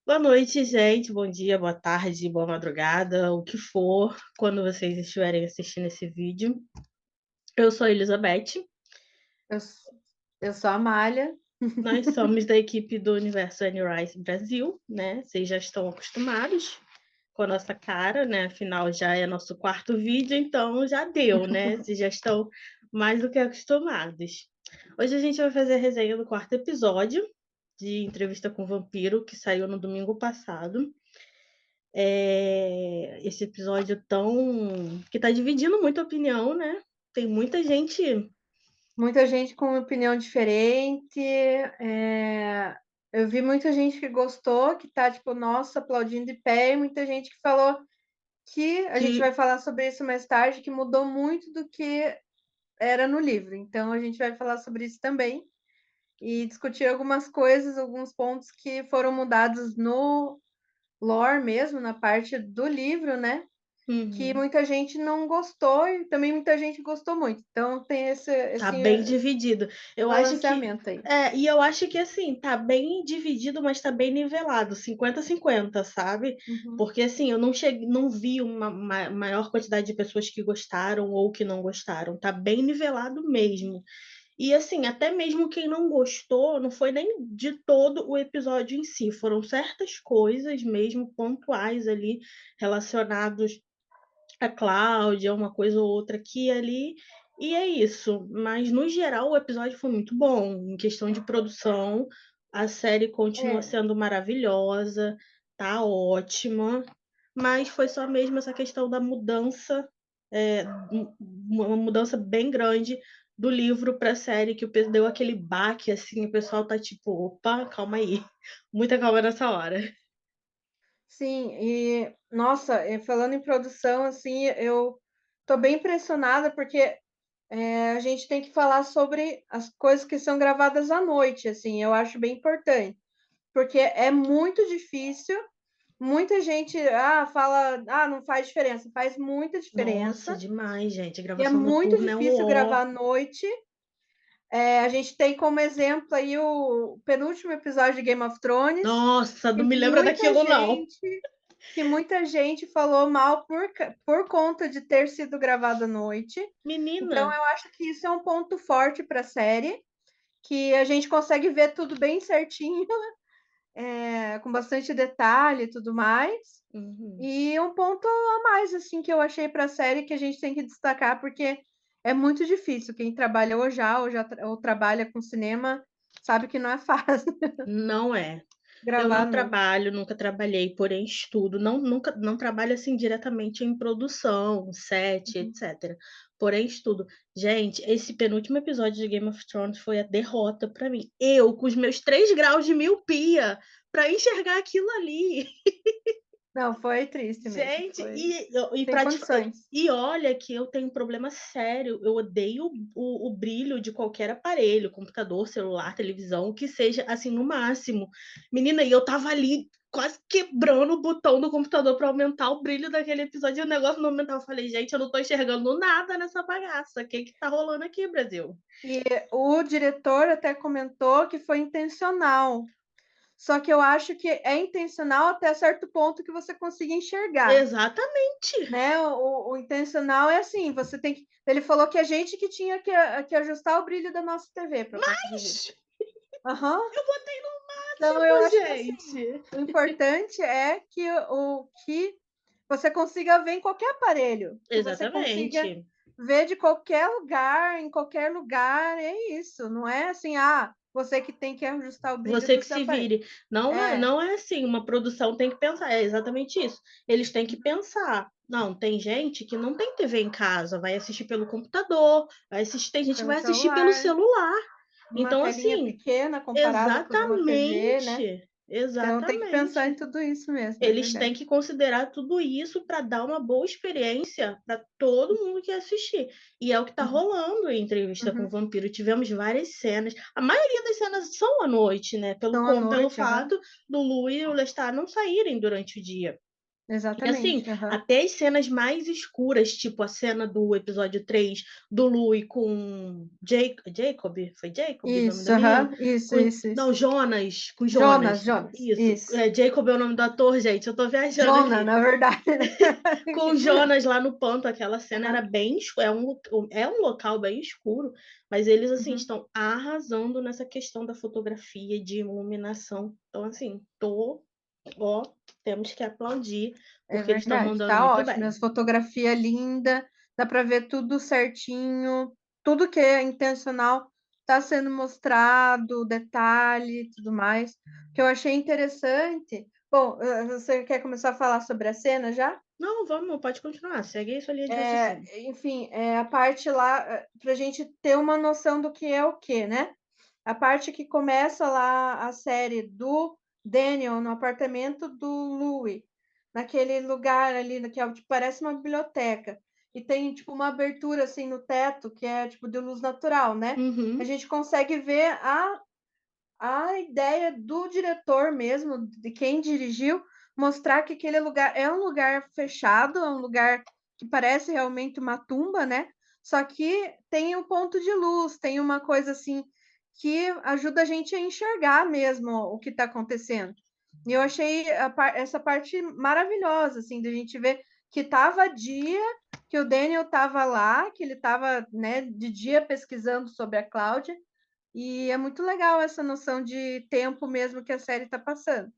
Boa noite, gente. Bom dia, boa tarde, boa madrugada, o que for, quando vocês estiverem assistindo esse vídeo. Eu sou a Elizabeth, Eu, s- eu sou a Amália. nós somos da equipe do Universo Annie Rice Brasil, né? Vocês já estão acostumados com a nossa cara, né? Afinal, já é nosso quarto vídeo, então já deu, né? Vocês já estão mais do que acostumados. Hoje a gente vai fazer a resenha do quarto episódio de Entrevista com o Vampiro, que saiu no domingo passado. Esse episódio tão que tá dividindo muita opinião, né? Tem muita gente Muita gente com uma opinião diferente. Eu vi muita gente que gostou, que tá, tipo, nossa, aplaudindo de pé, e muita gente que falou que a gente que vai falar sobre isso mais tarde, que mudou muito do que era no livro. Então a gente vai falar sobre isso também e discutir algumas coisas, alguns pontos que foram mudados no lore mesmo, na parte do livro, né? Que uhum, muita gente não gostou e também muita gente gostou muito. Então tem tá bem esse dividido. Eu acho que balanceamento aí. e eu acho que assim, tá bem dividido, mas tá bem nivelado, 50-50, sabe? Uhum. Porque assim, eu não vi uma maior quantidade de pessoas que gostaram ou que não gostaram. Tá bem nivelado mesmo. E assim, até mesmo quem não gostou, não foi nem de todo o episódio em si, foram certas coisas mesmo pontuais ali relacionados a Cláudia, uma coisa ou outra aqui e ali, e é isso. Mas no geral o episódio foi muito bom, em questão de produção, a série continua É, sendo maravilhosa, tá ótima, mas foi só mesmo essa questão da mudança, uma mudança bem grande do livro para a série, que o deu aquele baque assim, o pessoal tá tipo, opa, calma aí, muita calma nessa hora. sim, e nossa, falando em produção, assim, eu tô bem impressionada porque a gente tem que falar sobre as coisas que são gravadas à noite, assim, eu acho bem importante, porque é muito difícil. Muita gente fala, não faz diferença, faz muita Nossa, diferença. demais, gente. E é Gravação muito noturna é um difícil ó. gravar à noite. A gente tem como exemplo aí o penúltimo episódio de Game of Thrones, Nossa, que não me lembra muita daquilo, não. gente, que muita gente falou mal por conta de ter sido gravado à noite. Então, Menina, eu acho que isso é um ponto forte para a série, que a gente consegue ver tudo bem certinho, com bastante detalhe e tudo mais. uhum. E um ponto a mais, assim, que eu achei para a série que a gente tem que destacar, porque é muito difícil. Quem trabalha ou trabalha com cinema sabe que não é fácil Não é. Eu gravar à não noite. trabalho, nunca trabalhei, porém estudo. Não, nunca, não trabalho assim diretamente em produção, set, Uhum. etc. Porém estudo. Gente, esse penúltimo episódio de Game of Thrones foi a derrota pra mim. Eu, com os meus 3 graus de miopia, pra enxergar aquilo ali. Não, foi triste mesmo. Gente, Foi sem pra condições. e olha que eu tenho um problema sério. Eu odeio o brilho de qualquer aparelho, computador, celular, televisão, o que seja, assim, no máximo. Menina, e eu tava ali quase quebrando o botão do computador para aumentar o brilho daquele episódio e o negócio não aumentava. Eu falei, gente, eu não tô enxergando nada nessa bagaça. O que que tá rolando aqui, Brasil? E o diretor até comentou que foi intencional. Só que eu acho que é intencional até certo ponto que você consiga enxergar. Exatamente. Né? O intencional é assim, você tem que. Ele falou que a gente que tinha que ajustar o brilho da nossa TV para conseguir ver. Mas Aham. eu botei no Então eu máximo, acho que assim, gente. o importante é que você consiga ver em qualquer aparelho, que você consiga Exatamente. ver de qualquer lugar, em qualquer lugar, é isso. Não é assim, você que tem que ajustar o brilho Você do que seu se aparelho. vire. Não é, É. não é assim, uma produção tem que pensar, é exatamente isso. Eles têm que pensar. Não, tem gente que não tem TV em casa, vai assistir pelo computador, vai assistir, tem gente que Pelo vai assistir pelo celular, celular. uma Então, telinha assim, pequena comparada com uma TV, né? exatamente, Então tem que pensar em exatamente. tudo isso mesmo, é Eles têm verdade. que considerar tudo isso para dar uma boa experiência para todo mundo que assistir. E é o que está Uhum, rolando em Entrevista com o uhum. Vampiro. Tivemos várias cenas. A maioria das cenas são à noite, né? Então, à Pelo noite, aham. fato do Lu e o Lestat não saírem durante o dia. E assim, Exatamente, aham. até as cenas mais escuras, tipo a cena do episódio 3 do Louis com Jacob, foi Jacob o nome do Isso, menino? aham. Isso, Com isso, isso. não, Jonas, com Jonas, Jonas. Jonas, Isso, isso. Jacob é o nome do ator, gente, eu tô viajando Jonah, aqui. na verdade, né. Com Jonas lá no panto, aquela cena era Aham. bem é um local bem escuro, mas eles, assim, Uhum. estão arrasando nessa questão da fotografia, de iluminação. Então, assim, ó, temos que aplaudir, É porque eles estão verdade, mandando tá muito ótimo, bem. as fotografia linda, dá para ver tudo certinho, tudo que é intencional está sendo mostrado, detalhe, tudo mais. O que eu achei interessante bom, você quer começar a falar sobre a cena já? Não, vamos, pode continuar, segue aí sua linha de raciocínio. Enfim, a parte lá, para a gente ter uma noção do que é o quê, né. A parte que começa lá a série do Daniel no apartamento do Louis, naquele lugar ali que é tipo, parece uma biblioteca, e tem tipo uma abertura, assim, no teto que é tipo de luz natural, né. A Uhum, gente consegue ver a ideia do diretor mesmo, de quem dirigiu, mostrar que aquele lugar é um lugar fechado, é um lugar que parece realmente uma tumba, né, só que tem um ponto de luz, tem uma coisa, assim, que ajuda a gente a enxergar mesmo o que está acontecendo. E eu achei essa parte maravilhosa, assim, da gente ver que estava dia, que o Daniel estava lá, que ele estava, né, de dia pesquisando sobre a Cláudia, e é muito legal essa noção de tempo mesmo que a série está passando.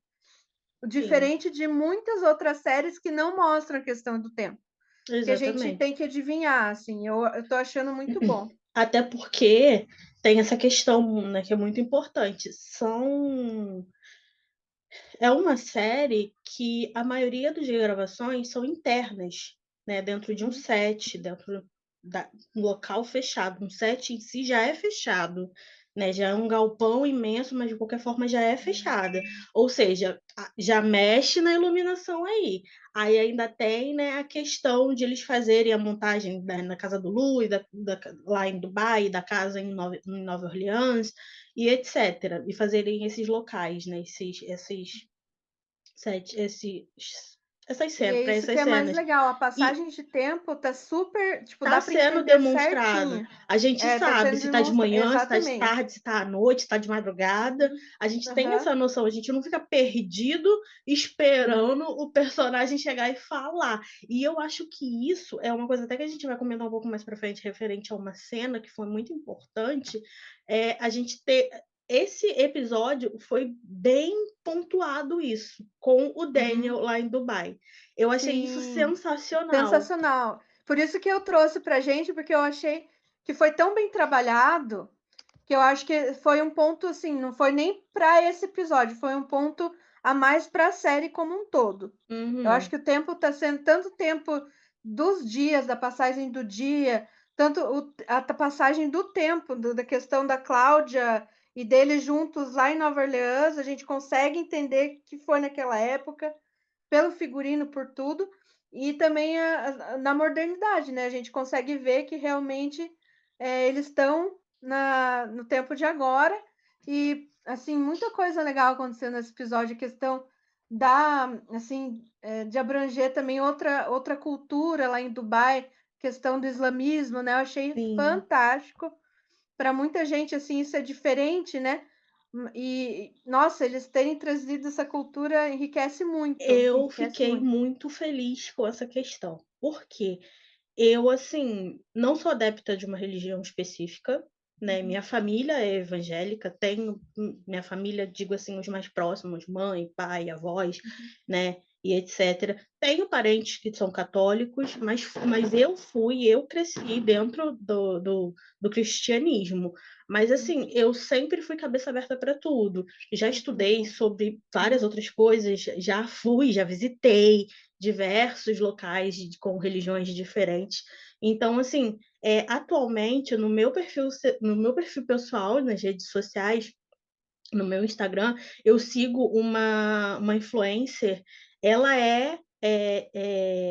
sim, Diferente de muitas outras séries que não mostram a questão do tempo, que a gente exatamente. tem que adivinhar, assim, eu tô achando muito bom. Até porque tem essa questão, né, que é muito importante. É uma série que a maioria das gravações são internas, né, dentro de um Uhum. set, dentro um local fechado. Um set em si já é fechado, né, já é um galpão imenso, mas de qualquer forma já é fechada. Ou seja, já mexe na iluminação aí. Aí ainda tem, né, a questão de eles fazerem a montagem na casa do Lu, lá em Dubai, da casa em Nova Orleans, e etc. E fazerem esses locais, né, Sete esse essas E cenas é para isso que essas é mais cenas. legal, a E passagem de tempo tá super tipo, tá dá para sendo entender demonstrado. certinho. A gente Tá sabe sendo se tá de manhã, se tá de exatamente. tarde, se tá à noite, se tá de madrugada. Uhum. A gente tem Aham. essa noção, a gente não fica perdido esperando o personagem chegar e falar. E eu acho que isso é uma coisa até que a gente vai comentar um pouco mais pra frente, referente a uma cena que foi muito importante, a gente ter esse episódio foi bem pontuado isso, com o Uhum. Daniel lá em Dubai. Eu achei isso Sim. sensacional. Sensacional. Por isso que eu trouxe pra gente, porque eu achei que foi tão bem trabalhado, que eu acho que foi um ponto, assim, não foi nem para esse episódio, foi um ponto a mais para a série como um todo. Eu acho Uhum. que o tempo está sendo tanto tempo dos dias, da passagem do dia, tanto a passagem do tempo, da questão da Cláudia e deles juntos lá em Nova Orleans, a gente consegue entender que foi naquela época, pelo figurino, por tudo, e também na modernidade, né? A gente consegue ver que realmente eles estão no tempo de agora e assim muita coisa legal acontecendo nesse episódio, a questão da assim de abranger também outra cultura lá em Dubai, questão do islamismo, né? Eu achei Sim. fantástico. Para muita gente assim isso é diferente, né? E nossa, eles terem trazido essa cultura Eu enriquece fiquei muito. muito feliz com essa questão, porque eu, assim, não sou adepta de uma religião específica, né? Uhum, Minha família é evangélica, tenho minha família, digo assim, os mais próximos, mãe, pai, avós, uhum, né? E etc. Tenho parentes que são católicos, mas eu cresci dentro do cristianismo. Mas, uhum, assim, eu sempre fui cabeça aberta para tudo. Já estudei uhum, sobre várias outras coisas, já visitei diversos locais com religiões diferentes. Então, assim, atualmente, no meu perfil pessoal, nas redes sociais, no meu Instagram, eu sigo uma influencer, ela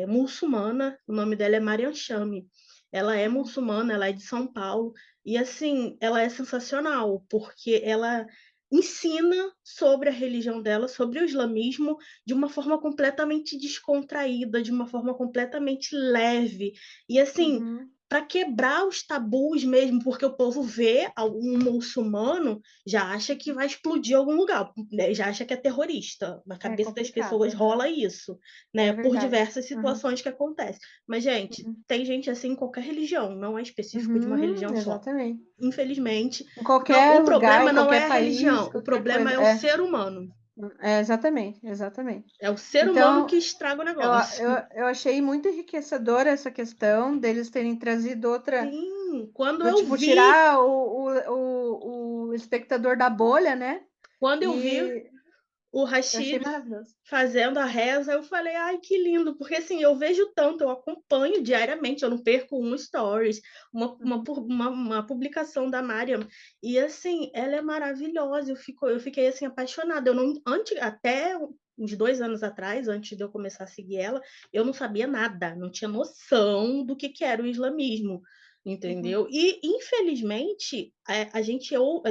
muçulmana, o nome dela é Mariam Chame. Ela é uhum, muçulmana, ela é de São Paulo, e assim, ela é sensacional, porque ela ensina sobre a religião dela, sobre o islamismo, de uma forma completamente descontraída, de uma forma completamente leve. E assim, Uhum. para quebrar os tabus mesmo, porque o povo vê um muçulmano, já acha que vai explodir algum lugar, né? Já acha que é terrorista. Na É cabeça das complicado, pessoas rola aham. isso, É né? Por verdade. diversas Uhum, situações que acontecem. Mas, gente, uhum, tem gente assim em qualquer religião, não é específico de uma uhum, religião só. exatamente. Infelizmente, Em não, qualquer o lugar, problema em não é qualquer a país, religião, o qualquer problema coisa. é o ser humano. Exatamente, exatamente. É o ser humano que Então, estraga o eu, a- negócio. eu, eu achei muito enriquecedora essa questão deles terem trazido outra, Sim, quando do eu tipo, vi, tirar o espectador da bolha, né? quando eu vi E o eu achei Rashid maravilhoso. fazendo a reza, eu falei, ai, que lindo, porque assim, eu vejo tanto, eu acompanho diariamente, eu não perco um stories, Uhum, uma publicação da Mariam, e assim, ela é maravilhosa, eu fiquei assim, apaixonada, eu não, até uns 2 anos atrás, antes de eu começar a seguir ela, eu não sabia nada, não tinha noção do que era o islamismo, uhum, entendeu? E, infelizmente, a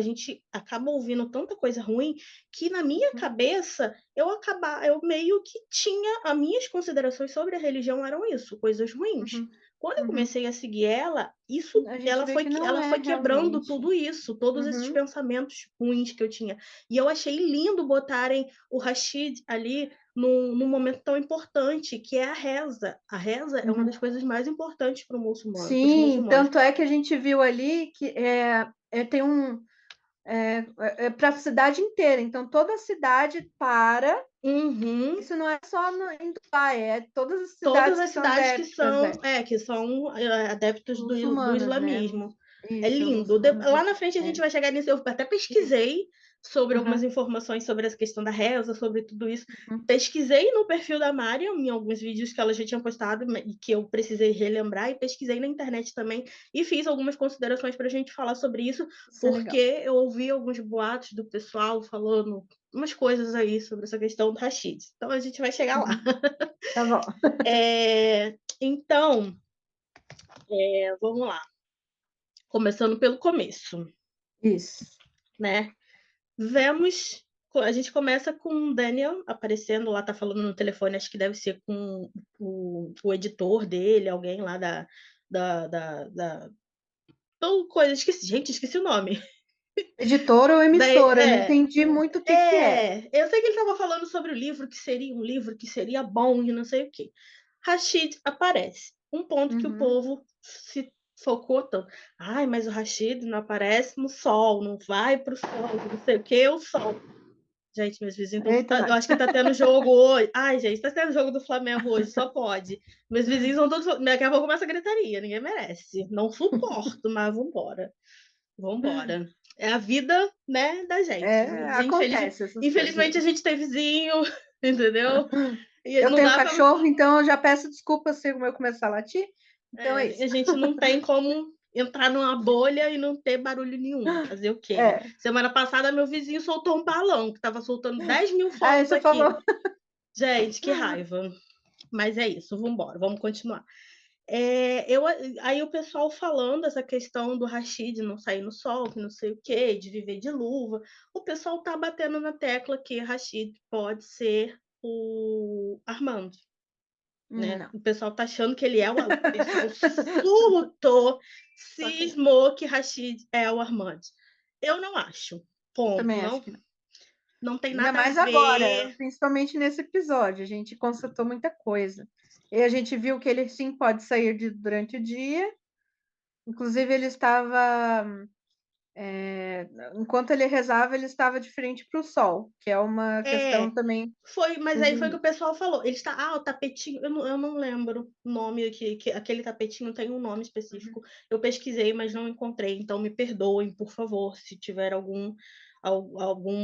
gente acaba ouvindo tanta coisa ruim que na minha uhum, cabeça eu meio que tinha as minhas considerações sobre a religião eram isso, coisas ruins. uhum, Quando eu uhum. comecei a seguir ela, isso A gente vê que não ela é foi quebrando realmente. tudo isso, todos esses Uhum, pensamentos ruins que eu tinha. E eu achei lindo botarem o Rashid ali num momento tão importante, que é a reza. A reza é uma uhum. das coisas mais importantes para muçulmano, os Sim, muçulmanos. tanto é que a gente viu ali que tem para a cidade inteira. Então, toda a cidade para. Uhum. Isso não é só em Dubai, é todas as Todas cidades que as são cidades adeptas, que são adeptos do muçulmanas, né? islamismo. É Isso, lindo. muçulmanas. Lá na frente a gente vai chegar nisso. Eu até Isso. pesquisei sobre algumas Uhum, informações sobre essa questão da reza, sobre tudo isso. uhum. Pesquisei no perfil da Mariam, em alguns vídeos que ela já tinha postado e que eu precisei relembrar, e pesquisei na internet também, e fiz algumas considerações para a gente falar sobre isso, Isso é porque legal. eu ouvi alguns boatos do pessoal falando umas coisas aí sobre essa questão do Rashid. Então a gente vai chegar lá. Uhum. Tá bom. Então, vamos lá. Começando pelo começo, Isso. né? Vemos, a gente começa com o Daniel aparecendo lá, tá falando no telefone, acho que deve ser com o editor dele, alguém lá da coisa, esqueci, gente, esqueci o nome. Editora ou Da, emissora, não entendi muito o que que é. eu sei que ele estava falando sobre o livro, que seria um livro que seria bom e não sei o quê. Rashid aparece. Um ponto que o Uhum. povo se focou tanto. Ai, mas o Rashid não aparece no sol, não vai para o sol, não sei o quê, o sol. Gente, meus vizinhos Eita, eu nós. acho que tá tendo jogo hoje. Ai, gente, tá tendo jogo do Flamengo hoje, só pode. Meus vizinhos vão todos. Daqui a pouco começa a gritaria, ninguém merece. Não suporto, mas vambora. Vambora. É a vida, né, da gente. Acontece essas coisas Infelizmente a aí. gente tem vizinho, entendeu? E Eu não tenho dá para cachorro, então eu já peço desculpa se o meu começar a latir. Então é isso. a gente não tem como entrar numa bolha e não ter barulho nenhum. Fazer o quê, né? É. Semana passada meu vizinho soltou um balão, que estava soltando 10.000 Aí fogos você aqui. falou. Gente, que raiva. Mas é isso, vamos embora, vamos continuar. Aí o pessoal falando essa questão do Rashid não sair no sol, que não sei o quê, de viver de luva, o pessoal tá batendo na tecla que Rashid pode ser o Armando, né? Não. O pessoal tá achando que ele é o pessoal surtou, Também cismou que Rashid é o Armando. Eu não acho. Ponto. também acho Não, que não. não tem Ainda nada a mais agora, ver. principalmente nesse episódio. A gente constatou muita coisa. E a gente viu que ele sim pode sair durante o dia. Inclusive, ele estava. Enquanto ele rezava, ele estava de frente para o sol, que é uma É, questão também mas dos aí foi o que o hindus. pessoal falou. Ele está, o tapetinho, eu não lembro o nome aqui, que aquele tapetinho tem um nome Uhum. específico. Eu pesquisei, mas não encontrei. Então me perdoem, por favor, se tiver algum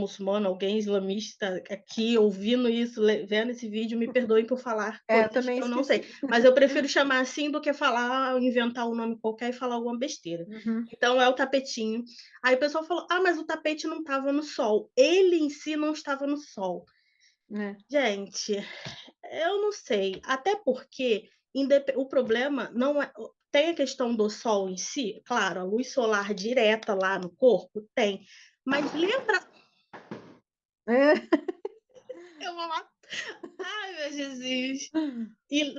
muçulmano, alguém islamista aqui ouvindo isso, vendo esse vídeo, me perdoem por falar Eu coisas também que eu não sei. esqueci. Mas eu prefiro chamar assim do que falar, inventar um nome qualquer e falar alguma besteira. Uhum. Então é o tapetinho. Aí o pessoal falou: mas o tapete não estava no sol. Ele em si não estava no sol. É. Gente, eu não sei. Até porque o problema não é. Tem a questão do sol em si, claro, a luz solar direta lá no corpo tem. Mas lembra. É. Eu vou matar. Ai, meu Jesus.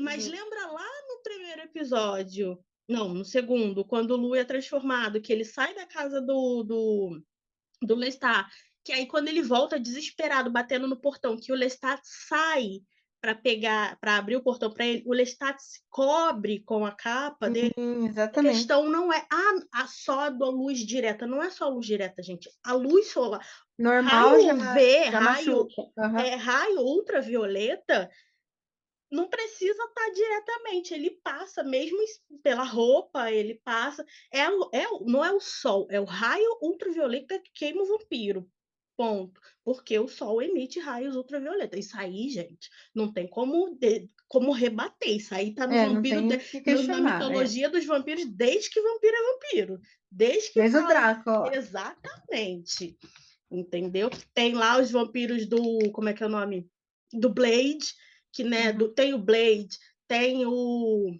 Mas lembra lá no primeiro episódio, não, no segundo, quando o Lu é transformado, que ele sai da casa do Lestat, que aí quando ele volta desesperado, batendo no portão, que o Lestat sai para abrir o portão para ele, o Lestat se cobre com a capa dele. Sim, A exatamente. questão não é só da luz direta, não é só luz direta, gente. A luz solar, Normal raio V, já machuca. raio ultravioleta, não precisa estar diretamente, ele passa mesmo pela roupa, ele passa. Não é o sol, é o raio ultravioleta que queima o vampiro. Ponto. Porque o sol emite raios ultravioleta. Isso aí, gente, não tem como rebater. Isso aí tá no Não vampiro, tem o que na questionar. mitologia dos vampiros, desde que vampiro é vampiro. Desde que Desde o fala. Drácula. Exatamente. Entendeu? Tem lá os vampiros do. Como é que é o nome? Do Blade, que, né? Tem o Blade, tem o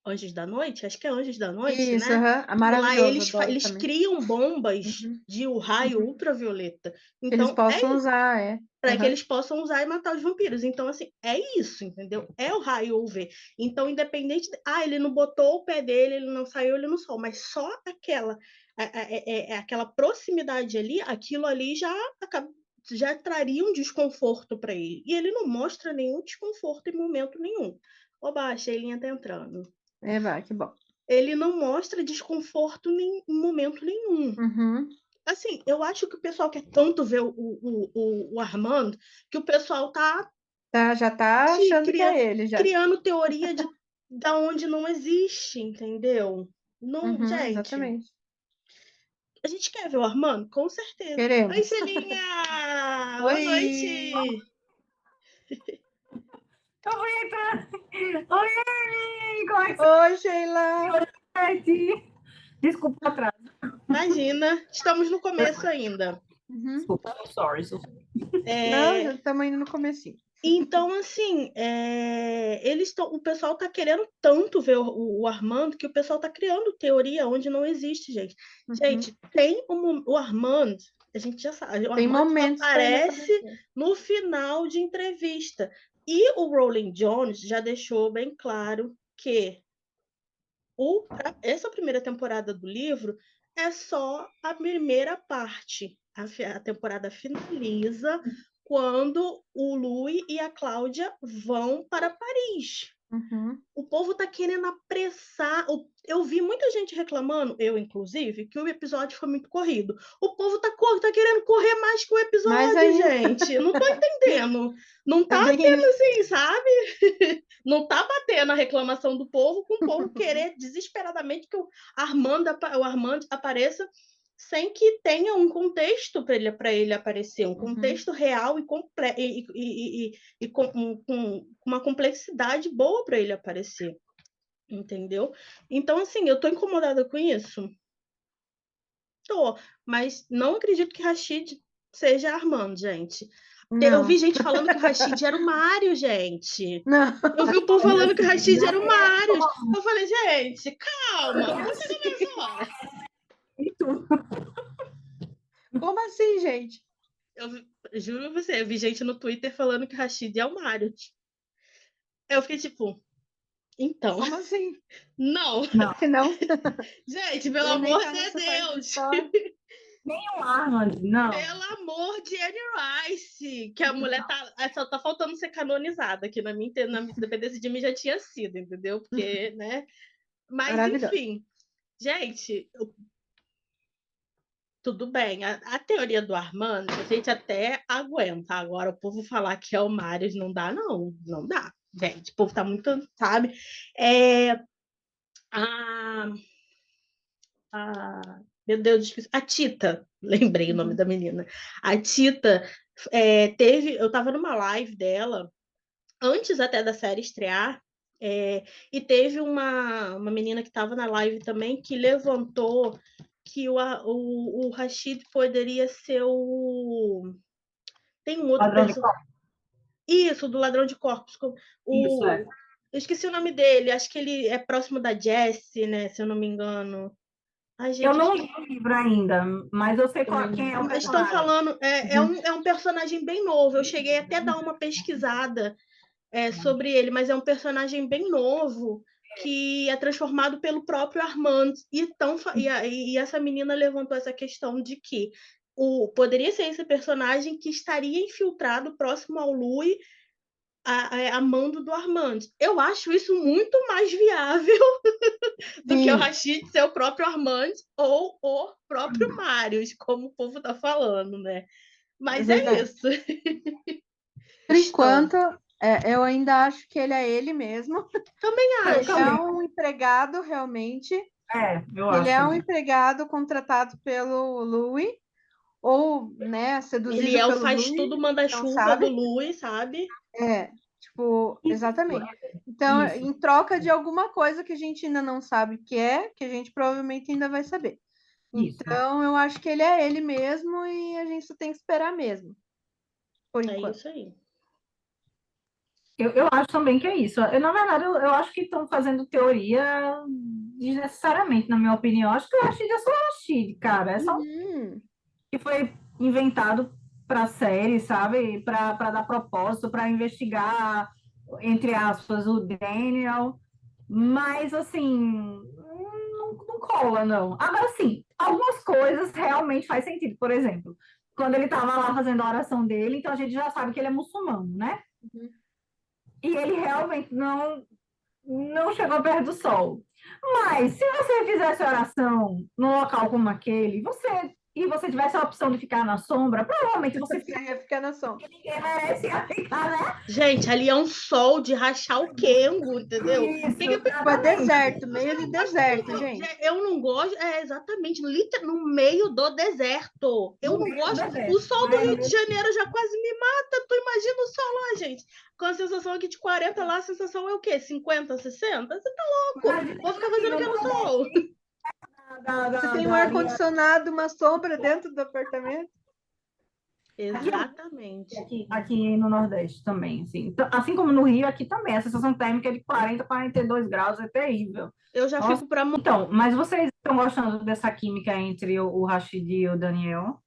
Anjos da Noite, acho que é Anjos da Noite, Isso, né? é E lá maravilhoso, eles, adoro eles também. criam bombas de raio Que ultravioleta. eles Então, possam usar, para que eles possam usar e matar os vampiros. Então, assim, é isso, entendeu? É o raio UV. Então, independente. Ele não botou o pé dele, ele não saiu, ele não sol, mas só aquela proximidade ali, aquilo ali já traria um desconforto para ele. E ele não mostra nenhum desconforto em momento nenhum. Oba, a Sheilinha tá entrando. Vai, que bom. Ele não mostra desconforto em momento nenhum. Assim, eu acho que o pessoal quer tanto ver o Armando que o pessoal Já tá achando que é ele, já. criando teoria da onde não existe, entendeu? Não, gente. Exatamente. A gente quer ver o Armando? Com certeza. Queremos. Oi, Celinha! Boa Oi! noite! Eu vou entrar. Oi, Amy! Como é que Oi, Sheila! você tá? Desculpa o atraso. Imagina, estamos no começo ainda. Desculpa, sorry. Não, já estamos indo no comecinho. Então, assim, o pessoal está querendo tanto ver o Armando que o pessoal está criando teoria onde não existe, gente. Gente, tem o Armando, a gente já sabe, o Tem Armando só momentos pra ele aparece aparecer. no final de entrevista. E o Rowling Jones já deixou bem claro que essa primeira temporada do livro é só a primeira parte. A temporada finaliza quando o Louis e a Cláudia vão para Paris. O povo tá querendo apressar. Eu vi muita gente reclamando, eu inclusive, que o episódio foi muito corrido. O povo tá querendo correr mais que o episódio, gente. Não tô entendendo. Não tá tendo assim, sabe? Não tá batendo a reclamação do povo com o povo querer desesperadamente que o Armando apareça sem que tenha um contexto para ele aparecer, um contexto real e com uma complexidade boa para ele aparecer, entendeu? Então, assim, eu tô incomodada com isso? Tô, mas não acredito que Rashid seja Armando, gente. Não. Eu vi gente falando que o Rashid era o Mário, gente. Não. Eu vi o povo falando que o Rashid era o Mário. Eu falei, gente, calma, não chega nessa hora. Como assim, gente? Juro pra você, eu vi gente no Twitter falando que o Rashid é o Mário. Eu fiquei tipo, então. Como assim? Não. Não. Gente, pelo amor de Deus. Nem um Arnold, não. Pelo amor de Anne Rice, que a mulher só tá faltando ser canonizada, que na minha dependência de mim já tinha sido, entendeu? Porque, né? Mas, enfim. Gente, tudo bem. A teoria do Armando, a gente até aguenta. Agora, o povo falar que é o Marius não dá, não. Não dá. Gente, o povo tá muito, sabe? Meu Deus, esqueci. A Tita, lembrei o nome da menina. A Tita eu estava numa live dela, antes até da série estrear, e teve uma menina que estava na live também que levantou que o Rashid poderia ser o. Tem um outro personagem. Isso, do Ladrão de Corpos. Isso, Eu esqueci o nome dele, acho que ele é próximo da Jessie, né? Se eu não me engano. Ai, Eu gente, não li o livro ainda, mas eu sei quem é o estão personagem. falando, é um personagem bem novo. Eu cheguei até a dar uma pesquisada sobre ele, mas é um personagem bem novo que é transformado pelo próprio Armand. E essa menina levantou essa questão de que poderia ser esse personagem que estaria infiltrado próximo ao Louis, amando do Armand. Eu acho isso muito mais viável do que o Sim, Rashid ser o próprio Armand ou o próprio Marius, como o povo tá falando, né? é Mas é verdade. isso. Por Estão. enquanto, eu ainda acho que ele é ele mesmo. Também Eu Ele é também. acho. um empregado, realmente. Eu Ele acho é um também. empregado contratado pelo Louis, ou, né, Ele seduzido é o pelo faz Louis, tudo, não manda-chuva do sabe. Louis, sabe? Tipo, Isso, exatamente. Então, isso, em troca de alguma coisa que a gente ainda não sabe o que é, que a gente provavelmente ainda vai saber. isso. Então, eu acho que ele é ele mesmo e a gente só tem que esperar mesmo, por É enquanto. isso aí. Eu acho também que é isso. Na verdade, eu acho que estão fazendo teoria desnecessariamente, na minha opinião. Acho que o Rashid é só o Rashid, cara. É só um Uhum. que foi inventado para série, sabe? Para dar propósito, para investigar, entre aspas, o Daniel. Mas, assim, não cola, não. Agora, sim, algumas coisas realmente faz sentido. Por exemplo, quando ele estava lá fazendo a oração dele, então a gente já sabe que ele é muçulmano, né? Uhum. E ele realmente não chegou perto do sol. Mas se você fizesse oração num local como aquele, você tivesse a opção de ficar na sombra, provavelmente você Você ia ficar na sombra. ninguém merece ficar, né? Gente, ali é um sol de rachar o quengo, entendeu? Isso, Tipo, é exatamente. deserto, meio de deserto, gente. Eu não gosto, exatamente, no meio do deserto. Eu No não meio do gosto. O deserto. sol do Rio de Janeiro já quase me mata. Tu imagina o sol lá, gente. Com a sensação aqui de 40 lá, a sensação é o quê? 50, 60? Você tá louco? Mas Vou ficar aqui fazendo o no que no sol? Nordeste, da, Você da, tem um da, da, ar-condicionado, uma sombra dentro do apartamento? aqui, Exatamente. aqui no Nordeste também, assim. Então, assim como no Rio, aqui também. A sensação térmica é de 40, 42 graus, é terrível. Eu já Nossa. fico pra. Então, mas vocês estão gostando dessa química entre o Rashid e o Daniel?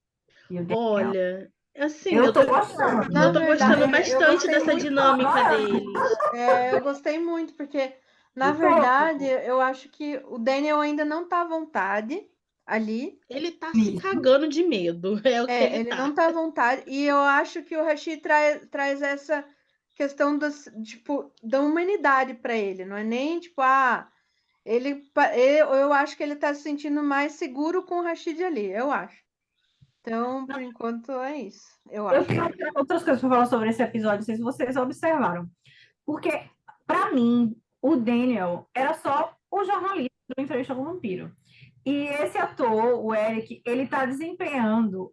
E o Daniel? Olha, assim, Eu tô gostando. Na eu tô gostando verdade, eu bastante gostei dessa muito. Tô dinâmica adorando. deles. Eu gostei muito, porque, na Eu verdade, tô eu acho que o Daniel ainda não tá à vontade ali. Ele tá se nisso. cagando de medo. É o que ele Ele não tá. tá à vontade. E eu acho que o Rashid traz essa questão tipo, da humanidade para ele. Não é nem tipo, eu acho que ele tá se sentindo mais seguro com o Rashid ali, eu acho. Então, por enquanto, é isso, eu Eu acho. tenho outras coisas para falar sobre esse episódio, não sei se vocês observaram. Porque, para mim, o Daniel era só o jornalista do Entrevista com o Vampiro. E esse ator, o Eric, ele está desempenhando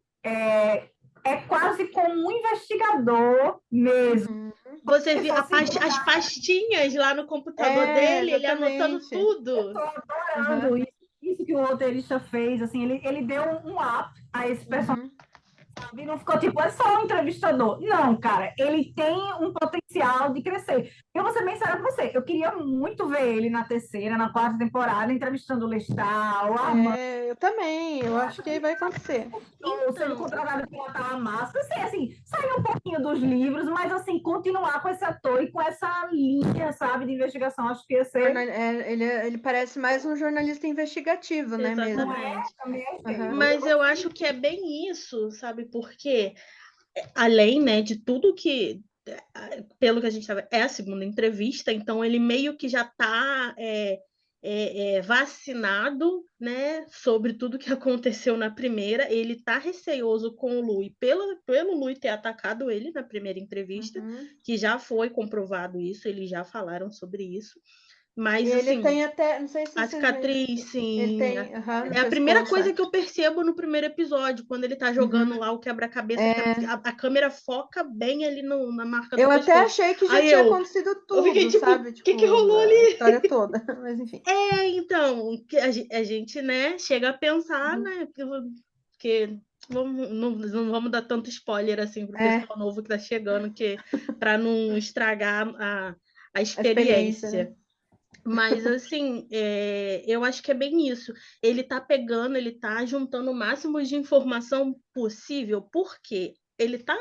quase como um investigador mesmo. Uhum. Você Se viu fosse as pastinhas lá no computador dele, ele anotando Exatamente. tudo. Uhum. adorando isso que o roteirista fez, assim, ele deu um up a esse personagem. Uhum. E não ficou tipo, é só um entrevistador. Não, cara, ele tem um potencial de crescer. Eu vou ser bem séria com você. Eu queria muito ver ele na terceira, na quarta temporada, entrevistando o Lestat, o Armando, Eu também, eu acho que vai acontecer. sendo Então, contratado pela Tala Massa. Assim, sair um pouquinho dos livros, mas assim, continuar com esse ator e com essa linha, sabe, de investigação. Acho que ia ser. Ele parece mais um jornalista investigativo, né, mesmo? exatamente. Também achei. Aham. Mas eu acho que é bem isso, sabe? Porque, além, né, de tudo que, pelo que a gente sabe, é a segunda entrevista, então ele meio que já está vacinado, né, sobre tudo que aconteceu na primeira. Ele está receoso com o Lui, pelo Lui ter atacado ele na primeira entrevista, Uhum. que já foi comprovado isso, eles já falaram sobre isso. E Mas, ele assim, tem até, não sei se a vocês viram, cicatriz, ele sim. tem, aham, no É a primeira pescoço, coisa é. que eu percebo no primeiro episódio, quando ele tá jogando Uhum. lá o quebra-cabeça, que a câmera foca bem ali na marca do Eu até pescoço. achei que já Aí tinha acontecido eu fiquei tudo, tipo, sabe? o que Tipo, rolou a ali? história toda. Mas enfim. Então, que a gente, né, chega a pensar, Uhum. né, que não vamos dar tanto spoiler assim pro É, pessoal novo que tá chegando, para não estragar a a experiência, né? experiência. Mas, assim, eu acho que é bem isso. Ele tá pegando, ele tá juntando o máximo de informação possível, porque ele tá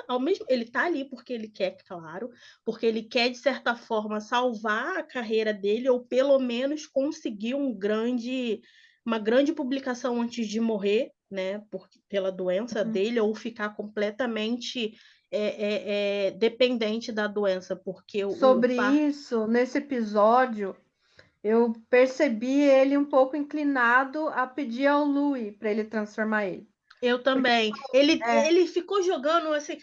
ali porque ele quer, claro, porque ele quer, de certa forma, salvar a carreira dele, ou pelo menos conseguir uma grande publicação antes de morrer, né, pela doença dele, ou ficar completamente dependente da doença, porque Sobre isso, nesse episódio, eu percebi ele um pouco inclinado a pedir ao Louis para ele transformar ele. Eu também. Ele ficou jogando assim,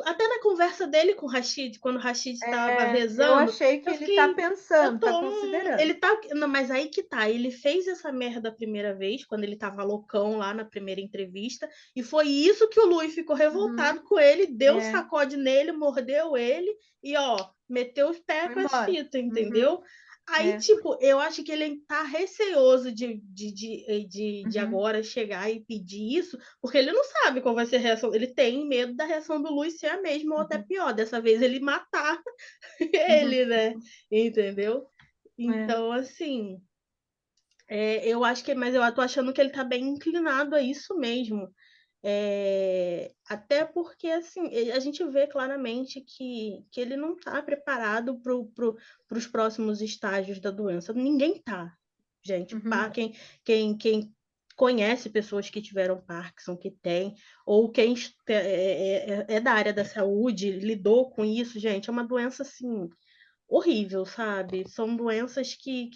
até na conversa dele com o Rashid, quando o Rashid estava Eu rezando, achei que eu ele está fiquei, pensando, está considerando. ele tá, não, mas aí que tá, ele fez essa merda a primeira vez, quando ele tava loucão lá na primeira entrevista, e foi isso que o Luiz ficou revoltado com ele, deu um sacode nele, mordeu ele e ó, meteu os pés com as fitas, entendeu? Aí, tipo, eu acho que ele tá receoso de agora chegar e pedir isso, porque ele não sabe qual vai ser a reação. Ele tem medo da reação do Luiz ser a mesma ou até pior. Dessa vez ele matar ele, né? Entendeu? Então, assim, eu acho mas eu tô achando que ele tá bem inclinado a isso mesmo. Até porque assim a gente vê claramente que ele não está preparado para os próximos estágios da doença. Ninguém está, gente. Quem conhece pessoas que tiveram Parkinson, que tem, ou quem é da área da saúde, lidou com isso, gente, é uma doença assim horrível, sabe? São doenças que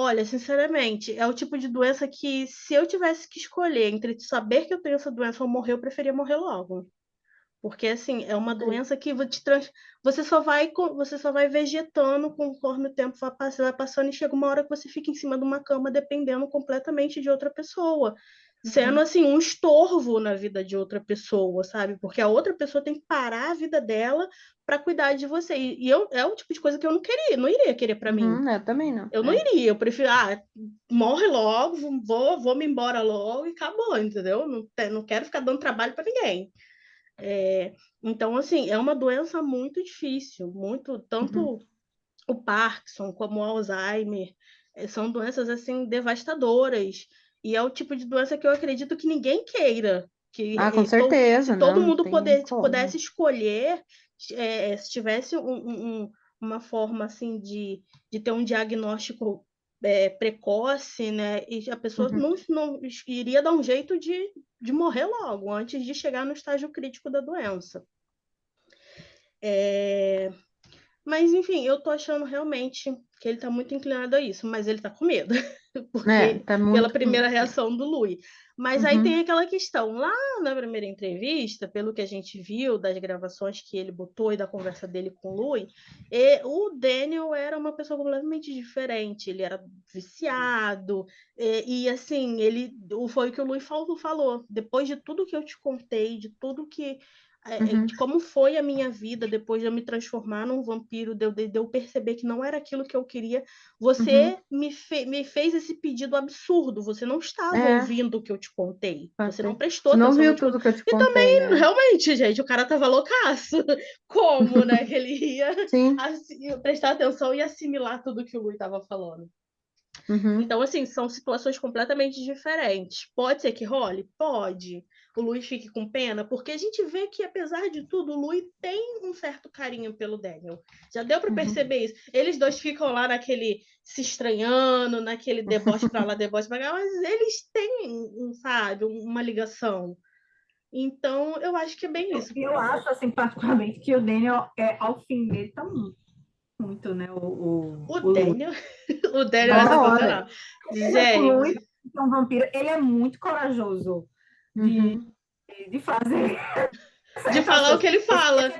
olha, sinceramente, é o tipo de doença que, se eu tivesse que escolher entre saber que eu tenho essa doença ou morrer, eu preferia morrer logo. Porque, assim, é uma doença que você só vai vegetando conforme o tempo vai passando e chega uma hora que você fica em cima de uma cama dependendo completamente de outra pessoa. Sendo, assim, um estorvo na vida de outra pessoa, sabe? Porque a outra pessoa tem que parar a vida dela para cuidar de você. E é o tipo de coisa que eu não iria querer para mim. Eu também não. Eu não iria, eu prefiro, morre logo, vou me embora logo e acabou, entendeu? Não quero ficar dando trabalho para ninguém. Então, assim, é uma doença muito difícil, tanto o Parkinson como o Alzheimer, são doenças, assim, devastadoras, e é o tipo de doença que eu acredito que ninguém queira, Com certeza, se todo não mundo tem como. pudesse escolher, se tivesse uma forma, assim, de ter um diagnóstico precoce, né, e a pessoa não iria dar um jeito de morrer logo, antes de chegar no estágio crítico da doença. Mas, enfim, eu tô achando realmente que ele tá muito inclinado a isso, mas ele tá com medo, porque Tá pela muito. primeira reação do Louis. Mas aí tem aquela questão, lá na primeira entrevista, pelo que a gente viu das gravações que ele botou e da conversa dele com o Louis, o Daniel era uma pessoa completamente diferente, ele era viciado, e assim, foi o que o Louis falou, depois de tudo que eu te contei, de tudo de como foi a minha vida depois de eu me transformar num vampiro, de eu perceber que não era aquilo que eu queria, você me fez esse pedido absurdo, você não estava ouvindo o que eu te contei, você não prestou Você não atenção viu no que tudo que eu te E contei, também, né? realmente, gente, o cara tava loucaço. Como, né, que ele ia Sim. prestar atenção e assimilar tudo que o Lui estava falando. Então, assim, são situações completamente diferentes. Pode ser que role? Pode. O Luiz fique com pena, porque a gente vê que, apesar de tudo, o Luiz tem um certo carinho pelo Daniel. Já deu para perceber isso. Eles dois ficam lá naquele se estranhando, naquele deboche para lá, deboche para cá, mas eles têm, sabe, uma ligação. Então, eu acho que é bem isso. Eu acho, assim, particularmente, que o Daniel, ao fim dele, tá muito, né? O Daniel, o Daniel é Da hora. sensacional. Gente, É um vampiro, ele é muito corajoso de fazer. de falar o que ele fala.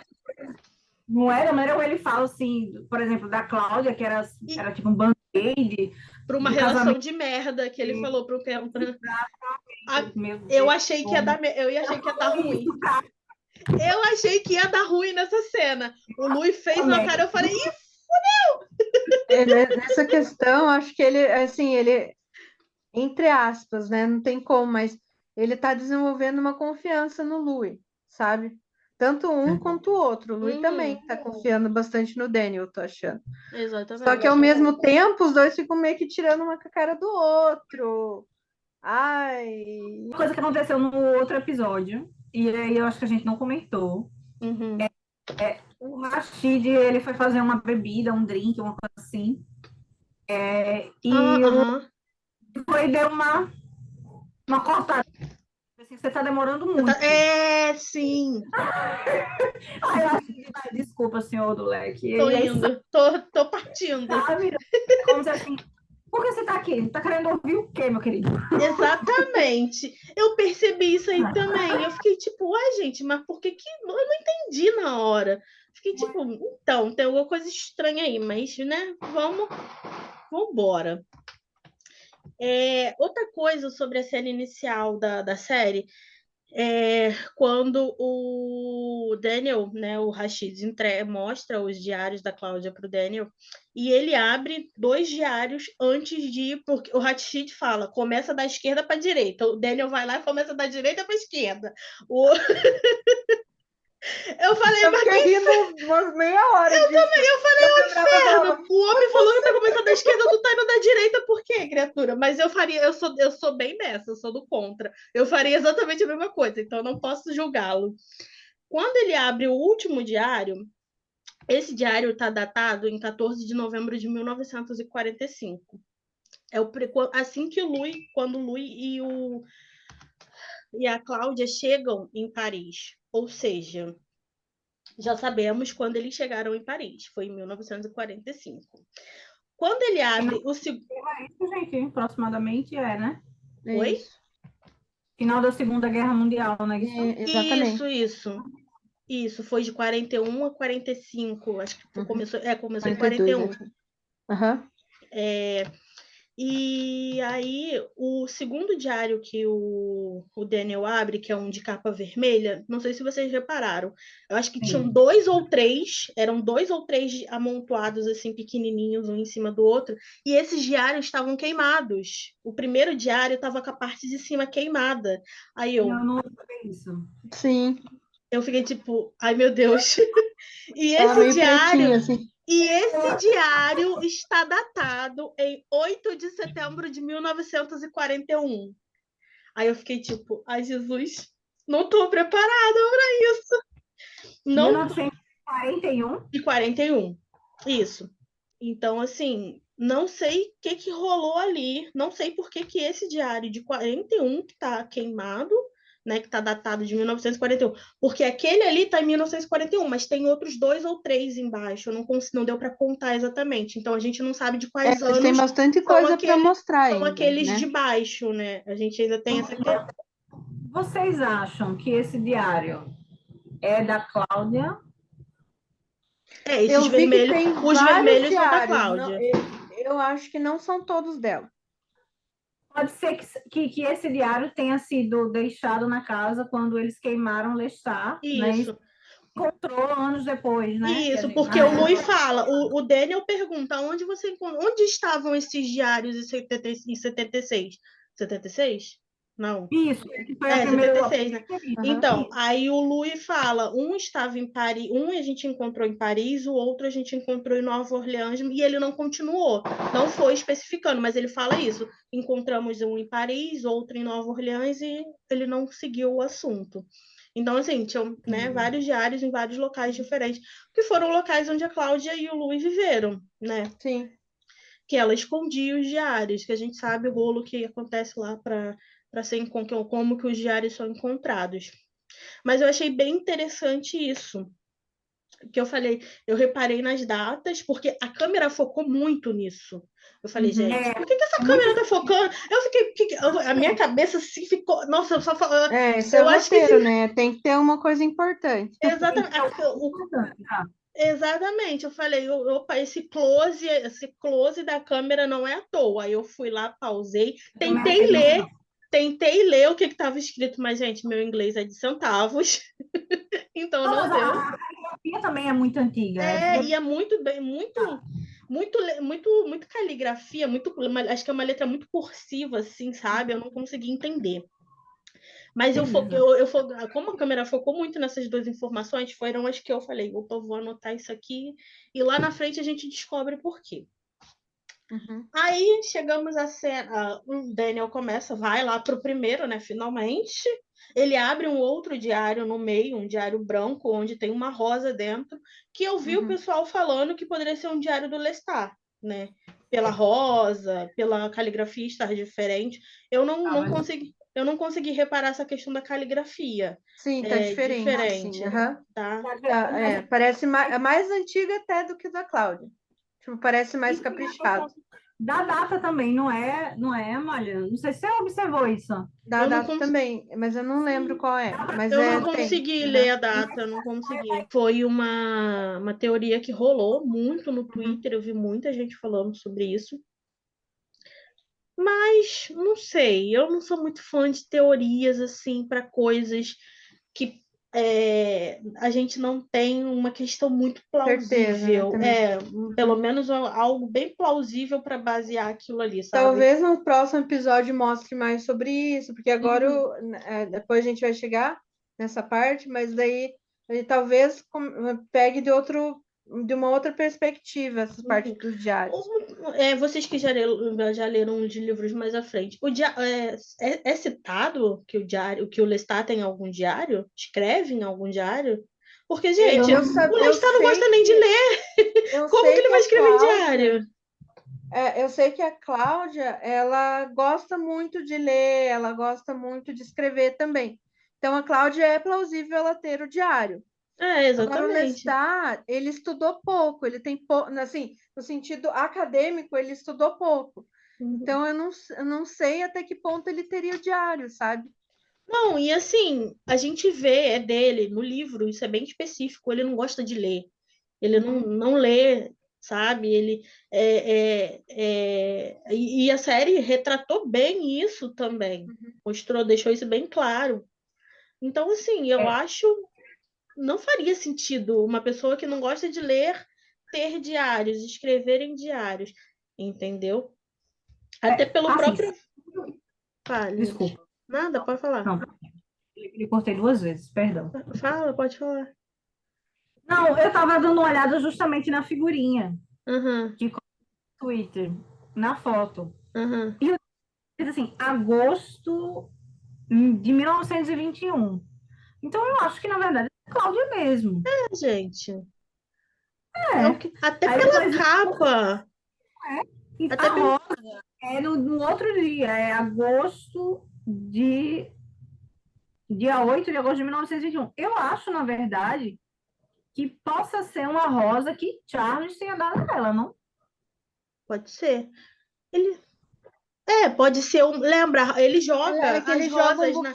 Não era como ele fala, assim, por exemplo, da Cláudia, que era tipo um band-aid. Para uma relação de merda que ele falou pro eu achei que ia dar ruim. Eu achei que ia dar ruim nessa cena. O Luiz fez uma cara, eu falei, ih, fudeu! Nessa questão, acho que ele, assim, entre aspas, né? Não tem como, mas ele tá desenvolvendo uma confiança no Louis, sabe? Tanto um quanto o outro. O Louis também Uhum. tá confiando bastante no Daniel, eu tô achando. Só que Exatamente. ao mesmo tempo, os dois ficam meio que tirando uma com a cara do outro. Ai. Uma coisa que aconteceu no outro episódio, e aí eu acho que a gente não comentou. Uhum. O Rashid, ele foi fazer uma bebida, um drink, uma coisa assim. E Aham. foi deu uma cortada. Assim, você tá demorando muito. Sim. Aí eu acho que, desculpa, senhor do leque. Tô E aí, indo. Tô partindo. sabe? É como se assim, por que você tá aqui? Tá querendo ouvir o quê, meu querido? Exatamente. Eu percebi isso aí também. Eu fiquei tipo, uai, gente, mas por que que... Eu não entendi na hora. Fiquei tipo, então, tem alguma coisa estranha aí, mas, né, vamos embora. Outra coisa sobre a cena inicial da série é quando o Daniel, né, o Rashid, mostra os diários da Cláudia para o Daniel e ele abre 2 diários antes de ir, porque o Rashid fala, começa da esquerda para a direita. O Daniel vai lá e começa da direita para a esquerda. Eu falei, Eu mas fiquei que rindo umas meia hora disso. eu falei, Eu ô lembrava e inferno, falava, o homem falou que tá começando da esquerda, tu tá indo da direita, por quê, criatura? Mas eu sou bem nessa, eu sou do contra. Eu faria exatamente a mesma coisa, então eu não posso julgá-lo. Quando ele abre o último diário, esse diário está datado em 14 de novembro de 1945. Assim que quando o Louis e a Cláudia chegam em Paris. Ou seja, já sabemos quando eles chegaram em Paris. Foi em 1945. Quando ele abre o segundo. É isso, gente, aproximadamente né? Oi? Isso. Final da Segunda Guerra Mundial, né? Exatamente. Isso. Foi de 41 a 45. Acho que começou em 42, 41. Aham. E aí, o segundo diário que o Daniel abre, que é um de capa vermelha, não sei se vocês repararam, eu acho que tinham eram 2 ou 3 amontoados assim, pequenininhos, um em cima do outro, e esses diários estavam queimados. O primeiro diário estava com a parte de cima queimada. Aí Eu não sei isso. Sim. eu fiquei tipo, ai meu Deus. E Tava esse meio pretinho, diário assim. e esse diário está datado em 8 de setembro de 1941. Aí eu fiquei tipo, ai Jesus, não estou preparada para isso. Não tô. 1941? De 41. Isso. Então, assim, não sei o que rolou ali, não sei por que esse diário de 41 que está queimado, né, que está datado de 1941, porque aquele ali está em 1941, mas tem outros 2 ou 3 embaixo, não deu para contar exatamente, então a gente não sabe de quais Eles têm anos bastante coisa para mostrar são ainda, aqueles né? de baixo, né? A gente ainda tem essa questão. Vocês acham que esse diário é da Cláudia? Esses Eu vi que vermelhos, tem os vários vermelhos são da diários. Cláudia. Eu acho que não são todos dela. Pode ser que esse diário tenha sido deixado na casa quando eles queimaram Lestat, né? E Isso. encontrou anos depois, né? Isso, porque o Louis fala, o Daniel pergunta onde estavam esses diários em 76? 76? Não. Isso, que foi a primeira. 76, né? Uhum. Então, aí o Louis fala, um estava em Paris, um a gente encontrou em Paris, o outro a gente encontrou em Nova Orleans, e ele não continuou, não foi especificando, mas ele fala isso, encontramos um em Paris, outro em Nova Orleans, e ele não seguiu o assunto. Então, assim, tinham, né, vários diários em vários locais diferentes, que foram locais onde a Cláudia e o Louis viveram, né? Sim. Que ela escondia os diários, que a gente sabe o rolo que acontece lá para ser como que os diários são encontrados. Mas eu achei bem interessante isso. Que eu falei, eu reparei nas datas, porque a câmera focou muito nisso. Eu falei, gente, por que essa câmera tá focando? Eu fiquei, a minha cabeça assim ficou. Nossa, eu só falo. Isso é roteiro, né? Tem que ter uma coisa importante. Exatamente. Exatamente, eu falei, opa, esse close da câmera não é à toa. Aí eu fui lá, pausei, tentei ler o que estava escrito, mas, gente, meu inglês é de centavos, então não deu. A caligrafia também é muito antiga. E é muito bem, muito caligrafia, acho que é uma letra muito cursiva, assim, sabe? Eu não consegui entender. Mas Beleza. como a câmera focou muito nessas duas informações, foram as que eu falei, opa, vou anotar isso aqui, e lá na frente a gente descobre por quê. Uhum. Aí chegamos à cena, o Daniel vai lá pro primeiro, né, finalmente. Ele abre um outro diário no meio, um diário branco, onde tem uma rosa dentro, que eu vi o pessoal falando que poderia ser um diário do Lestat, né? Pela rosa, pela caligrafia estar diferente. Eu não consegui reparar essa questão da caligrafia. Sim, tá É diferente, assim. diferente, tá? Parece mais antiga até do que da Cláudia. Tipo, parece mais Isso é uma caprichado. questão da data também, não é, Amália? Não sei se você observou isso. Da Eu não data também, mas eu não lembro qual é. Mas Eu não tem. consegui ler Uhum. a data, eu não consegui. Foi uma teoria que rolou muito no Twitter, eu vi muita gente falando sobre isso. Mas não sei, eu não sou muito fã de teorias assim para coisas que a gente não tem uma questão muito Certeza, né? plausível. Também. Pelo menos algo bem plausível para basear aquilo ali, sabe? Talvez no próximo episódio mostre mais sobre isso, porque agora depois a gente vai chegar nessa parte, mas daí ele talvez pegue de uma outra perspectiva essa parte dos diários. Vocês que já leram de livros mais à frente, é citado que que o Lestat tem algum diário? Escreve em algum diário? Porque, gente, o Eu Lestat não sei gosta nem de ler. eu Como que sei ele que vai a escrever em Cláudia, diário? eu sei que a Cláudia, ela gosta muito de ler, ela gosta muito de escrever também. Então a Cláudia é plausível ela ter o diário. Agora, o Exatamente. Lestat, ele estudou pouco, ele tem assim, no sentido acadêmico, ele estudou pouco. Uhum. Então, eu não sei até que ponto ele teria o diário, sabe? Não, e assim, a gente vê, é dele, no livro, isso é bem específico, ele não gosta de ler. Ele Uhum, não lê, sabe? E a série retratou bem isso também. uhum. Deixou isso bem claro. Então, assim, eu É, acho não faria sentido uma pessoa que não gosta de ler ter diários, escrever em diários, entendeu? Até pelo assim, próprio. Fale. desculpa. Nada, pode falar. Não, eu cortei 2 vezes, perdão. Fala, pode falar. Não, eu estava dando uma olhada justamente na figurinha Aham, que colocou no Twitter, na foto. aham. E eu disse assim, agosto de 1921. Então eu acho que, na verdade, é Cláudia mesmo. Gente. É. Até Aí pela depois capa. a Até pelo. rosa é no outro dia, é agosto de dia 8 de agosto de 1921. Eu acho, na verdade, que possa ser uma rosa que Charles tenha dado a ela, não? Pode ser. Ele. Pode ser um. Lembra, ele joga É que as rosas ele joga o na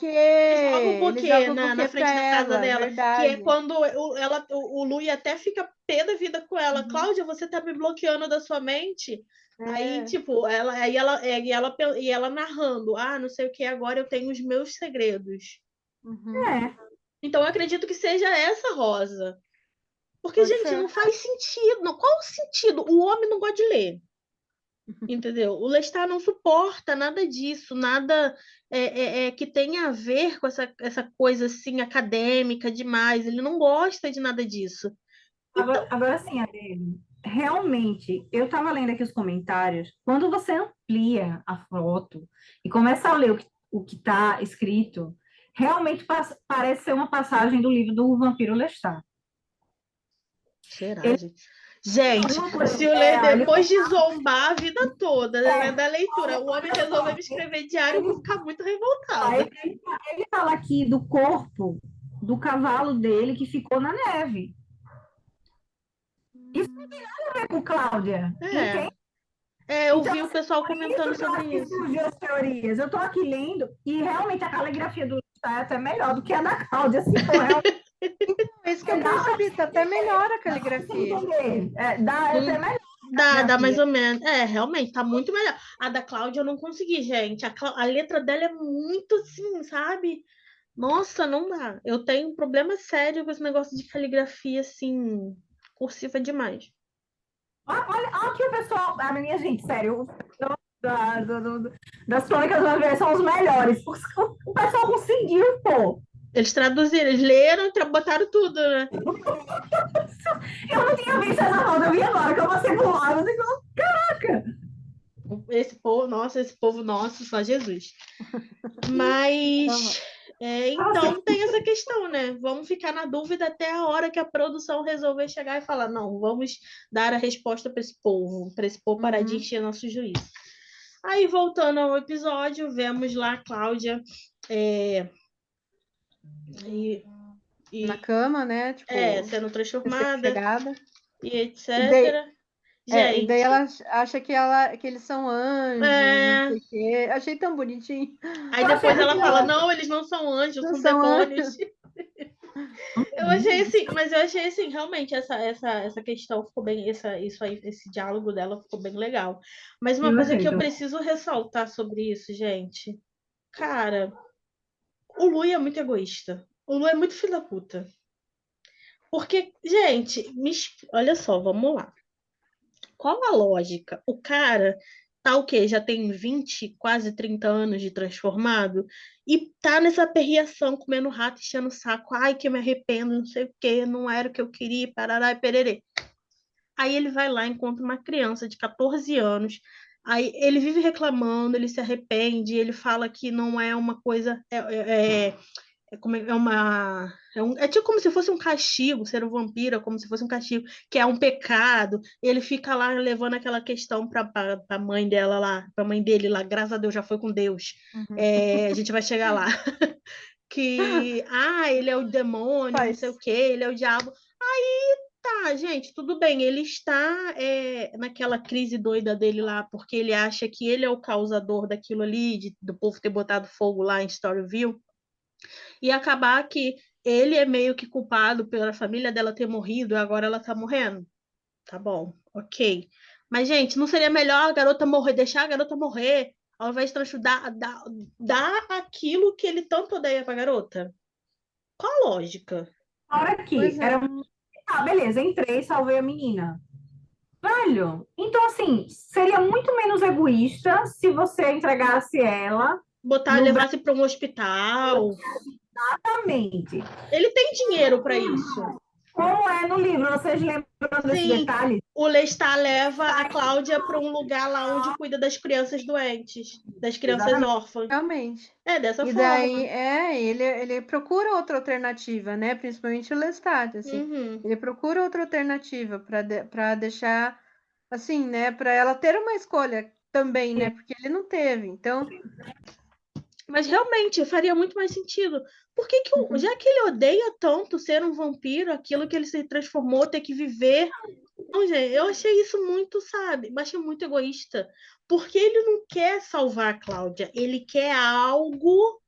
buquê para frente da casa ela, é dela. Que é verdade. quando o Louis até fica pé da vida com ela. Uhum. Cláudia, você tá me bloqueando da sua mente? Aí, É. tipo, e ela narrando, não sei o que, agora eu tenho os meus segredos. Uhum. É. Então, eu acredito que seja essa rosa. Porque, Pode gente, ser. não faz sentido. Qual o sentido? O homem não gosta de ler. Entendeu? O Lestat não suporta nada disso, nada que tenha a ver com essa coisa assim acadêmica demais. Ele não gosta de nada disso. Então, Agora sim, Adele, realmente, eu estava lendo aqui os comentários. Quando você amplia a foto e começa a ler o que está escrito, realmente parece ser uma passagem do livro do Vampiro Lestat. será, Ele gente? Gente, alguma coisa, se eu ler ele, depois de zombar a vida toda, né, é, da leitura, o homem olha resolveu só, me escrever diário, eu vou ficar muito ó, revoltada. ele fala aqui do corpo do cavalo dele que ficou na neve. Isso não tem nada a ver com Cláudia, É, entende? eu Então, vi o pessoal comentando isso que eu sobre acho que isso. surgiu as teorias. Eu estou aqui lendo e realmente a caligrafia do Está é até melhor do que a da Cláudia, assim, então É isso que eu dá percebi, tá até melhor a pra você caligrafia. entender. É até Não melhor a dá mais caligrafia. ou menos. Realmente, tá muito melhor. A da Cláudia eu não consegui, gente. A letra dela é muito assim, sabe? Nossa, não dá. Eu tenho um problema sério com esse negócio de caligrafia, assim, cursiva demais. Olha, olha aqui o pessoal, a minha gente, sério, das Crônicas do Vampiro são os melhores. O pessoal conseguiu, pô. Eles traduziram, eles leram e botaram tudo, né? Eu não tinha visto essa foto, eu vi agora que eu passei por lá. Eu digo, caraca! Esse povo nosso, só Jesus. Mas, então tem essa questão, né? Vamos ficar na dúvida até a hora que a produção resolver chegar e falar, não, vamos dar a resposta para esse povo parar de encher nosso juízo. Aí, voltando ao episódio, vemos lá a Cláudia na cama, né? Tipo, sendo transformada chegada. e etc. E daí ela acha que eles são anjos, não sei o quê. Achei tão bonitinho. Aí depois ela fala, não, eles não são anjos, são demônios. Eu achei assim, mas eu achei assim, realmente, essa questão ficou bem, esse diálogo dela ficou bem legal. Mas uma coisa que eu preciso ressaltar sobre isso, gente, cara, o Lui é muito egoísta. O Lui é muito filho da puta. Porque, gente, olha só, vamos lá. Qual a lógica? O cara tá o quê? Já tem 20, quase 30 anos de transformado e tá nessa perreação, comendo rato, enchendo o saco. Ai, que eu me arrependo, não sei o quê, não era o que eu queria, parará e pererê. Aí ele vai lá, encontra uma criança de 14 anos. Aí ele vive reclamando, ele se arrepende, ele fala que não é uma coisa. É tipo como se fosse um castigo, ser um vampiro, como se fosse um castigo, que é um pecado. Ele fica lá levando aquela questão para a mãe dela lá, para a mãe dele lá, graças a Deus já foi com Deus. A gente vai chegar lá. Que ele é o demônio, não sei o quê, ele é o diabo. Aí tá, gente, tudo bem, ele está naquela crise doida dele lá, porque ele acha que ele é o causador daquilo ali, do povo ter botado fogo lá em Storyville. E acabar que ele é meio que culpado pela família dela ter morrido e agora ela tá morrendo. Tá bom, ok. Mas, gente, não seria melhor a garota morrer, deixar a garota morrer, ao invés de dar aquilo que ele tanto odeia pra garota? Qual a lógica? Olha aqui, beleza, entrei e salvei a menina. Velho, então assim, seria muito menos egoísta se você entregasse ela. Levasse para um hospital. Exatamente. Ele tem dinheiro para isso. Como é no livro? Vocês lembram desse detalhe? O Lestat leva a Cláudia para um lugar lá onde cuida das crianças doentes, das crianças órfãs. Realmente. Dessa forma. E daí, ele procura outra alternativa, né? Principalmente o Lestat, assim. Ele procura outra alternativa para deixar, assim, né? Para ela ter uma escolha também, né? Porque ele não teve, então... Mas realmente faria muito mais sentido. Por que já que ele odeia tanto ser um vampiro, aquilo que ele se transformou, ter que viver... Não, gente, eu achei isso muito, sabe? Eu achei muito egoísta. Porque ele não quer salvar a Cláudia. Ele quer algo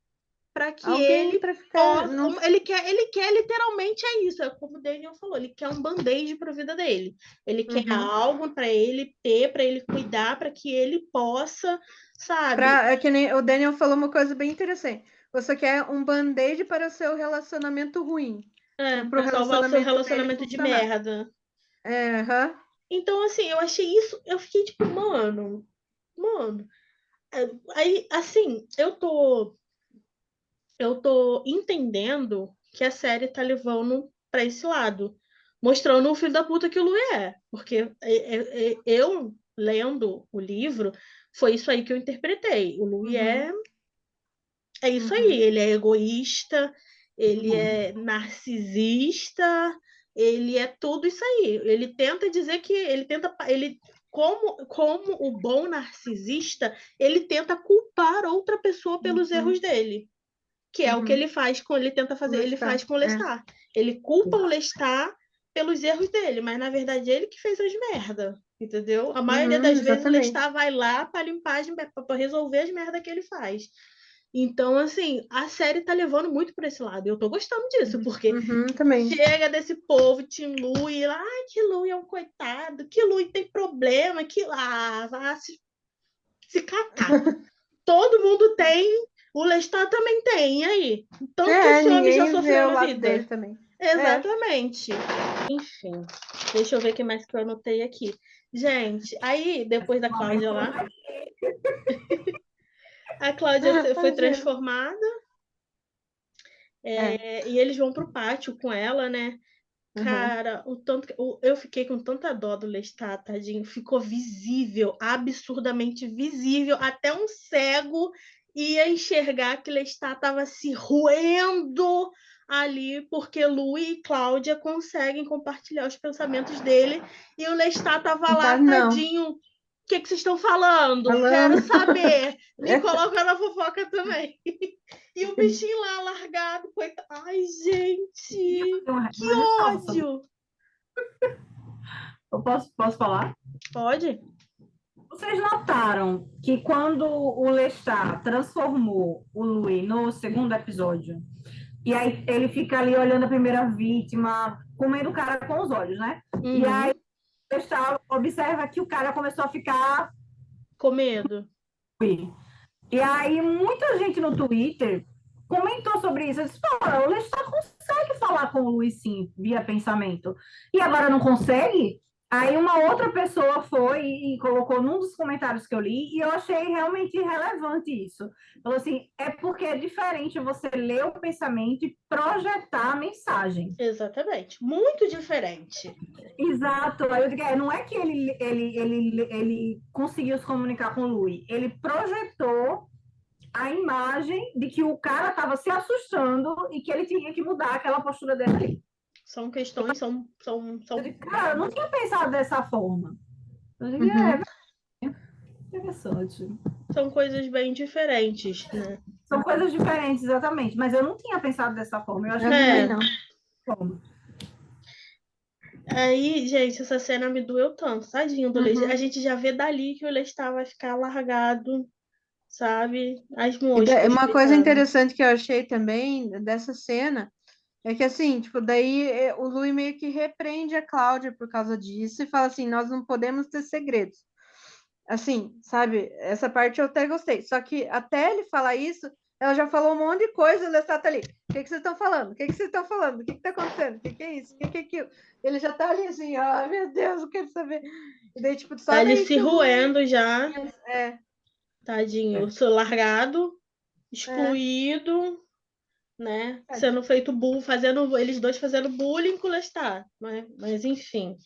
para que ele possa... Ele quer literalmente isso. É como o Daniel falou. Ele quer um band-aid para a vida dele. Ele quer algo para ele ter, para ele cuidar, para que ele possa, sabe? Que nem o Daniel falou uma coisa bem interessante. Você quer um band-aid para o seu relacionamento ruim. Para salvar o seu relacionamento de merda. Então, assim, eu achei isso... Eu fiquei tipo, mano... Aí, assim, eu tô entendendo que a série tá levando para esse lado, mostrando o filho da puta que o Lui é. Porque eu, lendo o livro, foi isso aí que eu interpretei. O Lui é isso aí. Ele é egoísta, ele é narcisista, ele é tudo isso aí. Ele tenta dizer que como o bom narcisista, ele tenta culpar outra pessoa pelos erros dele. Que é o que ele faz ele tenta fazer, ele faz com o Lestat. Ele culpa o Lestat pelos erros dele, mas na verdade ele que fez as merda, entendeu? A maioria das vezes o Lestat vai lá para limpar para resolver as merdas que ele faz. Então, assim, a série tá levando muito por esse lado. Eu tô gostando disso, porque chega desse povo, Tim Lui, lá, que Lui é um coitado, que Lui tem problema, que lá, vai se catar. Todo mundo tem, o Lestat também tem, e aí? Tantos homens já sofreram na vida. Dele também. Exatamente. Enfim, deixa eu ver o que mais que eu anotei aqui. Gente, aí, depois da Cláudia lá... A Cláudia foi Imagina. transformada e eles vão pro pátio com ela, né? Uhum. Cara, eu fiquei com tanta dó do Lestat, tadinho. Ficou visível, absurdamente visível. Até um cego ia enxergar que Lestat estava se roendo ali, porque Lu e Cláudia conseguem compartilhar os pensamentos dele. E o Lestat tava lá, Não. tadinho. O que vocês estão falando? Falando. Quero saber. Me coloca na fofoca também. E o bichinho lá largado, coitado. Ai, gente, que ódio! Eu posso falar? Pode? Vocês notaram que quando o Lestat transformou o Louis no segundo episódio, e aí ele fica ali olhando a primeira vítima, comendo o cara com os olhos, né? Uhum. E aí o Lestat observa que o cara começou a ficar com medo. E aí muita gente no Twitter comentou sobre isso. Eu disse, o Lestat consegue falar com o Louis sim, via pensamento. E agora não consegue? Aí uma outra pessoa foi e colocou num dos comentários que eu li, e eu achei realmente relevante isso. Falou assim, é porque é diferente você ler o pensamento e projetar a mensagem. Exatamente. Muito diferente. Exato. Aí eu digo, não é que ele conseguiu se comunicar com o Louis, ele projetou a imagem de que o cara estava se assustando e que ele tinha que mudar aquela postura dele. São questões, são... Eu digo, cara, eu não tinha pensado dessa forma. Eu digo, interessante. São coisas bem diferentes, né? São coisas diferentes, exatamente. Mas eu não tinha pensado dessa forma. Eu acho que não. Aí, gente, essa cena me doeu tanto, tadinho do Lestat. A gente já vê dali que o Lestat vai ficar largado, sabe? As moscas. Uma coisa interessante que eu achei também dessa cena é que, assim, tipo, daí o Louis meio que repreende a Cláudia por causa disso e fala assim, nós não podemos ter segredos. Assim, sabe? Essa parte eu até gostei. Só que até ele falar isso, ela já falou um monte de coisa, o Lestat tá ali. O que vocês estão falando? O que vocês estão falando? O que tá acontecendo? O que é isso? O que é aquilo? Ele já tá ali assim, meu Deus, eu quero saber. E daí, tipo, só tá ali daí se roendo já. Tadinho, largado, excluído, né? Sendo feito bullying, eles dois fazendo bullying com o Lestat, né? Mas enfim.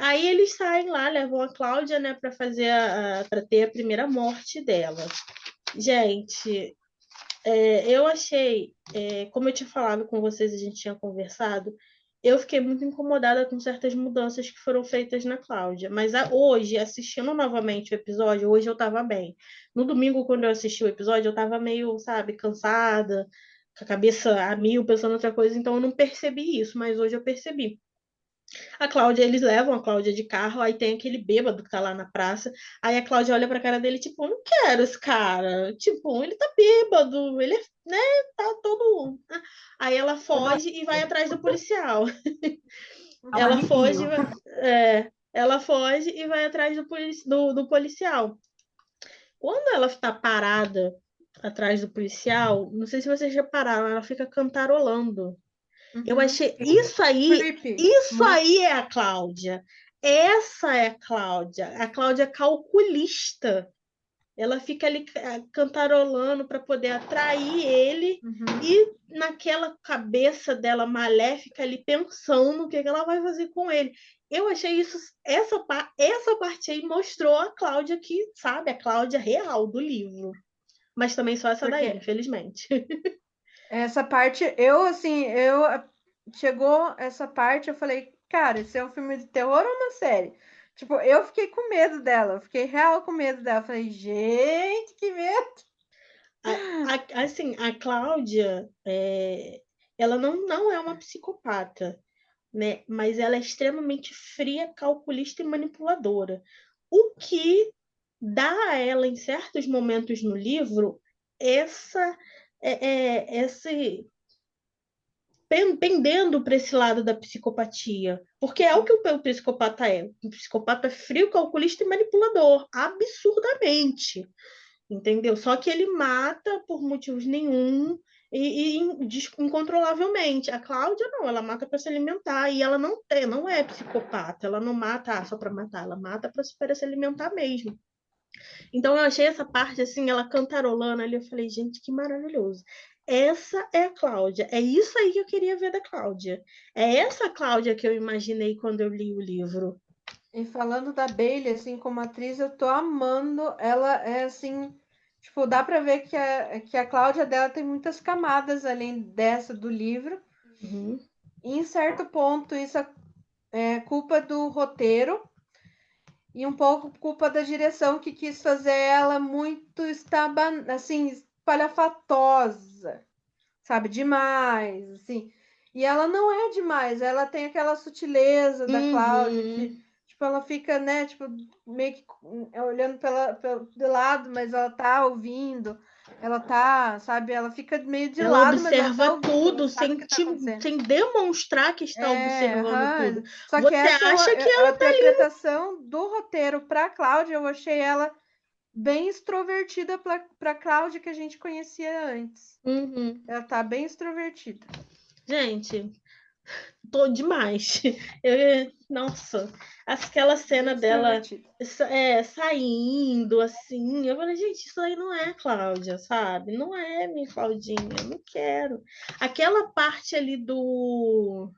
Aí eles saem lá, levam a Cláudia, né, para ter a primeira morte dela. Gente, eu achei, como eu tinha falado com vocês, a gente tinha conversado, eu fiquei muito incomodada com certas mudanças que foram feitas na Cláudia. Mas hoje, assistindo novamente o episódio, hoje eu estava bem. No domingo, quando eu assisti o episódio, eu estava meio, sabe, cansada, com a cabeça a mil, pensando em outra coisa, então eu não percebi isso, mas hoje eu percebi. A Cláudia, eles levam a Cláudia de carro, aí tem aquele bêbado que tá lá na praça, aí a Cláudia olha pra cara dele, tipo, não quero esse cara, tipo, ele tá bêbado, ele, né, tá todo... Aí ela foge e vai atrás do policial. Ela foge, ela foge e vai atrás do policial. Quando ela está parada atrás do policial, não sei se vocês repararam, ela fica cantarolando. Eu achei isso aí é a Cláudia. Essa é a Cláudia calculista. Ela fica ali cantarolando para poder atrair ele e naquela cabeça dela maléfica ali pensando o que ela vai fazer com ele. Eu achei essa parte aí mostrou a Cláudia que, sabe, a Cláudia real do livro. Mas também só essa daí, infelizmente. Essa parte, chegou essa parte, eu falei, cara, esse é um filme de terror ou uma série? Tipo, eu fiquei com medo dela, eu fiquei real com medo dela. Eu falei, gente, que medo! Assim, a Cláudia, ela não é uma psicopata, né? Mas ela é extremamente fria, calculista e manipuladora. O que dá a ela, em certos momentos no livro, esse pendendo para esse lado da psicopatia. Porque é o que o psicopata é. O psicopata é frio, calculista e manipulador. Absurdamente. Entendeu? Só que ele mata por motivos nenhum e incontrolavelmente. A Cláudia não, ela mata para se alimentar e ela não é psicopata, ela não mata só para matar, ela mata para se alimentar mesmo. Então eu achei essa parte, assim, ela cantarolando ali, eu falei, gente, que maravilhoso. Essa é a Cláudia, é isso aí que eu queria ver da Cláudia. É essa Cláudia que eu imaginei quando eu li o livro. E falando da Bailey, assim, como atriz, eu tô amando. Ela é assim, tipo, dá pra ver que a Cláudia dela tem muitas camadas além dessa do livro. Uhum. E em certo ponto, isso é culpa do roteiro e um pouco culpa da direção que quis fazer ela muito assim, espalhafatosa, sabe? Demais, assim. E ela não é demais, ela tem aquela sutileza da Cláudia que, Uhum. tipo, ela fica, né, tipo, meio que olhando de lado, mas ela tá ouvindo, ela tá, sabe, ela fica meio de Ela lado, mas ela tá observa ouvindo, ela tudo sabe o sem, que tá acontecendo. sem demonstrar que está É, observando tudo. aham. Só que Você essa acha que a ela tá ali. interpretação do roteiro para Cláudia, eu achei ela bem extrovertida para Cláudia que a gente conhecia antes. Uhum. Ela tá bem extrovertida. Gente, tô demais. Nossa, aquela cena Bem dela extrovertida. saindo assim, eu falei, gente, isso aí não é Cláudia, sabe? Não é minha Claudinha, eu não quero. Aquela parte ali do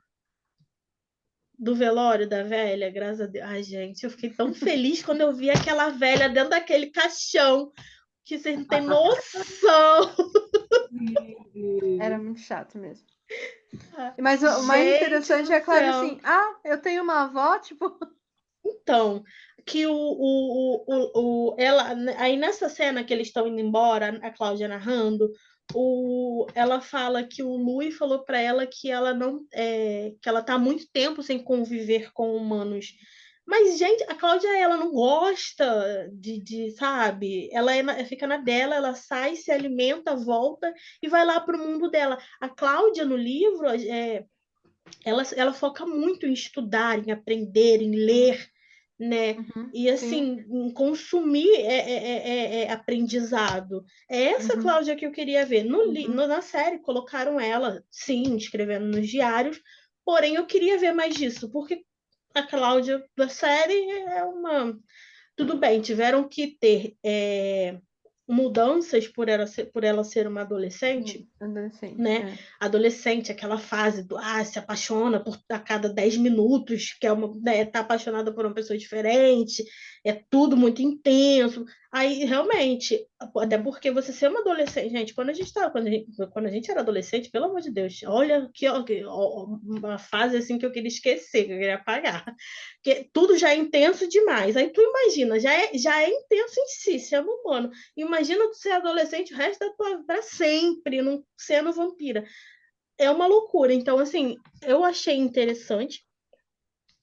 velório da velha, graças a Deus. Ai, gente, eu fiquei tão feliz quando eu vi aquela velha dentro daquele caixão, que vocês não têm noção. Era muito chato mesmo. Mas o mais Gente interessante do é a Cláudia céu. assim, eu tenho uma avó, tipo, Então, que ela, aí nessa cena que eles estão indo embora, a Cláudia narrando, ela fala que o Lui falou para ela que ela não, que ela tá há muito tempo sem conviver com humanos. Mas, gente, a Cláudia, ela não gosta sabe? Ela fica na dela, ela sai, se alimenta, volta e vai lá para o mundo dela. A Cláudia, no livro, ela foca muito em estudar, em aprender, em ler, né? E sim. assim, em consumir aprendizado. É essa Cláudia que eu queria ver. Na série colocaram ela, sim, escrevendo nos diários, porém eu queria ver mais disso, porque a Cláudia da série é uma. Tudo bem, tiveram que ter mudanças por ela ser uma adolescente, Adolescente, né? Adolescente, aquela fase do se apaixona a cada 10 minutos, que é tá apaixonada por uma pessoa diferente, é tudo muito intenso. Aí, realmente, até porque você ser uma adolescente, gente, quando a gente era adolescente, pelo amor de Deus, olha uma fase assim que eu queria esquecer, que eu queria apagar. Porque tudo já é intenso demais. Aí tu imagina, já é intenso em si, sendo humano. Imagina tu ser adolescente o resto da tua vida para sempre, não sendo vampira. É uma loucura. Então, assim, eu achei interessante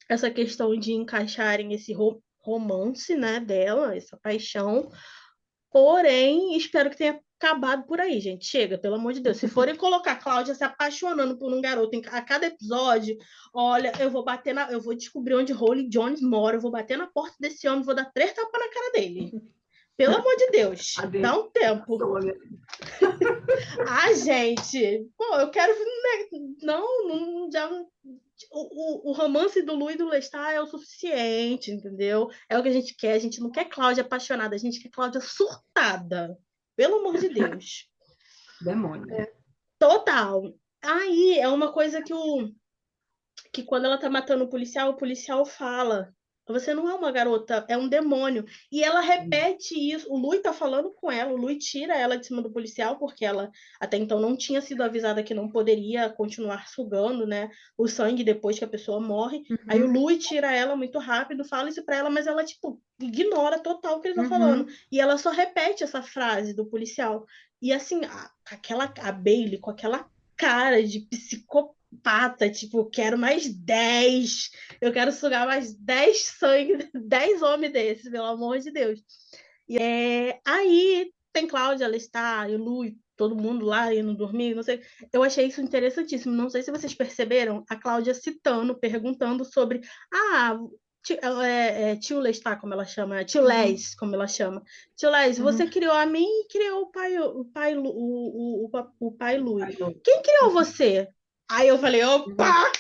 essa questão de encaixarem esse romance, né, dela, essa paixão. Porém, espero que tenha acabado por aí, gente. Chega, pelo amor de Deus. Se forem colocar a Cláudia se apaixonando por um garoto a cada episódio, olha, eu vou descobrir onde Holly Jones mora, eu vou bater na porta desse homem, vou dar 3 tapas na cara dele. Pelo amor de Deus, dá um tempo. Gente, pô, eu quero. Não, já. O romance do Lu e do Lestat é o suficiente, entendeu? É o que a gente quer. A gente não quer Cláudia apaixonada, a gente quer Cláudia surtada. Pelo amor de Deus. Demônio. Total. Aí é uma coisa que quando ela tá matando o policial fala: Você não é uma garota, é um demônio. E ela repete isso. O Lui tá falando com ela, o Lui tira ela de cima do policial, porque ela até então não tinha sido avisada que não poderia continuar sugando, né, o sangue depois que a pessoa morre. Aí o Lui tira ela muito rápido, fala isso pra ela, mas ela, tipo, ignora total o que ele tá falando. E ela só repete essa frase do policial. E assim, a Bailey com aquela cara de psicopata, tipo, quero mais 10, eu quero sugar mais 10 sangue, 10 homens desses, pelo amor de Deus. E aí tem Cláudia, ela está, e Lu, e todo mundo lá indo dormir, não sei. Eu achei isso interessantíssimo. Não sei se vocês perceberam, a Cláudia citando, perguntando sobre tio Lestat, como ela chama, tio Les, como ela chama. Tio Les, você criou a mim e criou o pai Lui. Quem criou você? Aí eu falei, opa, tá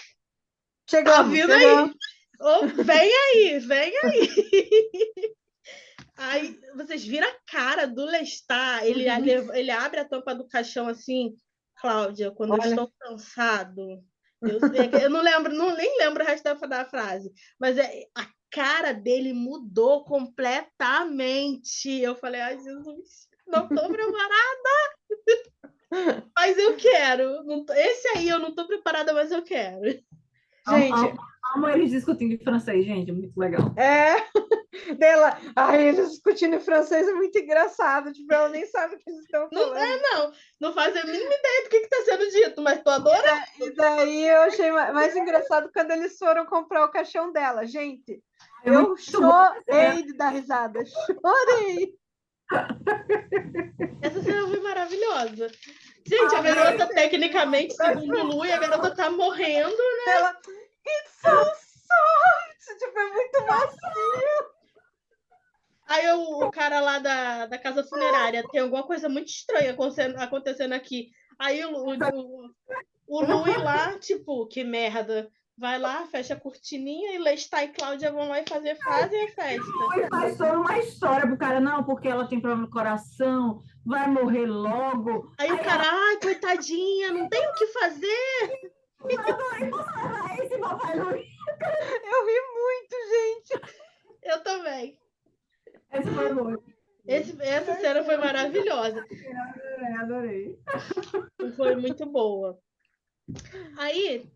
Chegamos, vindo chegamos. aí. Oh, vem aí, vem aí. Aí vocês viram a cara do Lestat, ele abre a tampa do caixão assim, Cláudia, quando eu Olha. estou cansado, eu não lembro, nem lembro o resto da frase, mas a cara dele mudou completamente. Eu falei, ai, Jesus, não estou preparada, mas eu quero. Esse aí eu não estou preparada, mas eu quero. Gente, amo eles discutindo em francês, gente, é muito legal. Dela, eles discutindo em francês é muito engraçado, tipo, ela nem sabe o que eles estão falando. Não faz a mínima ideia do que está sendo dito, mas tô adorando. E daí eu achei mais engraçado quando eles foram comprar o caixão dela. Gente, eu chorei de dar risada, chorei. Essa cena foi maravilhosa. Gente, a garota, tecnicamente, segundo o Lui, a garota tá morrendo, né? Ela, it's so soft! Tipo, é muito macio. Aí o cara lá da casa funerária, tem alguma coisa muito estranha acontecendo aqui. Aí o Lui lá, tipo, que merda. Vai lá, fecha a cortininha e Lestat e Cláudia vão lá e fazem a festa. E faz toda uma história pro cara, não, porque ela tem problema no coração, vai morrer logo. Aí o cara, ai, coitadinha, não tem o que fazer. Eu ri muito, gente. Eu também. Essa foi boa. Essa cena foi maravilhosa. Adorei. Foi muito boa. Aí,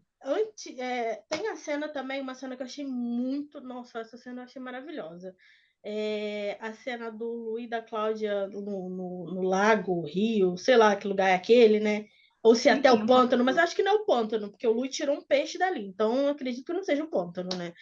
tem a cena também, uma cena que eu achei muito... Nossa, essa cena eu achei maravilhosa. A cena do Lu e da Cláudia no lago, rio, sei lá que lugar é aquele, né? Ou se até o pântano, mas acho que não é o pântano, porque o Lu tirou um peixe dali, então eu acredito que não seja o pântano, né?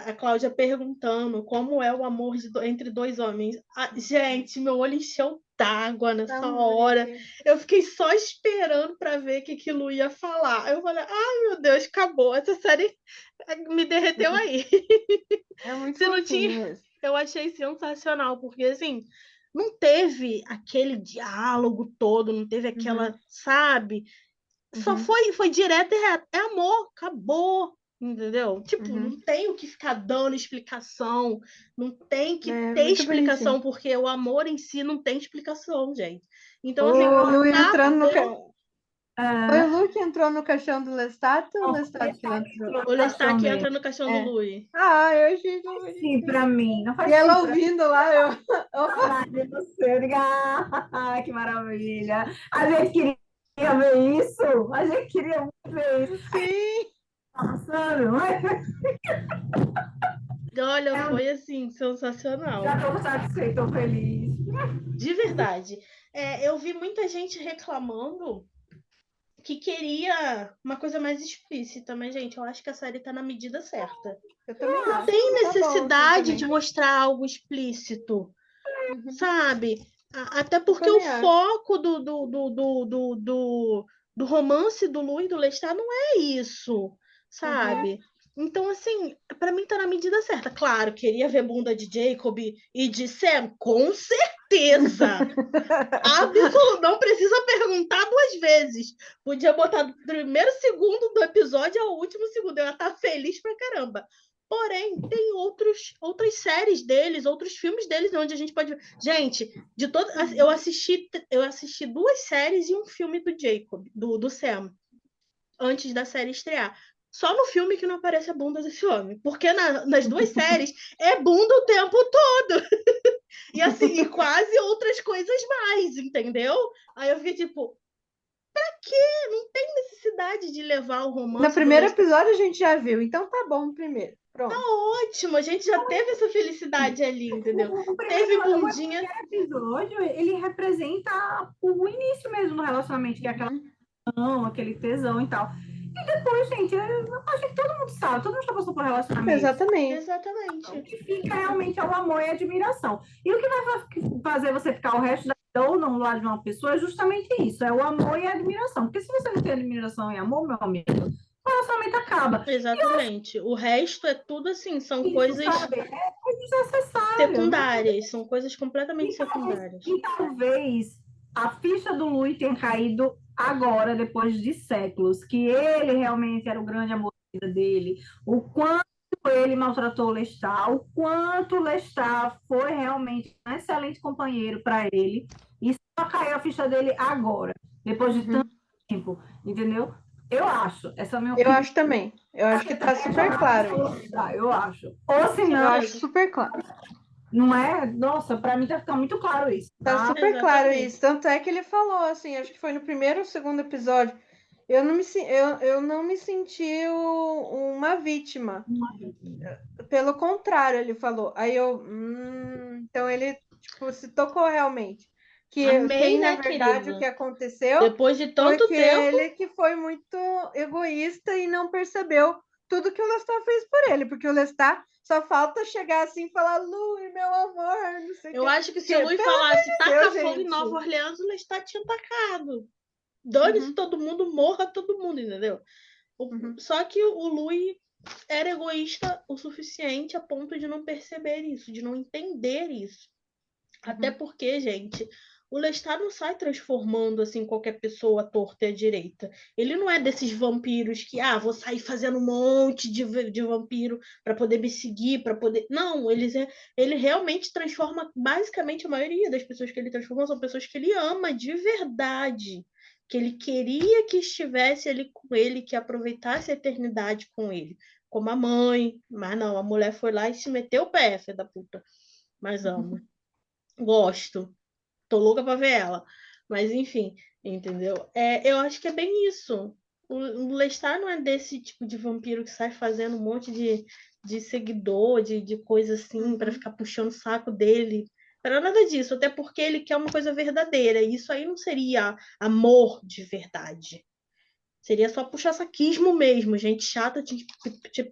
A Cláudia perguntando como é o amor entre dois homens. Gente, meu olho encheu d'água nessa hora. Eu fiquei só esperando para ver o que aquilo ia falar. Eu falei, ai meu Deus, acabou. Essa série me derreteu aí. É muito Se não tinha, eu achei sensacional, porque assim, não teve aquele diálogo todo, não teve aquela, sabe? Só foi direto e reto. É amor, acabou. Entendeu? Tipo, não tem o que ficar dando explicação, não tem que ter explicação, bonitinho. Porque o amor em si não tem explicação, gente. Então, assim, o Lu entrando no Foi o Lu que entrou no caixão do Lestat ou o Lestat que entrou? O Lestat que entra no caixão do Lu. Eu achei sim, pra mim. Não faz e ela ouvindo lá, Ai, que maravilha. A gente queria ver isso. A gente queria muito ver isso. Sim. Passando, Olha, foi assim, sensacional. Já estou satisfeita, estou feliz. De verdade. Eu vi muita gente reclamando que queria uma coisa mais explícita, mas, gente, eu acho que a série tá na medida certa. Eu também acho. Não tem necessidade de mostrar algo explícito, sabe? Até porque o foco do romance do Lu e do Lestat não é isso, sabe? Então, assim, para mim tá na medida certa. Claro, queria ver bunda de Jacob e de Sam, com certeza. Absoluto, não precisa perguntar 2 vezes. Podia botar do primeiro segundo do episódio ao último segundo. Eu ia estar feliz pra caramba. Porém, tem outras séries deles, outros filmes deles, onde a gente pode ver. Gente, eu assisti 2 séries e um filme do Jacob, do Sam, antes da série estrear. Só no filme que não aparece a bunda desse homem. Porque nas 2 séries é bunda o tempo todo. E assim, e quase outras coisas mais, entendeu? Aí eu fiquei tipo, pra quê? Não tem necessidade de levar o romance. No primeiro episódio a gente já viu, então tá bom primeiro. Pronto. Tá ótimo, a gente já teve essa felicidade ali, entendeu? Teve bundinha. O episódio, ele representa o início mesmo do relacionamento, que é aquele tesão e tal. E depois, gente, acho que todo mundo sabe, todo mundo já passou por relacionamento. Exatamente. O que fica realmente é o amor e a admiração. E o que vai fazer você ficar o resto da vida ou não do lado de uma pessoa é justamente isso, é o amor e a admiração. Porque se você não tem admiração e amor, meu amigo, o relacionamento acaba. Exatamente. O resto é tudo assim, são coisas secundárias, são coisas completamente secundárias. E talvez a ficha do Lui tenha caído agora, depois de séculos, que ele realmente era o grande amor da vida dele, o quanto ele maltratou o Lestat, o quanto o Lestat foi realmente um excelente companheiro para ele, e só caiu a ficha dele agora, depois de tanto tempo, entendeu? Eu acho, essa é a minha Eu opinião. acho também. Eu acho que tá super claro isso. Eu acho. Ou se Eu não, acho super claro. não é? Nossa, para mim tá ficando muito claro isso, Tá tá? super claro Exatamente. isso. Tanto é que ele falou, assim, acho que foi no primeiro ou segundo episódio, eu não me senti uma vítima. Pelo contrário, ele falou. Aí eu, então ele, tipo, se tocou realmente. Que Amei, quem, na né, verdade, o que querida? aconteceu Depois de foi tanto que tempo, ele que foi muito egoísta e não percebeu tudo que o Lestat fez por ele, porque o Lestat só falta chegar assim e falar, Lu, meu amor, não sei o eu que. acho que se o Porque, Luiz pelo falasse amor de taca Deus, fogo em gente. Nova Orleans, o Lestat tinha tacado. Dane-se Uhum, todo mundo, morra todo mundo, entendeu? uhum, Só que o Louis era egoísta o suficiente a ponto de não perceber isso, de não entender isso. Até uhum. porque, gente, o Lestat não sai transformando assim qualquer pessoa à torta e à direita. Ele não é desses vampiros que, vou sair fazendo um monte de vampiro para poder me seguir, para poder. Não, ele realmente transforma basicamente a maioria das pessoas que ele transforma são pessoas que ele ama de verdade. Que ele queria que estivesse ali com ele, que aproveitasse a eternidade com ele. Como a mãe, mas não, a mulher foi lá e se meteu o pé, filha da puta. Mas amo. Gosto. Tô louca pra ver ela. Mas enfim, entendeu? Eu acho que é bem isso. O Lestat não é desse tipo de vampiro que sai fazendo um monte de seguidor, de coisa assim, para ficar puxando o saco dele. Para nada disso, até porque ele quer uma coisa verdadeira. E isso aí não seria amor de verdade. Seria só puxar saquismo mesmo, gente chata te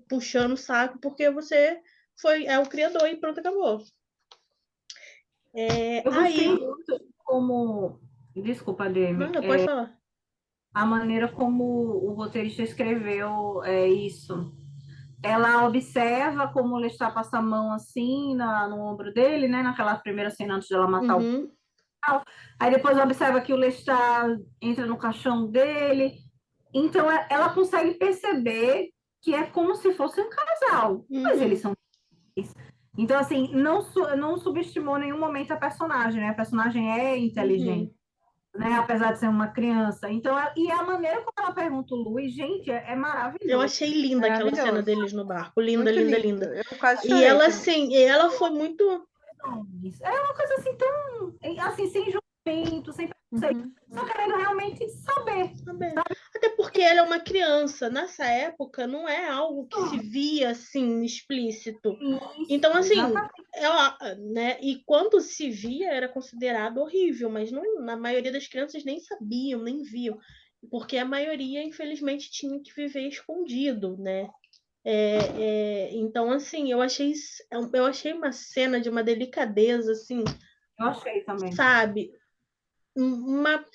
puxando o saco porque você é o criador e pronto, acabou. Eu gostei Aí, muito como. Desculpa, Demi. não, pode falar. A maneira como o roteirista escreveu isso. Ela observa como ele está passa a mão assim no ombro dele, né? Naquela primeira cena antes dela matar o. Uhum. Aí depois observa que o Lestat entra no caixão dele. Então ela consegue perceber que é como se fosse um casal. Mas eles Uhum. são. Então, assim, não subestimou em nenhum momento a personagem, né? A personagem é inteligente, Uhum. né? Apesar de ser uma criança. Então, e a maneira como ela pergunta o Luiz, gente, é Eu maravilhoso. achei linda aquela cena Maravilhoso. deles no barco. Linda, Muito linda, lindo. linda. Eu quase E chorei ela, também. assim, ela foi muito. É uma coisa assim tão, assim, sem julgamento, sem preconceito, Uhum. só querendo realmente saber. Até porque ela é uma criança. Nessa época, não é algo que se via assim explícito. Então, Isso, assim, exatamente. ela, né? E quando se via, era considerado horrível, mas não, na maioria das crianças nem sabiam, nem viam. Porque a maioria, infelizmente, tinha que viver escondido, né? Então, assim, eu achei uma cena de uma delicadeza, assim, Eu achei também. sabe? Uma,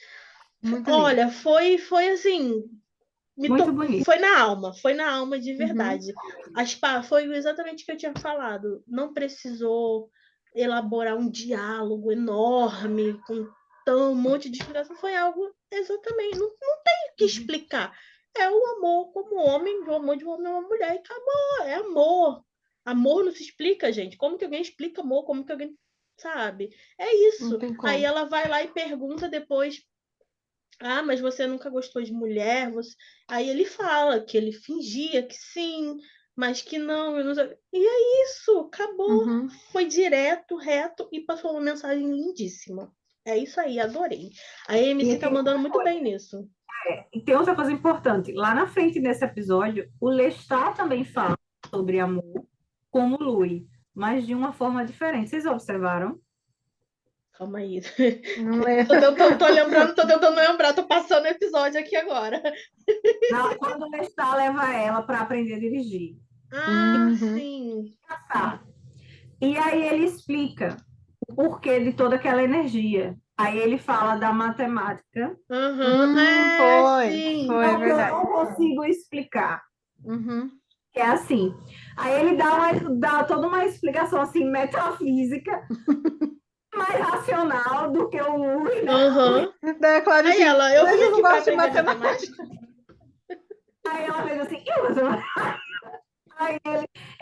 Muito lindo. olha, foi assim, Muito bonito. foi na alma de Uhum. verdade. Foi exatamente o que eu tinha falado. Não precisou elaborar um diálogo enorme com um monte de explicação. Foi algo exatamente, não tem o que explicar. É o amor como homem, o amor de um homem a uma mulher e acabou. É amor. Amor não se explica, gente. Como que alguém explica amor? Como que alguém sabe? É Não isso. tem Aí como. ela vai lá e pergunta depois mas você nunca gostou de mulher? Aí ele fala que ele fingia que sim, mas que não. E é isso, acabou. Uhum. Foi direto, reto e passou uma mensagem lindíssima. É isso aí, adorei. A E MC tá tem, mandando muito bem nisso. e tem outra coisa importante. Lá na frente desse episódio, o Lestat também fala sobre amor, como o Louis, mas de uma forma diferente. Vocês observaram? Calma aí. Não é. Tô tentando lembrar, tô passando o episódio aqui agora. Quando o Lestat leva ela para aprender a dirigir. Uhum. Sim. Tá. E aí ele explica o porquê de toda aquela energia. Aí ele fala da matemática, Aham. Sim. Foi então que eu verdade. não consigo explicar. Uhum. Que é assim. Aí ele dá toda uma explicação assim metafísica, mais racional do que o Uri, né? Aham. Daí a Cláudia Aí assim, ela, eu vim vocês não aqui para gostam de aprender matemática? matemática. Aí ela fez assim, e você? Aí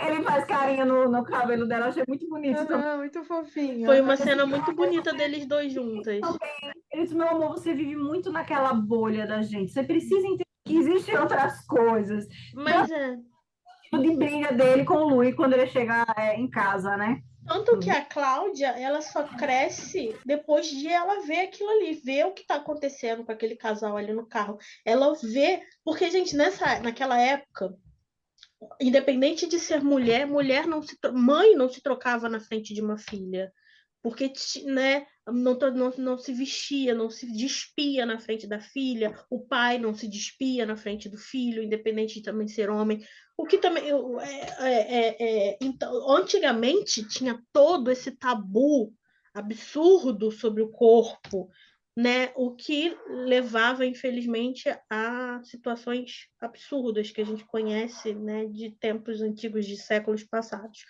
ele faz carinho no cabelo dela, achei muito bonito também. Muito fofinho. Foi uma cena muito bonita deles dois juntas. Ele disse, meu amor, você vive muito naquela bolha da gente. Você precisa entender que existem outras coisas. Mas é. De briga dele com o Louis quando ele chega em casa, né? Tanto que a Cláudia, ela só cresce depois de ela ver aquilo ali, ver o que está acontecendo com aquele casal ali no carro. Ela vê, porque, gente, naquela época, independente de ser mulher, mãe não se trocava na frente de uma filha. Porque, né, não se vestia, não se despia na frente da filha, o pai não se despia na frente do filho, independente de também ser homem. O que também. Então, antigamente tinha todo esse tabu absurdo sobre o corpo, né? O que levava, infelizmente, a situações absurdas que a gente conhece, né, de tempos antigos, de séculos passados.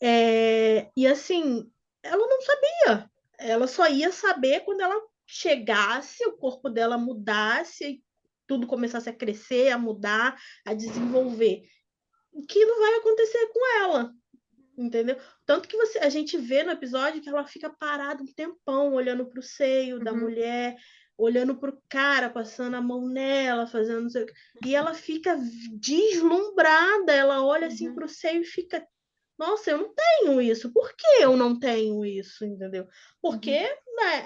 E assim, ela não sabia. Ela só ia saber quando ela chegasse, o corpo dela mudasse, tudo começasse a crescer, a mudar, a desenvolver. O que não vai acontecer com ela, entendeu? Tanto que a gente vê no episódio que ela fica parada um tempão, olhando para o seio da mulher, olhando para o cara, passando a mão nela, fazendo não sei o quê. E ela fica deslumbrada, ela olha assim para o seio e fica, nossa, eu não tenho isso. Por que eu não tenho isso, entendeu? Porque né,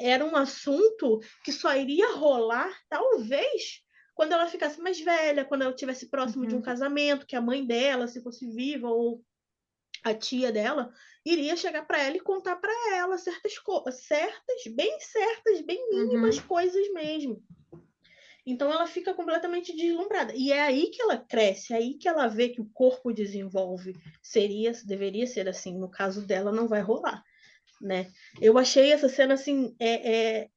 era um assunto que só iria rolar, talvez, quando ela ficasse mais velha, quando ela estivesse próximo de um casamento, que a mãe dela, se fosse viva, ou a tia dela, iria chegar para ela e contar para ela certas coisas, certas, bem mínimas coisas mesmo. Então ela fica completamente deslumbrada. E é aí que ela cresce, é aí que ela vê que o corpo desenvolve. Deveria ser assim. No caso dela, não vai rolar. Né? Eu achei essa cena assim,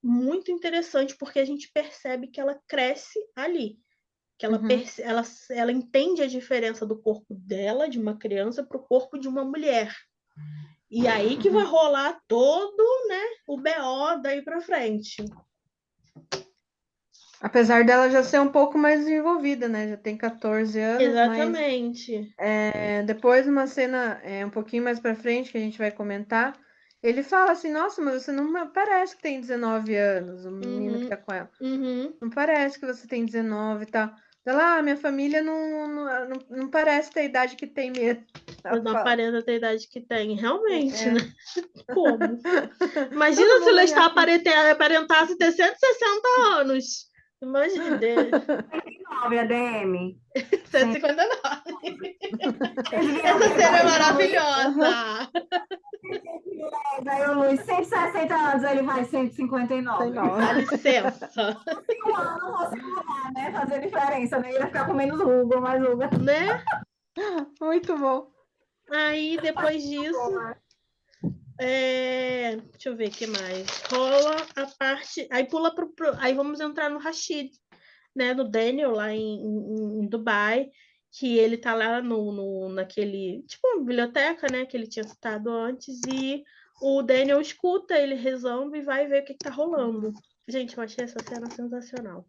muito interessante, porque a gente percebe que ela cresce ali. Que ela entende a diferença do corpo dela, de uma criança, para o corpo de uma mulher. E aí que vai rolar todo, né, o BO daí para frente. Apesar dela já ser um pouco mais desenvolvida, né? Já tem 14 anos. Exatamente. Mas, depois, uma cena um pouquinho mais pra frente, que a gente vai comentar, ele fala assim, nossa, mas você não parece que tem 19 anos, o menino que tá com ela. Não parece que você tem 19 e tal. Ela, minha família não parece ter a idade que tem mesmo. Não aparenta ter a idade que tem. Realmente, né? Como? Todo Imagina se mundo ela me está assiste. aparentasse ter 160 anos. Imagina. 9 ADM. 159. Essa cena é maravilhosa. Aí o Luiz, 160 anos, ele vai 159. Dá licença. Um ano não fosse mudar, né? Fazer diferença, né? Ia ficar com menos ruga, mais ruga. Né? Muito bom. Aí, depois disso... deixa eu ver o que mais. Rola a parte... Aí pula Aí vamos entrar no Rashid, né? No Daniel, lá em Dubai, que ele tá lá naquele... Tipo uma biblioteca, né? Que ele tinha citado antes. E o Daniel escuta ele rezando e vai ver o que tá rolando. Gente, eu achei essa cena sensacional.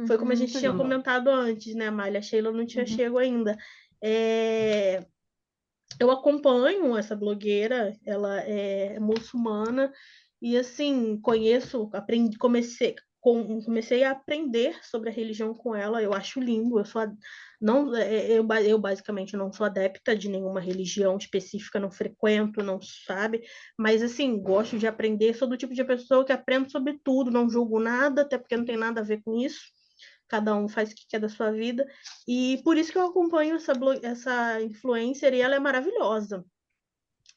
Foi como a gente tinha comentado antes, né, Amália? A Sheila não tinha chego ainda. Eu acompanho essa blogueira, ela é muçulmana, e assim, comecei a aprender sobre a religião com ela, eu acho lindo, eu basicamente não sou adepta de nenhuma religião específica, não frequento, não sabe, mas assim, gosto de aprender, sou do tipo de pessoa que aprende sobre tudo, não julgo nada, até porque não tem nada a ver com isso. Cada um faz o que quer da sua vida. E por isso que eu acompanho essa influencer e ela é maravilhosa.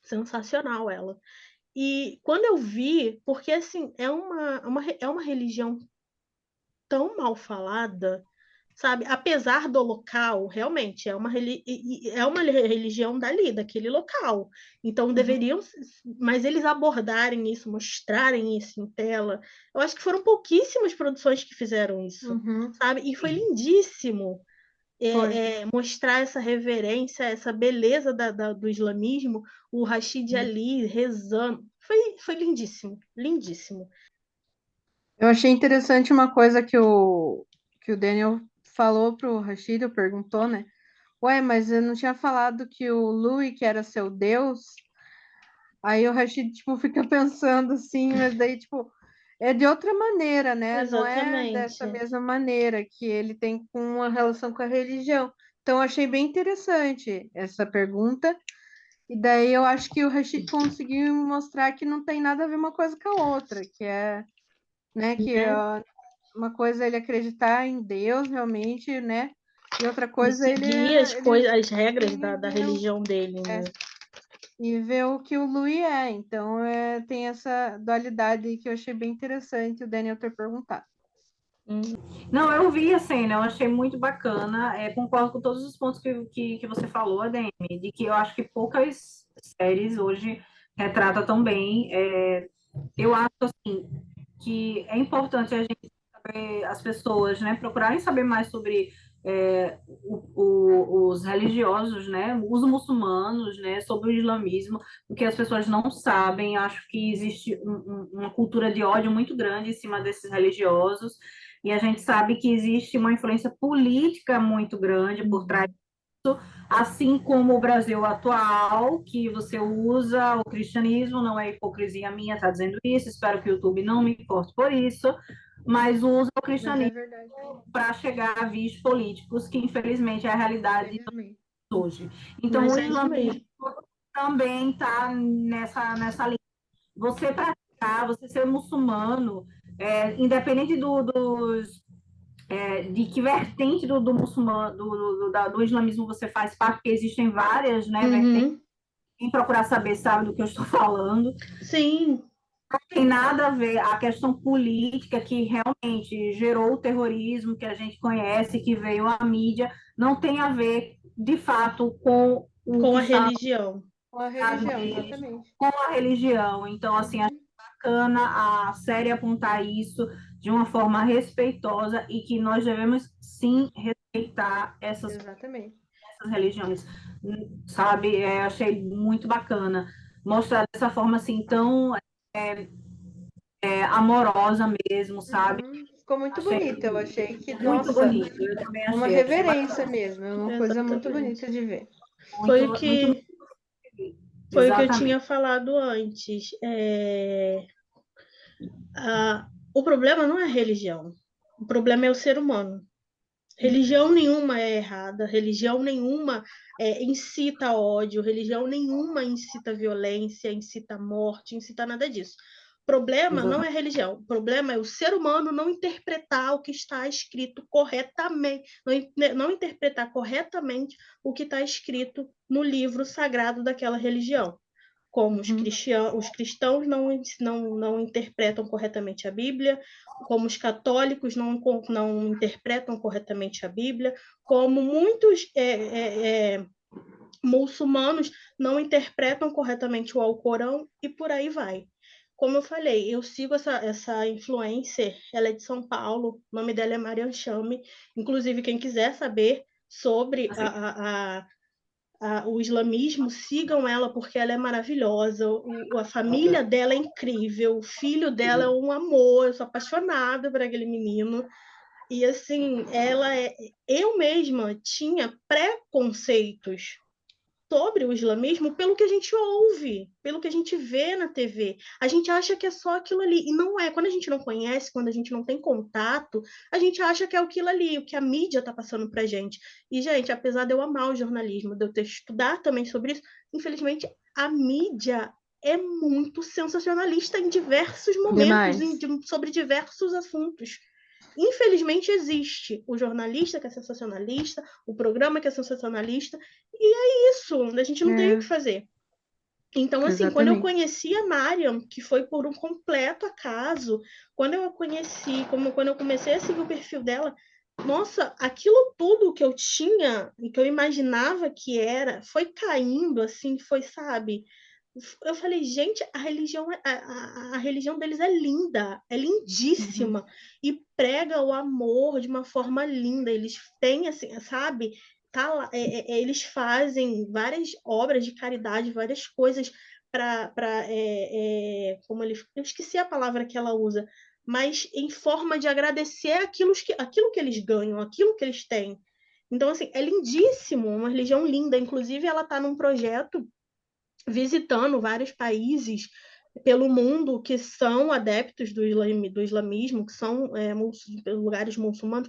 Sensacional ela. E quando eu vi, porque assim, é uma religião tão mal falada, sabe? Apesar do local, realmente, é uma religião dali, daquele local. Então, deveriam... Mas eles abordarem isso, mostrarem isso em tela. Eu acho que foram pouquíssimas produções que fizeram isso, sabe? E foi lindíssimo mostrar essa reverência, essa beleza do islamismo, o Rashid Ali rezando. Foi lindíssimo, lindíssimo. Eu achei interessante uma coisa que o Daniel falou pro Rashid, perguntou, né? ué, mas eu não tinha falado que o Louis que era seu Deus? Aí o Rashid, tipo, fica pensando assim, mas daí, tipo, é de outra maneira, né? Não é dessa Exatamente. mesma maneira que ele tem com uma relação com a religião. Então, eu achei bem interessante essa pergunta. E daí eu acho que o Rashid conseguiu mostrar que não tem nada a ver uma coisa com a outra, que é, né, que Né? uma coisa é ele acreditar em Deus realmente, né? E outra E coisa é seguir as ele coisas, as regras sim, da ver, religião dele, né? e ver o que o Louis é. Então, tem essa dualidade aí que eu achei bem interessante o Daniel ter perguntado. Não, eu vi a cena, eu achei muito bacana. Concordo com todos os pontos que você falou, Ademi, de que eu acho que poucas séries hoje retratam tão bem. Eu acho assim que é importante a gente saber, as pessoas, né, procurarem saber mais sobre os religiosos, né, os muçulmanos, né, sobre o islamismo, porque as pessoas não sabem. Acho que existe uma cultura de ódio muito grande em cima desses religiosos, e a gente sabe que existe uma influência política muito grande por trás, assim como o Brasil atual, que você usa o cristianismo, não é hipocrisia minha estar dizendo isso, espero que o YouTube não me corte por isso, mas usa o Mas é cristianismo verdade, para chegar a vias políticos, que infelizmente é a realidade infelizmente. hoje. Então, Mas o é isso islamismo mesmo. também está nessa linha. Você praticar, você ser muçulmano, independente de que vertente do muçulmano, do islamismo você faz parte, porque existem várias, né, vertentes. Uhum. Quem procurar saber sabe do que eu estou falando. Sim, Não tem nada a ver a questão política que realmente gerou o terrorismo que a gente conhece, que veio à mídia, não tem a ver, de fato, com o com que a está religião. Com a no religião, deles, exatamente. com a religião. Então, assim, acho Uhum, bacana a série apontar isso de uma forma respeitosa e que nós devemos, sim, respeitar exatamente. essas religiões, sabe? Achei muito bacana mostrar dessa forma, assim, tão amorosa mesmo, sabe? Uhum. Ficou muito Achei bonito. Eu achei que, muito nossa, bonito. Eu também é uma achei reverência bacana. mesmo. É uma coisa muito bonita Exatamente. de ver. Foi Muito, o muito, que foi o que eu exatamente. tinha falado antes. O problema não é a religião. O problema é o ser humano. Religião nenhuma é errada, religião nenhuma incita ódio, religião nenhuma incita violência, incita morte, incita nada disso. O problema não é a Exatamente. religião, o problema é o ser humano não interpretar o que está escrito corretamente, não interpretar corretamente o que está escrito no livro sagrado daquela religião. Como Uhum. os cristãos não interpretam corretamente a Bíblia, como os católicos não interpretam corretamente a Bíblia, como muitos muçulmanos não interpretam corretamente o Alcorão e por aí vai. Como eu falei, eu sigo essa influencer, ela é de São Paulo, o nome dela é Marian Chame. Inclusive, quem quiser saber sobre Assim, o islamismo, sigam ela porque ela é maravilhosa, a família dela é incrível, o filho dela é um amor, eu sou apaixonada por aquele menino. E assim, eu mesma tinha preconceitos sobre o islamismo pelo que a gente ouve, pelo que a gente vê na TV. A gente acha que é só aquilo ali, e não é. Quando a gente não conhece, quando a gente não tem contato, a gente acha que é aquilo ali, o que a mídia está passando para gente. E, gente, apesar de eu amar o jornalismo, de eu ter estudado também sobre isso, infelizmente, a mídia é muito sensacionalista em diversos momentos, Demais. sobre diversos assuntos. Infelizmente existe o jornalista que é sensacionalista, o programa que é sensacionalista, e isso, a gente não tem o que É, fazer. Então, assim, quando eu exatamente. conheci a Mariam, que foi por um completo acaso, quando eu a conheci, quando eu comecei a seguir o perfil dela, nossa, aquilo tudo que eu tinha e que eu imaginava que era, foi caindo, assim, foi, sabe? Eu falei, gente, a religião deles é linda, é Uhum. lindíssima, e prega o amor de uma forma linda. Eles têm, assim, sabe? Tá lá, eles fazem várias obras de caridade, várias coisas para como eu esqueci a palavra que ela usa, mas em forma de agradecer aquilo que eles ganham, aquilo que eles têm. Então, assim, é lindíssimo, uma religião linda. Inclusive, ela está num projeto visitando vários países pelo mundo que são adeptos do islamismo, que são lugares muçulmanos.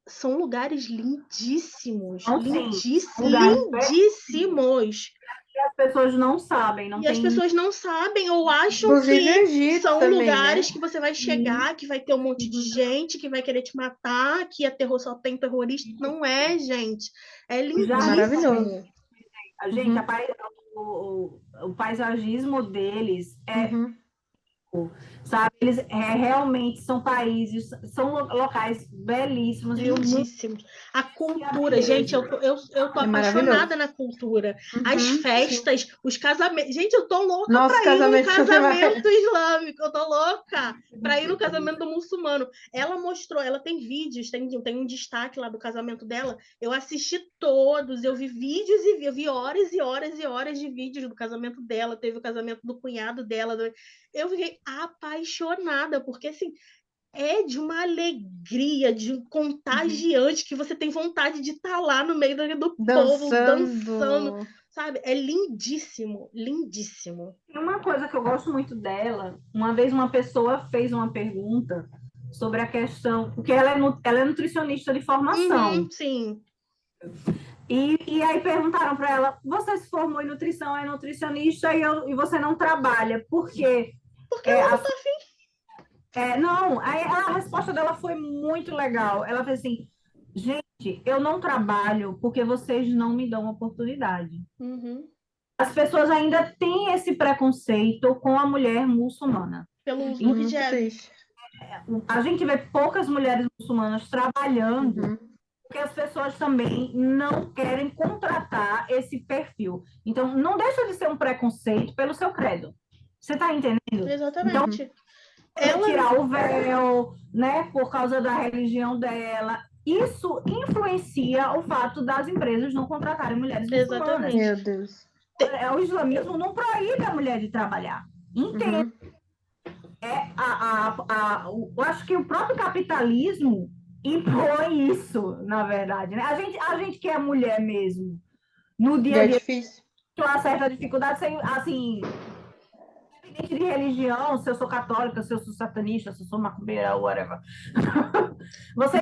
São lugares lindíssimos, Então, sim, são lugares lindíssimos. que as pessoas não sabem, não E as tem. pessoas não sabem ou acham Inclusive o que Egito são também, né? lugares que você vai chegar, que vai ter um monte de gente que vai querer te matar, que só tem terrorista. Não é, gente. É Maravilhoso. lindíssimo. Gente, o paisagismo deles é, sabe? Eles realmente são países, são locais belíssimos e muito Lindíssimos. A cultura, gente, eu tô É maravilhoso. apaixonada na cultura. As festas, os casamentos. Gente, eu tô louca Nosso para ir num casamento que você vai. casamento islâmico. Eu tô louca para ir no casamento muçulmano. Ela mostrou, ela tem vídeos, tem um destaque lá do casamento dela. Eu assisti todos, eu vi vídeos e eu vi horas e horas e horas de vídeos do casamento dela. Teve o casamento do cunhado dela. Eu fiquei apaixonada, porque assim é de uma alegria, de um contagiante, que você tem vontade de estar lá no meio do povo, dançando, Dançando. sabe? É lindíssimo, lindíssimo. Tem uma coisa que eu gosto muito dela. Uma vez uma pessoa fez uma pergunta sobre a questão, porque ela é nutricionista de formação. Sim. E aí perguntaram para ela: você se formou em nutrição, é nutricionista e você não trabalha, por quê? Porque ela não tá afim. Não, aí a resposta dela foi muito legal. Ela fez assim: gente, eu não trabalho porque vocês não me dão oportunidade. As pessoas ainda têm esse preconceito com a mulher muçulmana. Pelo uso do hijab. A gente vê poucas mulheres muçulmanas trabalhando, porque as pessoas também não querem contratar esse perfil. Então, não deixa de ser um preconceito pelo seu credo. Você está entendendo? Exatamente. Então, ela tirar o véu, né, por causa da religião dela. Isso influencia o fato das empresas não contratarem mulheres muçulmanas. Meu Deus. O islamismo não proíbe a mulher de trabalhar. Entende? Eu acho que o próprio capitalismo impõe isso, na verdade. Né? A gente que é mulher mesmo, no dia a dia, difícil. tem uma certa dificuldade, assim, independente de religião, se eu sou católica, se eu sou satanista, se eu sou macumbeira, whatever. Você é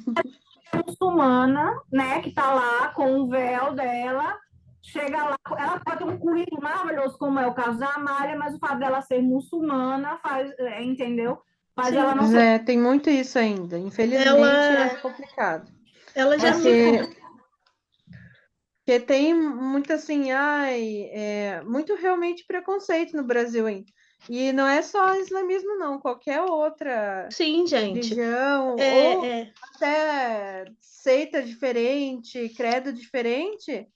muçulmana, né, que tá lá com o véu dela, chega lá, ela pode ter um currículo maravilhoso, como é o caso da Amália, mas o fato dela ser muçulmana faz, entendeu? Faz ela não ser. Tem muito isso ainda. Infelizmente é complicado. Ela já porque tem muito assim, muito realmente preconceito no Brasil ainda. E não é só islamismo, não. Qualquer outra religião, ou até seita diferente, credo diferente,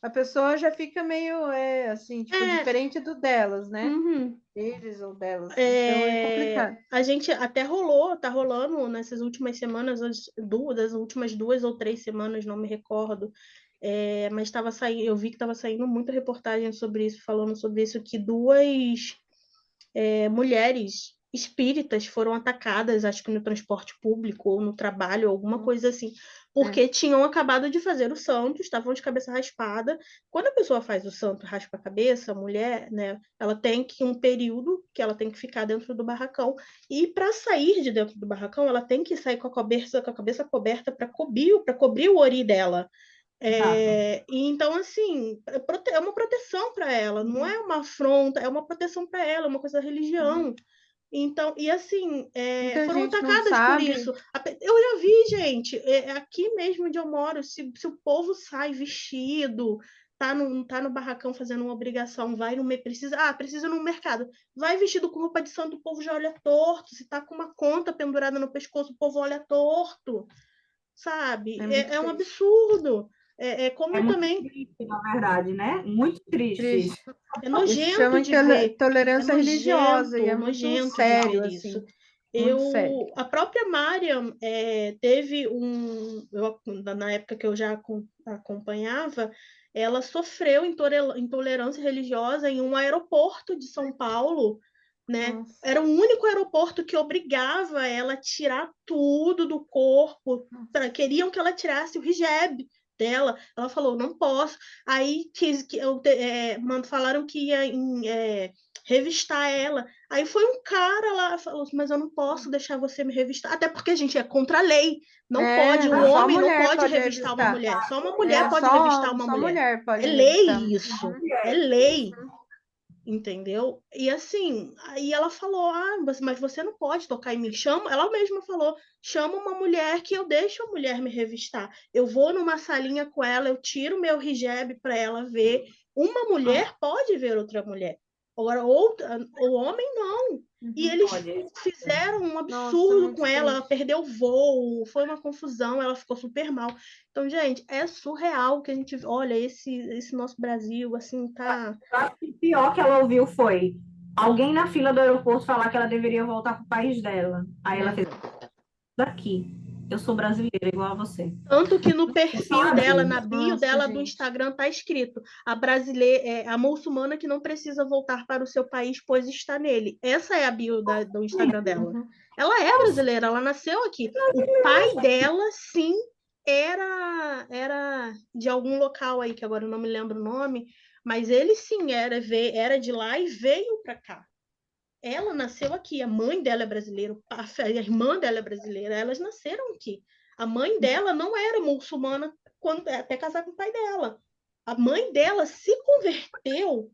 a pessoa já fica meio, assim, tipo, diferente do delas, né? Deles ou delas. Então é complicado. A gente até tá rolando nessas últimas semanas, das últimas 2 ou 3 semanas, não me recordo, mas estava saindo, eu vi que estava saindo muita reportagem sobre isso, falando sobre isso, que 2 mulheres espíritas foram atacadas, acho que no transporte público ou no trabalho, alguma coisa assim, porque tinham acabado de fazer o santo, estavam de cabeça raspada. Quando a pessoa faz o santo, raspa a cabeça, a mulher, né, ela tem que um período que ela tem que ficar dentro do barracão, e para sair de dentro do barracão, ela tem que sair com a cabeça coberta para cobrir o ori dela. Então, assim, é uma proteção para ela, não é uma afronta, é uma proteção para ela, é uma coisa da religião. Então, e assim, foram atacadas por isso. Eu já vi, gente, aqui mesmo onde eu moro, se o povo sai vestido, tá no barracão fazendo uma obrigação, precisa ir no mercado, vai vestido com roupa de santo, o povo já olha torto, se tá com uma conta pendurada no pescoço, o povo olha torto, sabe? É um absurdo. Como também. Triste, na verdade, né? Muito triste. É nojento chama de ver. Tolerância religiosa e é muito Nojento sério, de ver assim. isso. Muito sério. A própria Mariam teve na época que eu já acompanhava, ela sofreu intolerância religiosa em um aeroporto de São Paulo, né? Nossa. Era o único aeroporto que obrigava ela a tirar tudo do corpo. Queriam que ela tirasse o hijab, dela, ela falou, não posso. Aí falaram que ia revistar ela. Aí foi um cara lá, falou assim, mas eu não posso deixar você me revistar, até porque a gente é contra a lei. Não pode, Só a homem não mulher pode pode revistar uma revistar. mulher. Só uma mulher pode revistar uma Só mulher. mulher pode É lei revistar. isso. É lei. Entendeu? E assim, aí ela falou, mas você não pode tocar em mim. Ela mesma falou, chama uma mulher que eu deixo a mulher me revistar. Eu vou numa salinha com ela, eu tiro meu hijab para ela ver. Uma mulher pode ver outra mulher. Agora, o homem não. E eles fizeram um absurdo com ela perdeu o voo, foi uma confusão, ela ficou super mal. Então, gente, é surreal que a gente olha esse nosso Brasil, assim, tá. O pior que ela ouviu foi alguém na fila do aeroporto falar que ela deveria voltar para o país dela. Aí ela fez daqui. Eu sou brasileira igual a você. Tanto que no perfil dela, na bio dela do Instagram, tá escrito a brasileira, a muçulmana que não precisa voltar para o seu país, pois está nele. Essa é a bio do Instagram dela. Ela é brasileira, ela nasceu aqui. O pai dela, sim, era de algum local aí, que agora eu não me lembro o nome, mas ele sim era de lá e veio para cá. Ela nasceu aqui, a mãe dela é brasileira, a irmã dela é brasileira, elas nasceram aqui. A mãe dela não era muçulmana até casar com o pai dela. A mãe dela se converteu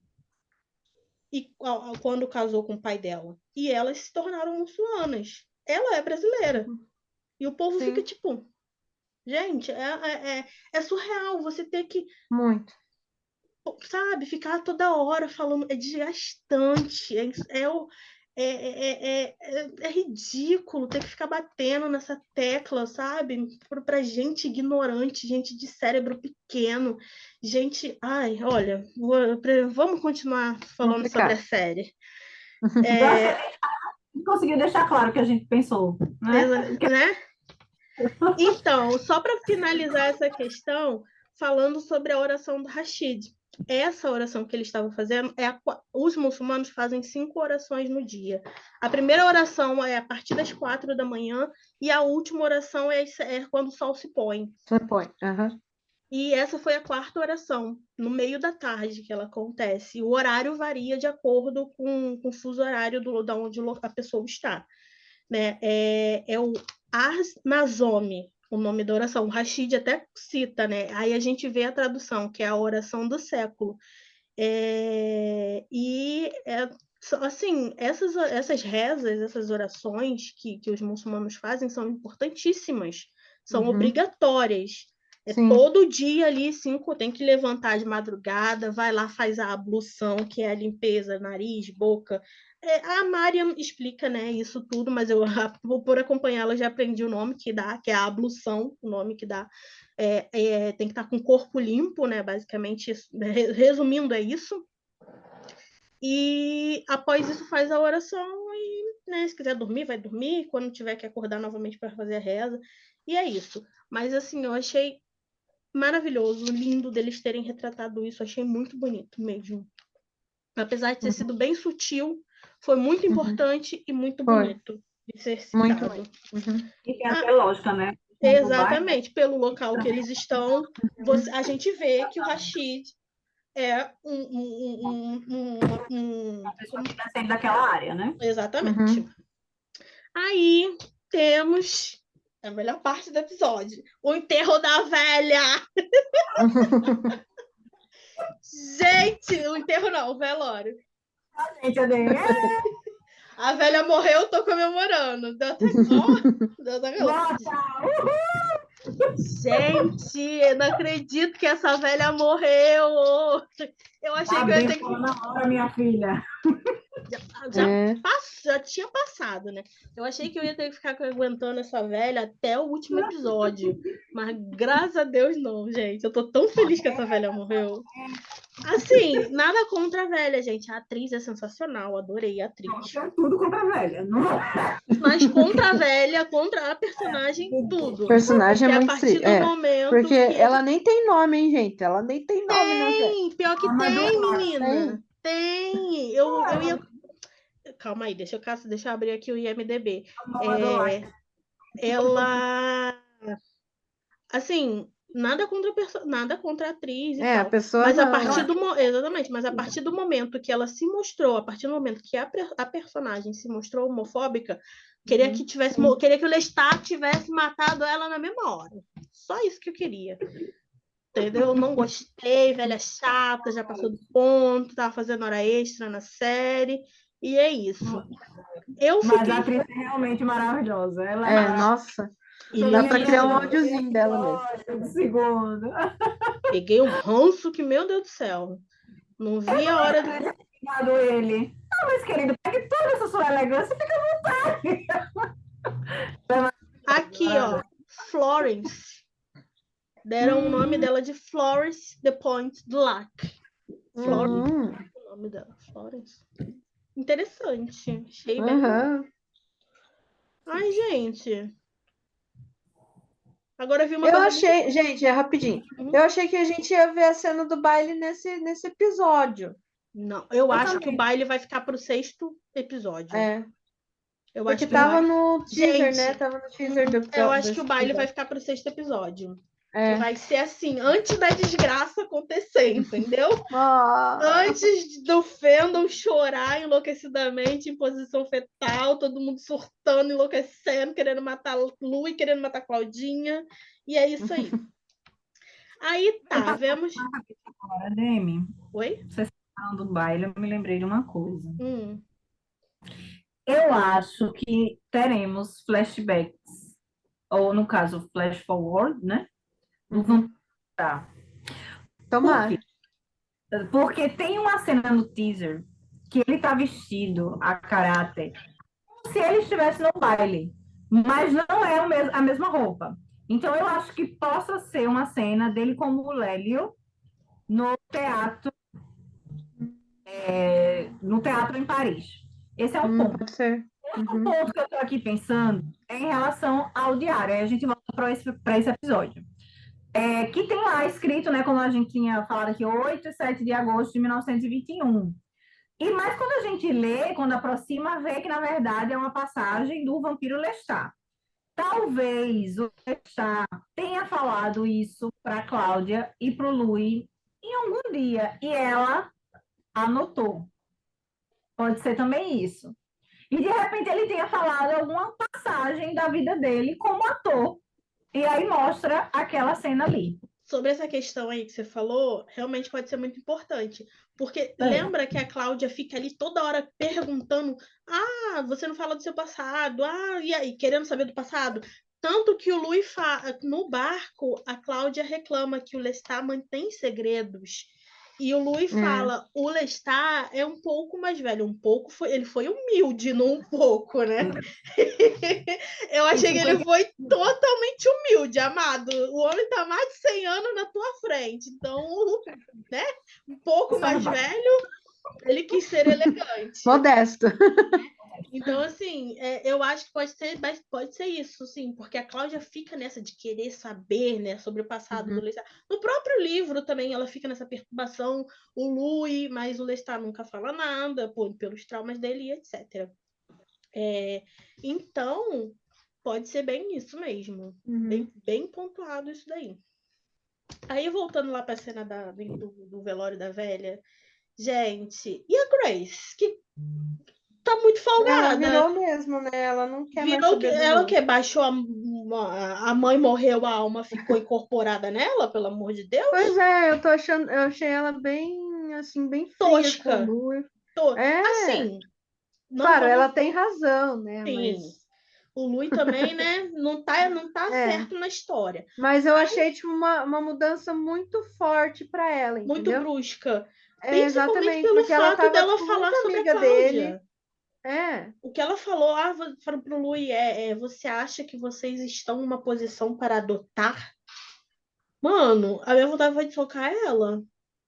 quando casou com o pai dela. E elas se tornaram muçulmanas. Ela é brasileira. E o povo fica tipo... Gente, é surreal você ter que... Muito. Sabe, ficar toda hora falando... É desgastante. É ridículo ter que ficar batendo nessa tecla, sabe? Pra gente ignorante, gente de cérebro pequeno, gente. Ai, olha, vamos continuar falando sobre a série. Conseguiu deixar claro o que a gente pensou, né? Então, só para finalizar essa questão, falando sobre a oração do Rashid. Essa oração que ele estava fazendo, os muçulmanos fazem 5 orações no dia. A primeira oração é a partir das 4 da manhã e a última oração é quando o sol se põe. E essa foi a 4ª oração, no meio da tarde que ela acontece. O horário varia de acordo com o fuso horário de onde a pessoa está. Né? É o Ars Nazome, o nome da oração. O Rashid até cita, né? Aí a gente vê a tradução, que é a oração do século. Assim, essas rezas, essas orações que os muçulmanos fazem são importantíssimas, são obrigatórias. Todo dia ali, 5, tem que levantar de madrugada, vai lá, faz a ablução, que é a limpeza, nariz, boca. A Mariam explica, né, isso tudo, mas eu, por acompanhá-la, já aprendi o nome que dá, que é a ablução, o nome que dá. Tem que estar com o corpo limpo, né, basicamente, resumindo, é isso. E após isso faz a oração e, né, se quiser dormir, vai dormir, quando tiver que acordar novamente para fazer a reza. E é isso. Mas, assim, eu achei maravilhoso, lindo deles terem retratado isso, achei muito bonito mesmo. Apesar de ter sido bem sutil, foi muito importante e muito bonito de ser citado. E tem até lógica, né? Exatamente, pelo local que eles estão, a gente vê que o Rashid é uma pessoa que descende daquela área, né? Exatamente. Aí temos a melhor parte do episódio, o enterro da velha. Gente, o enterro não, o velório. A velha morreu, eu tô comemorando. Deu até... Gente, eu não acredito que essa velha morreu. Eu achei que eu ia ter que... na hora, minha filha. Já tinha passado, né? Eu achei que eu ia ter que ficar aguentando essa velha até o último episódio. Mas graças a Deus não, gente. Eu tô tão feliz que essa velha morreu. Assim, nada contra a velha, gente. A atriz é sensacional, adorei a atriz. Tudo contra a velha. Não... Mas contra a velha, contra a personagem, tudo. O personagem porque é muito a partir do momento porque que ela nem tem nome, hein, gente? Ela nem tem nome, tem, pior que tem, menina. Tem. Eu ia... Calma aí, deixa eu abrir aqui o IMDb. Ela... Assim, nada contra a atriz e A tal. pessoa Mas a não. partir exatamente, mas a partir do momento que ela se mostrou, a partir do momento que a personagem se mostrou homofóbica, queria que queria que o Lestat tivesse matado ela na mesma hora. Só isso que eu queria. Entendeu? Não gostei, velha chata, já passou do ponto, tava fazendo hora extra na série, e é isso. Mas a atriz é realmente maravilhosa. Ela Nossa. E Dá pra criar um áudiozinho dela mesmo. Segundo. Peguei um ranço que, meu Deus do céu, não vi a hora de... ele. Não, mas querido, pegue toda essa sua elegância e fica à vontade. Aqui, ó, Florence. Deram o nome dela de Florence The Point Black. Florence, o nome dela, Florence. Interessante. Achei bem. Ai, gente. Agora eu vi uma Eu coisa. achei, gente, rapidinho. Eu achei que a gente ia ver a cena do baile nesse episódio. Não, eu acho que o baile vai ficar pro 6º episódio. Eu Porque acho que tava no teaser, gente, né? Tava no teaser do episódio. Eu acho que o baile vai ficar pro 6º episódio. Que vai ser assim, antes da desgraça acontecer, entendeu? Antes do Fandom chorar enlouquecidamente em posição fetal, todo mundo surtando, enlouquecendo, querendo matar Lu e querendo matar Claudinha. E é isso aí. Aí tá, vemos. Agora, Demi. Oi? Você falando do baile, eu me lembrei de uma coisa. Eu acho que teremos flashbacks, ou no caso, flash forward, né? Tomara. Porque tem uma cena no teaser que ele tá vestido a caráter como se ele estivesse no baile, mas não é a mesma roupa. Então eu acho que possa ser uma cena dele como o Lélio no teatro em Paris. Esse é um ponto. Pode ser. Outro ponto que eu estou aqui pensando é em relação ao diário. Aí a gente volta para esse episódio. Que tem lá escrito, né, como a gente tinha falado aqui, 8 e 7 de agosto de 1921. Mas quando a gente lê, quando aproxima, vê que, na verdade, é uma passagem do vampiro Lestat. Talvez o Lestat tenha falado isso para Cláudia e para o Louis em algum dia, e ela anotou. Pode ser também isso. E, de repente, ele tenha falado alguma passagem da vida dele como ator. E aí mostra aquela cena ali. Sobre essa questão aí que você falou, realmente pode ser muito importante. Porque lembra que a Cláudia fica ali toda hora perguntando: ah, você não fala do seu passado, e aí, querendo saber do passado? Tanto que o Louis no barco, a Cláudia reclama que o Lestat mantém segredos. E o Louis fala, o Lestat é um pouco mais velho, ele foi humilde, não um pouco, né? Eu achei que ele foi totalmente humilde, amado. O homem tá mais de 100 anos na tua frente, então, né? Um pouco mais velho, ele quis ser elegante. Modesto. Então, assim, eu acho que pode ser isso, sim, porque a Cláudia fica nessa de querer saber, né, sobre o passado do Lestat. No próprio livro também ela fica nessa perturbação, o Louis, mas o Lestat nunca fala nada, pelos traumas dele e etc. Então, pode ser bem isso mesmo. Bem pontuado isso daí. Aí, voltando lá para a cena do velório da velha, gente, e a Grace? Que tá muito folgada. Ela virou mesmo, né? Ela não quer mais saber do Ela que baixou a mãe morreu, a alma ficou incorporada nela, pelo amor de Deus. Pois é, eu achei ela bem, assim, bem fria, tosca. Assim, claro, ela tem razão, né? Sim. Mas o Louis também, né? Não tá certo na história. Mas eu achei tipo uma mudança muito forte para ela, entendeu? Muito brusca. Exatamente, pelo porque ela fato tava, dela tipo, falar muito sobre amiga a Cláudia. dele. O que ela falou, pro Louis você acha que vocês estão numa posição para adotar? Mano, a minha vontade foi de socar ela.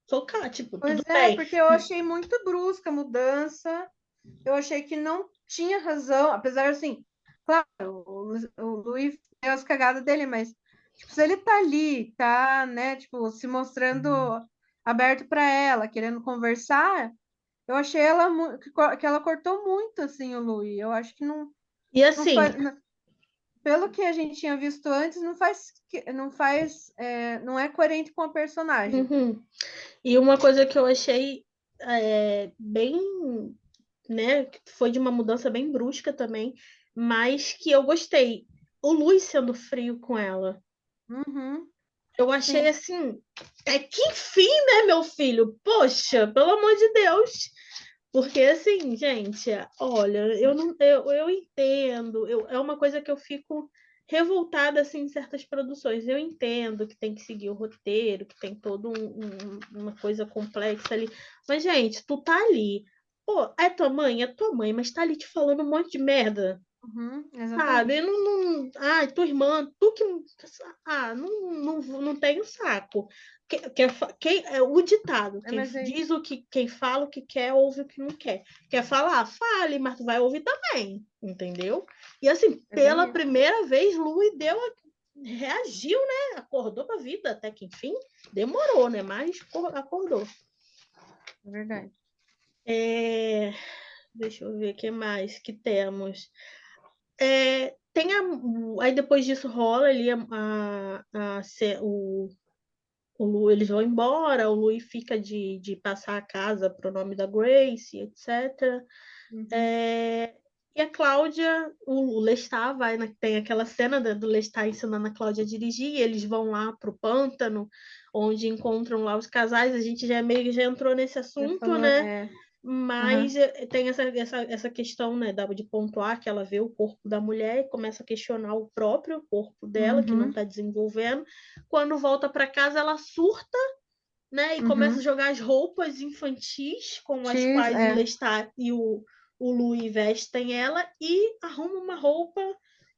Socar, tipo, pois tudo bem. Porque eu achei muito brusca a mudança. Eu achei que não tinha razão, apesar assim, claro, o Louis deu as cagadas dele, mas tipo, se ele tá ali, tá, né, tipo, se mostrando aberto para ela, querendo conversar, eu achei que ela cortou muito assim o Louis. Eu acho que não. E assim, pelo que a gente tinha visto antes, não é coerente com a personagem. Uhum. E uma coisa que eu achei bem, né, que foi de uma mudança bem brusca também, mas que eu gostei. O Luiz sendo frio com ela. Uhum, Eu achei sim. assim, que enfim, né, meu filho? Poxa, pelo amor de Deus. Porque assim, gente, olha, eu não, eu entendo, é uma coisa que eu fico revoltada assim em certas produções. Eu entendo que tem que seguir o roteiro, que tem toda uma coisa complexa ali. Mas, gente, tu tá ali. Pô, é tua mãe, mas tá ali te falando um monte de merda. Uhum, Sabe? exatamente. Tua irmã, tu que. Não tenho saco. O ditado, quem Mas aí, diz quem fala o que quer, ouve o que não quer. Quer falar? Fale, mas tu vai ouvir também, entendeu? E assim, é pela bem isso. primeira vez, Lui reagiu, né? Acordou pra vida, até que enfim, demorou, né? Mas acordou. É verdade. Deixa eu ver o que mais que temos. Aí depois disso rola ali o Lu, eles vão embora, o Louis fica de passar a casa para o nome da Grace, etc. Uhum. E a Cláudia, o Lestat tem aquela cena do Lestat ensinando a Cláudia a dirigir, e eles vão lá para o pântano, onde encontram lá os casais. A gente já entrou nesse Você assunto, falou, né? é. Mas Uhum, tem essa questão, né, de pontuar que ela vê o corpo da mulher e começa a questionar o próprio corpo dela, que não uhum, está desenvolvendo. Quando volta para casa, ela surta, né, e começa a uhum. jogar as roupas infantis com as X, quais o Lestat e o Louis vestem ela e arruma uma roupa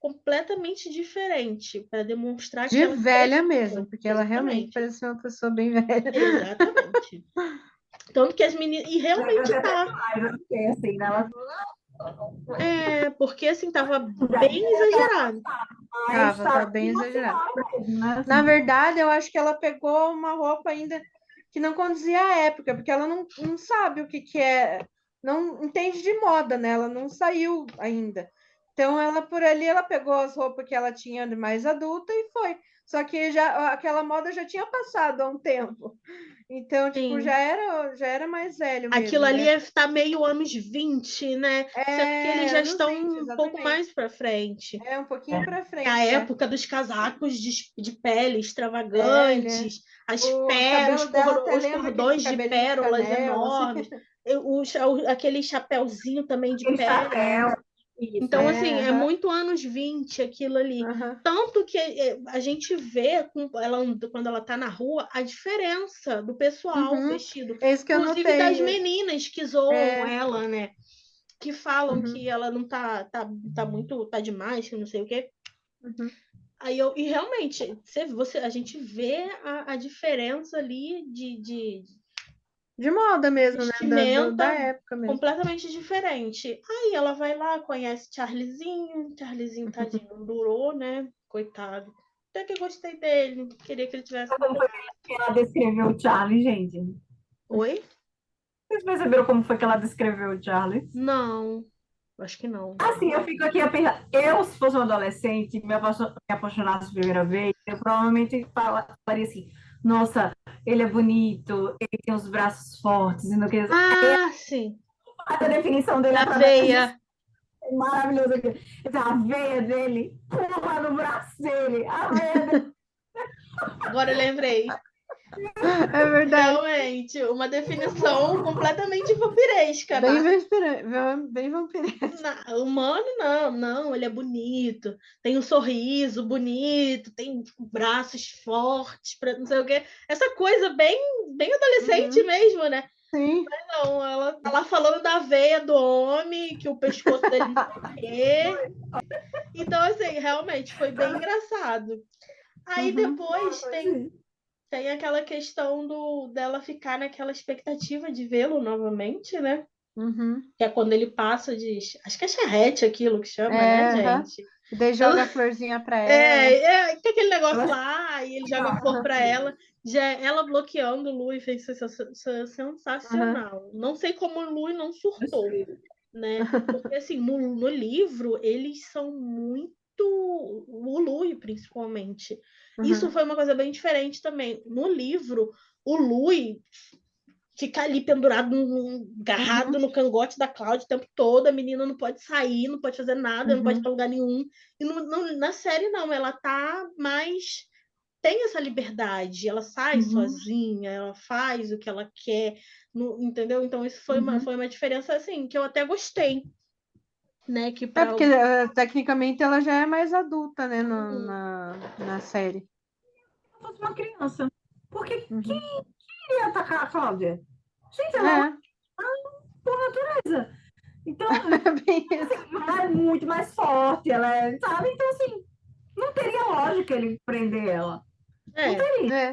completamente diferente para demonstrar que de ela velha mesmo, cresceu. porque ela realmente Exatamente. parecia uma pessoa bem velha. Exatamente. Tanto que as meninas. E realmente tá. Assim, né? Ela Porque assim, tava já bem exagerado. Tá estava bem exagerado. mesmo, né? Na Assim, verdade, eu acho que ela pegou uma roupa ainda que não condizia à época, porque ela não sabe o que é, não entende de moda, né? Ela não saiu ainda. Então, ela por ali, ela pegou as roupas que ela tinha de mais adulta e foi. Só que aquela moda já tinha passado há um tempo. Então, tipo, Sim. já era mais velho Aquilo mesmo, ali né? está meio anos 20, né? Sendo que eles já Anos estão 20, um pouco exatamente. mais para frente. É um pouquinho para É a frente, é. época dos casacos de pele Ele é. extravagantes, O cabelo dela até os lembra aqueles cordões de cabelinhos de pérolas Chanel, assim. enormes, aquele chapéuzinho também de aquele pele. chapéu, isso, Então, é. assim, é Aham, muito anos 20 aquilo ali. aham. Tanto que a gente vê quando ela tá na rua a diferença do pessoal Uhum. vestido. É isso que eu Inclusive das notei. meninas que zoam É, ela, né? Que falam uhum, que ela não tá muito, tá demais, que não sei o quê. uhum. E realmente, a gente vê a diferença ali de De moda mesmo, né? Da vestimenta época mesmo. completamente diferente. Aí ela vai lá, conhece Charlezinho, tadinho, não durou, né? Coitado. Até que eu gostei dele, queria que ele tivesse Como foi durado. que ela descreveu o Charlie, gente? Oi? Vocês perceberam como foi que ela descreveu o Charlie? Não, acho que não. Assim, eu fico aqui a pensar. Eu, se fosse um adolescente, me apaixonasse a primeira vez, eu provavelmente falaria assim: nossa, ele é bonito, ele tem os braços fortes, e não quer dizer, Ah, sim. a definição dele A através veia. disso é maravilhoso. A veia dele, pula no braço dele, a veia dele. Agora eu lembrei. É verdade. Realmente, uma definição completamente vampiresca, Bem tá? bem vampiresco. Humano, não, ele é bonito, tem um sorriso bonito, tem braços fortes, para não sei o quê. Essa coisa bem adolescente Uhum, mesmo, né? sim. Não, ela tá lá falando da veia do homem, que o pescoço dele não sei o quê. Então, assim, realmente foi bem engraçado. Aí Uhum, depois tem aquela questão dela ficar naquela expectativa de vê-lo novamente, né? uhum. Que é quando ele passa de. Acho que é charrete aquilo que chama, né, Aham. gente? E daí Ela, joga a florzinha pra ela. tem aquele negócio Ela lá, e ele joga a flor pra ela. Já ela bloqueando o Lu e fez isso Aham. sensacional. Não sei como o Lu não surtou, né? Porque assim, no livro, eles são muito muito o Louis, principalmente. Isso Uhum. foi uma coisa bem diferente também. No livro, o Louis fica ali pendurado, agarrado no cangote da Cláudia o tempo todo, a menina não pode sair, não pode fazer nada, não pode ir para lugar nenhum. E na série, não, ela tá mais... Tem essa liberdade, ela sai sozinha, ela faz o que ela quer, entendeu? Então isso foi uma diferença, assim, que eu até gostei, né? Que para Porque tecnicamente ela já é mais adulta, né, na série. Se fosse uma criança. Porque quem iria atacar a Cláudia? Gente, ela É, por natureza. Então, bem isso. ela é muito mais forte, ela é, sabe? Então, assim, não teria lógica ele prender ela. Não teria, É.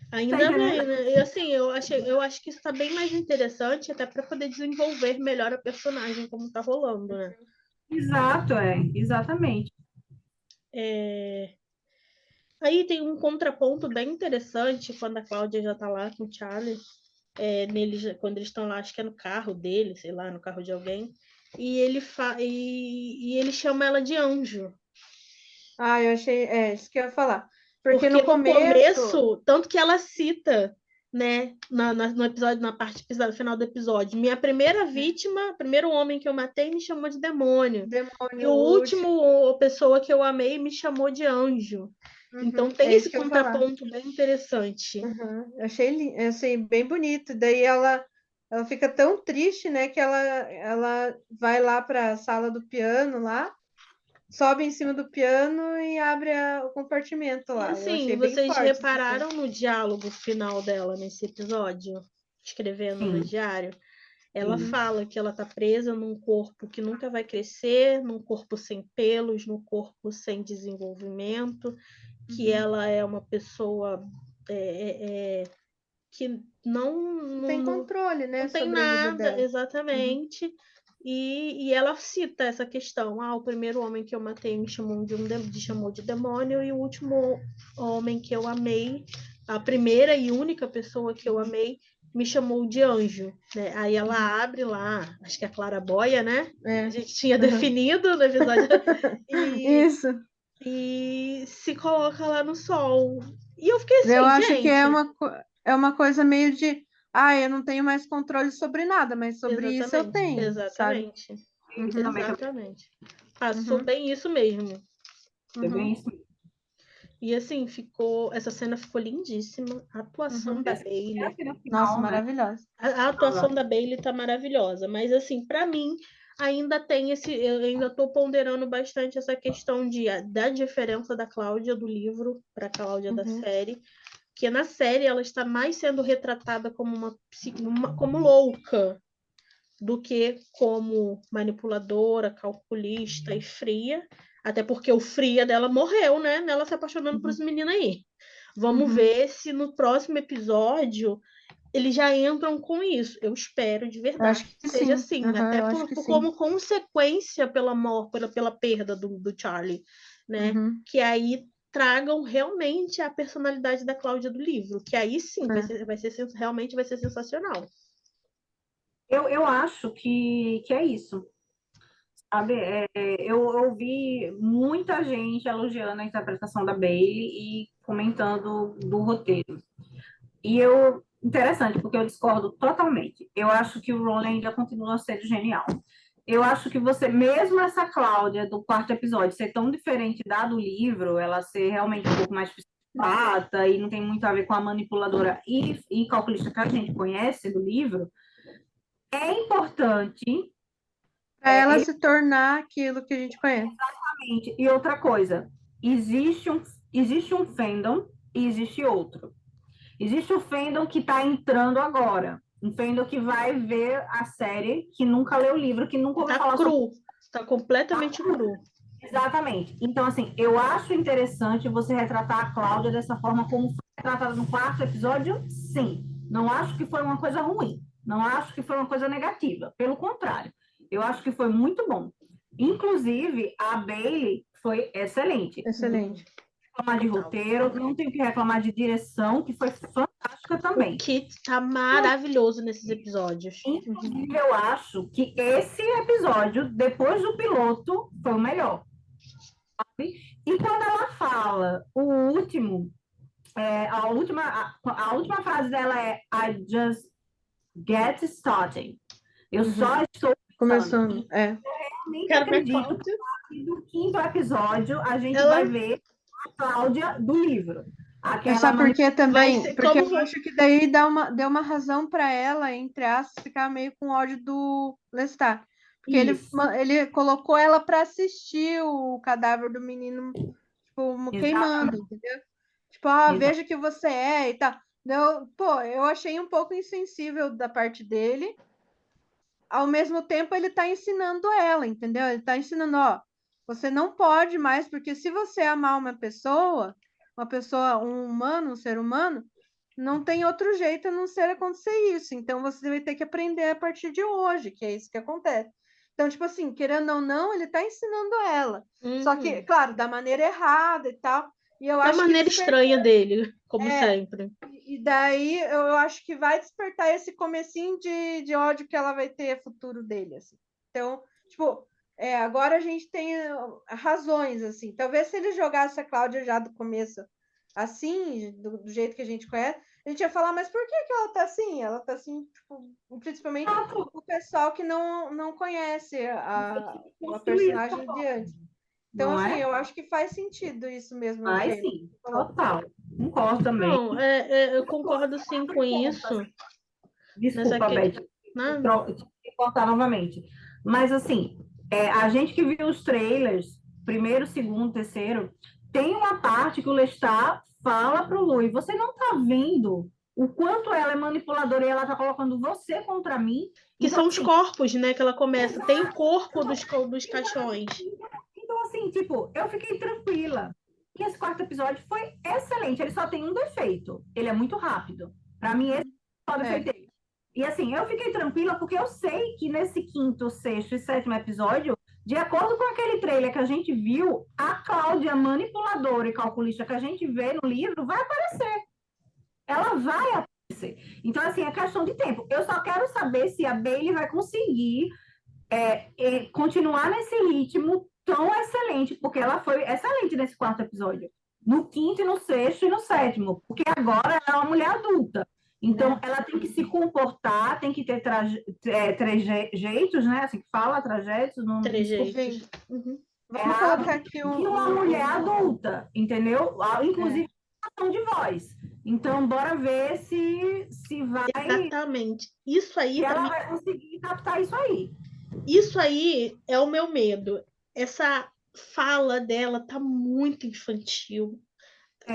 tá ainda bem, entendendo? né? E assim, eu acho que isso tá bem mais interessante até para poder desenvolver melhor a personagem, como tá rolando, né? Exato, exatamente. Aí tem um contraponto bem interessante quando a Cláudia já tá lá com o Charlie, quando eles estão lá, acho que é no carro dele, sei lá, no carro de alguém, e ele chama ela de anjo. Ah, eu achei. É, isso que eu ia falar. Porque Porque no no começo. começo, tanto que ela cita, né, no episódio, na parte final do episódio, minha primeira vítima, o primeiro homem que eu matei me chamou de demônio. E Demônio, o o último. último pessoa que eu amei me chamou de anjo. Então tem É esse isso que eu ia falar. contraponto bem interessante. Eu achei bem bonito. Daí ela fica tão triste, né, que ela vai lá para a sala do piano lá, sobe em cima do piano e abre o compartimento E lá. Eu assim, achei bem vocês forte essa cena. repararam no diálogo final dela nesse episódio? Escrevendo no Sim, diário? Ela sim. fala que ela está presa num corpo que nunca vai crescer, num corpo sem pelos, num corpo sem desenvolvimento, que ela é uma pessoa que Não tem controle, né, não tem sobre a vida nada, dela. exatamente. E ela cita essa questão: o primeiro homem que eu matei me chamou de demônio, e o último homem que eu amei, a primeira e única pessoa que eu amei, me chamou de anjo. Né? Aí ela abre lá, acho que é a claraboia, né? A gente tinha definido no episódio, e, Isso. e se coloca lá no sol. E eu fiquei Eu assim, acho que gente. é uma coisa meio de, eu não tenho mais controle sobre nada, mas sobre isso eu Exatamente, tenho, sabe? exatamente, Isso Uhum, também que exatamente. Passou uhum, bem isso mesmo. é uhum, bem isso. E assim, essa cena ficou lindíssima. A atuação uhum. da Essa é a Bailey, cena Nossa, final, né? maravilhosa. a atuação da Bailey tá maravilhosa, mas assim, para mim ainda tem eu ainda tô ponderando bastante essa questão da diferença da Cláudia do livro para a Cláudia da Uhum, série, que na série ela está mais sendo retratada como como louca do que como manipuladora, calculista e fria, até porque o fria dela morreu, né? Nela se apaixonando por uhum, esse menino aí. Vamos uhum. ver se no próximo episódio eles já entram com isso. Eu espero de Eu verdade acho que que seja sim. assim, Uhum, até eu acho que sim. como consequência pela perda do Charlie, né? Uhum, Que aí tragam realmente a personalidade da Cláudia do livro, que aí sim realmente vai ser sensacional. Eu acho que é isso. Sabe? Eu ouvi muita gente elogiando a interpretação da Bailey e comentando do roteiro. Interessante, porque eu discordo totalmente. Eu acho que o Roland ainda continua sendo genial. Eu acho que mesmo essa Cláudia do quarto episódio ser tão diferente da do livro, ela ser realmente um pouco mais psicopata e não tem muito a ver com a manipuladora e calculista que a gente conhece do livro, é importante. para ela se tornar aquilo que a gente conhece. E outra coisa, existe um fandom e existe outro. Existe o fandom que está entrando agora. Um fandom que vai ver a série, que nunca leu o livro, que nunca ouviu Tá falar sobre. cru, tá completamente cru. Exatamente. Então, assim, eu acho interessante você retratar a Cláudia dessa forma como foi retratada no quarto episódio, sim. Não acho que foi uma coisa ruim. Não acho que foi uma coisa negativa. Pelo contrário, eu acho que foi muito bom. Inclusive, a Bailey foi excelente. Excelente. Reclamar de roteiro, não tenho que reclamar de direção, que foi fantástica O também. Kit tá maravilhoso nesses episódios. Inclusive, eu acho que esse episódio, depois do piloto, foi o melhor. E quando ela fala o último, a última frase dela é I just get started. Eu só estou Começando, realmente Quero ver acredito Cláudia. que no quinto episódio a gente Ela vai ver a Cláudia do livro. Aquela Sabe por quê vai também? ser Porque como eu acho que daí deu uma razão para ela, entre aspas, ficar meio com ódio do Lestat. Porque Isso, ele colocou ela para assistir o cadáver do menino, tipo, queimando, exatamente. entendeu? Tipo, veja que você é e tal. Pô, eu achei um pouco insensível da parte dele. Ao mesmo tempo, ele tá ensinando ela, entendeu? Ele tá ensinando, ó, você não pode mais, porque se você amar uma pessoa, um humano, um ser humano, não tem outro jeito a não ser acontecer isso. Então, você vai ter que aprender a partir de hoje, que é isso que acontece. Então, tipo assim, querendo ou não, ele tá ensinando ela. Só que, claro, da maneira errada e tal. E eu da acho que maneira estranha dele, como é, sempre. e daí eu acho que vai despertar esse comecinho de ódio que ela vai ter futuro dele, assim. Então, tipo, agora a gente tem razões, assim. Talvez se ele jogasse a Cláudia já do começo assim, do jeito que a gente conhece, a gente ia falar, mas por que ela tá assim? Ela tá assim, tipo, principalmente o pessoal que não conhece a Construir essa personagem de forma, antes. Então, não assim, é? eu acho que faz sentido isso mesmo que Mas ele sim, falou. total. Concordo também. Não, eu concordo sim com isso. Nessa Desculpa, que... Beth, Nada. te cortar novamente. Mas assim, a gente que viu os trailers, primeiro, segundo, terceiro, tem uma parte que o Lestat fala pro Lui, você não tá vendo o quanto ela é manipuladora e ela tá colocando você contra mim? Que Então, são os assim, corpos, né? Que ela começa. Tem o corpo dos caixões. então, assim, tipo, eu fiquei tranquila. E esse quarto episódio foi excelente. Ele só tem um defeito. Ele é muito rápido. Para mim, esse é o defeito dele. E assim, eu fiquei tranquila porque eu sei que nesse quinto, sexto e sétimo episódio, de acordo com aquele trailer que a gente viu, a Cláudia manipuladora e calculista que a gente vê no livro vai aparecer. Ela vai aparecer. Então, assim, é questão de tempo. Eu só quero saber se a Bailey vai conseguir continuar nesse ritmo tão excelente, porque ela foi excelente nesse quarto episódio. No quinto, e no sexto e no sétimo, porque agora ela é uma mulher adulta. Então, ela tem que se comportar, tem que ter trejeitos, né? Assim que fala, trajetos, não, Trejeitos. Uhum. Vamos colocar aqui e uma mulher adulta, entendeu? Inclusive, tom de voz. Então, bora ver se vai. Exatamente. Isso aí Se ela também. vai conseguir captar isso aí. Isso aí é o meu medo. Essa fala dela tá muito infantil.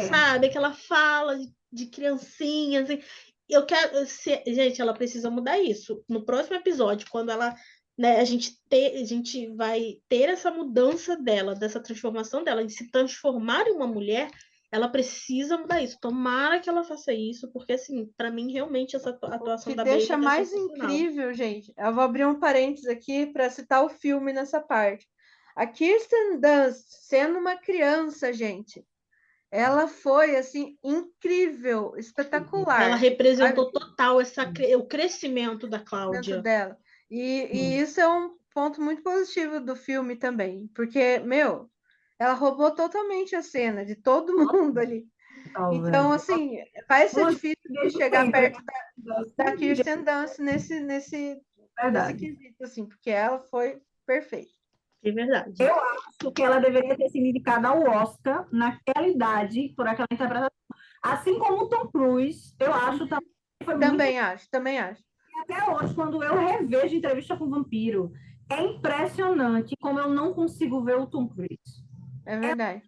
Sabe? Aquela fala de criancinha. Assim. Eu quero. Gente, ela precisa mudar isso. No próximo episódio, quando ela. Né, a gente vai ter essa mudança dela, dessa transformação dela, de se transformar em uma mulher, ela precisa mudar isso. Tomara que ela faça isso, porque, assim, para mim, realmente, essa O atuação que da Bailey deixa tá mais sensacional. incrível, gente, eu vou abrir um parênteses aqui para citar o filme nessa parte. A Kirsten Dunst, sendo uma criança, gente, ela foi assim incrível, Ela espetacular. representou total o crescimento da Dentro Cláudia. dela. E isso é um ponto muito positivo do filme também, porque, meu, ela roubou totalmente a cena de todo mundo ali. Então, Talvez. assim, vai ser difícil de Desde chegar sempre. perto da Kirsten Dunst nesse Verdade. quesito, assim, porque ela foi perfeita. De verdade. Eu acho que ela deveria ter sido indicada ao Oscar naquela idade por aquela interpretação. Assim como o Tom Cruise, eu acho também que foi muito Também acho. até hoje, quando eu revejo Entrevista com o Vampiro, é impressionante como eu não consigo ver o Tom Cruise. É verdade.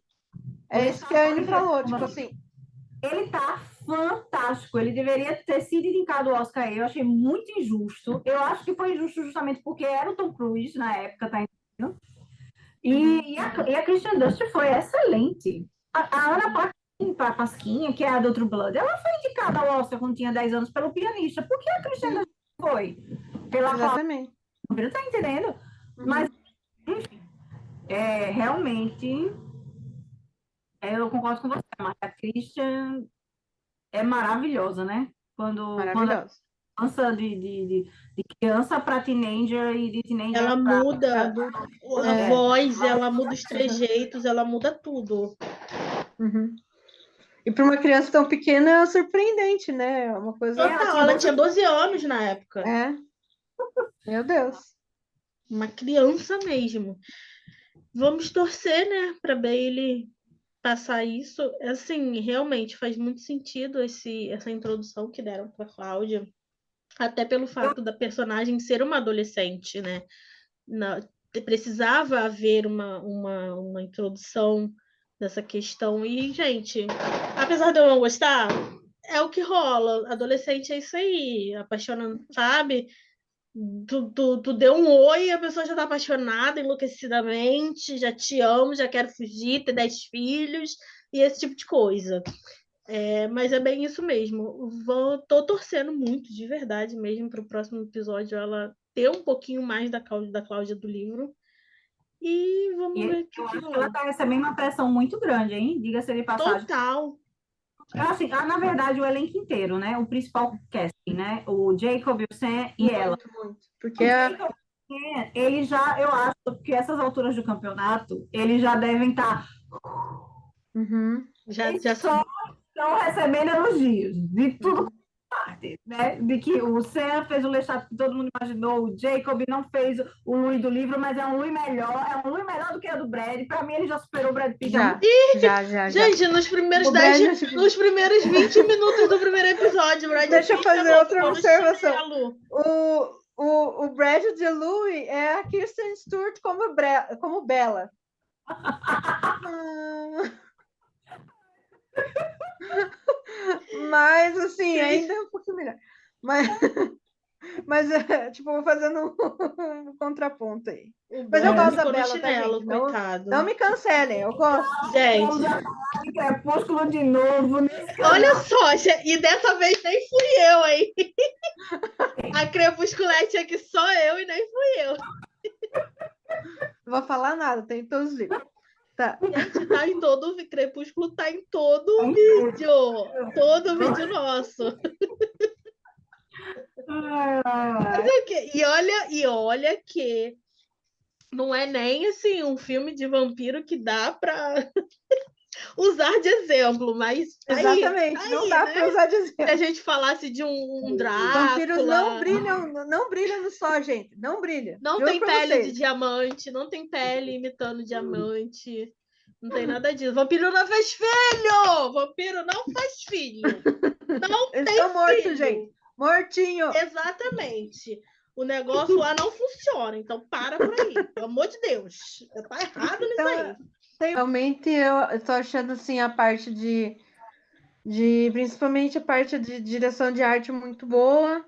Ele É isso que a Anne falou, tipo assim, ele tá fantástico. Ele deveria ter sido indicado ao Oscar. Eu achei muito injusto. Eu acho que foi injusto justamente porque era o Tom Cruise na época, tá entendendo? E a Kristen Dunst foi excelente. A Ana Pasquinha, que é a do True Blood, ela foi indicada ao Oscar quando tinha 10 anos pelo pianista. Por que a Kristen Dunst foi? Pela exatamente. Cláudia, tá entendendo? Mas, enfim, realmente, eu concordo com você, mas a Christian é maravilhosa, né? Quando ela Maravilhosa. de criança para teenager e de teenager Ela para muda adulto. a voz, ela muda os trejeitos, ela muda tudo. Uhum. E para uma criança tão pequena é surpreendente, né? É uma coisa. Total, ela tinha 12 anos na época. É. Meu Deus. Uma criança mesmo. Vamos torcer, né, para Bailey passar isso. Assim, realmente faz muito sentido essa introdução que deram para Cláudia, até pelo fato da personagem ser uma adolescente, né? Precisava haver uma introdução dessa questão. E, gente, apesar de eu não gostar, é o que rola. Adolescente é isso aí, apaixonando, sabe? Tu deu um oi, a pessoa já tá apaixonada enlouquecidamente, já te amo, já quero fugir, ter 10 filhos e esse tipo de coisa. Mas é bem isso mesmo. Tô torcendo muito, de verdade mesmo, para o próximo episódio ela ter um pouquinho mais da Cláudia do livro. E vamos ver o que eu acho que ela rola. está recebendo uma pressão muito grande, hein? Diga-se de passagem. Total. Assim, na verdade, o elenco inteiro, né? O principal casting, né? O Jacob, o Sam e ela. Muito. Porque O Jacob, ele já, eu acho que essas alturas do campeonato, eles já devem estar Já só estão recebendo elogios de tudo parte, né? De que o Sam fez o Lestat que todo mundo imaginou, o Jacob não fez o Louis do livro, mas é um Louis melhor do que a do Brad. Para mim, ele já superou o Brad Pitt. Já. Gente, nos primeiros O Brad 20 minutos do primeiro episódio, Brad Deixa eu Pitt fazer outra ficou no observação. chinelo. O Brad de Louis é a Kirsten Stewart como Bella. Mas, assim, ainda é um pouquinho melhor. Mas tipo, vou fazendo um contraponto aí. Mas eu gosto da ficou no Bella, tá, chinelo, gente? coitado. Não me cancelem, eu gosto. Gente, Crepúsculo de novo. olha só, e dessa vez nem fui eu, hein? A Crepusculete aqui só eu e nem fui eu. Não vou falar nada, tem todos os livros. Tá. Gente, tá em todo o Crepúsculo, tá em todo o vídeo. Todo vídeo nosso. E olha que não é nem assim um filme de vampiro que dá pra usar de exemplo, mas exatamente, não dá, né, para usar de exemplo. Se a gente falasse de um Drácula... Vampiros não brilham no sol, gente, não brilha. Não tem pele de diamante, não tem pele imitando diamante, não tem nada disso. Vampiro não faz filho! Vampiro não faz filho! Não Eles tem estão mortos, filho. gente. Mortinho. Exatamente. O negócio lá não funciona, então para por aí. Pelo amor de Deus. Tá errado nisso aí. Realmente eu tô achando assim a parte de principalmente a parte de direção de arte muito boa.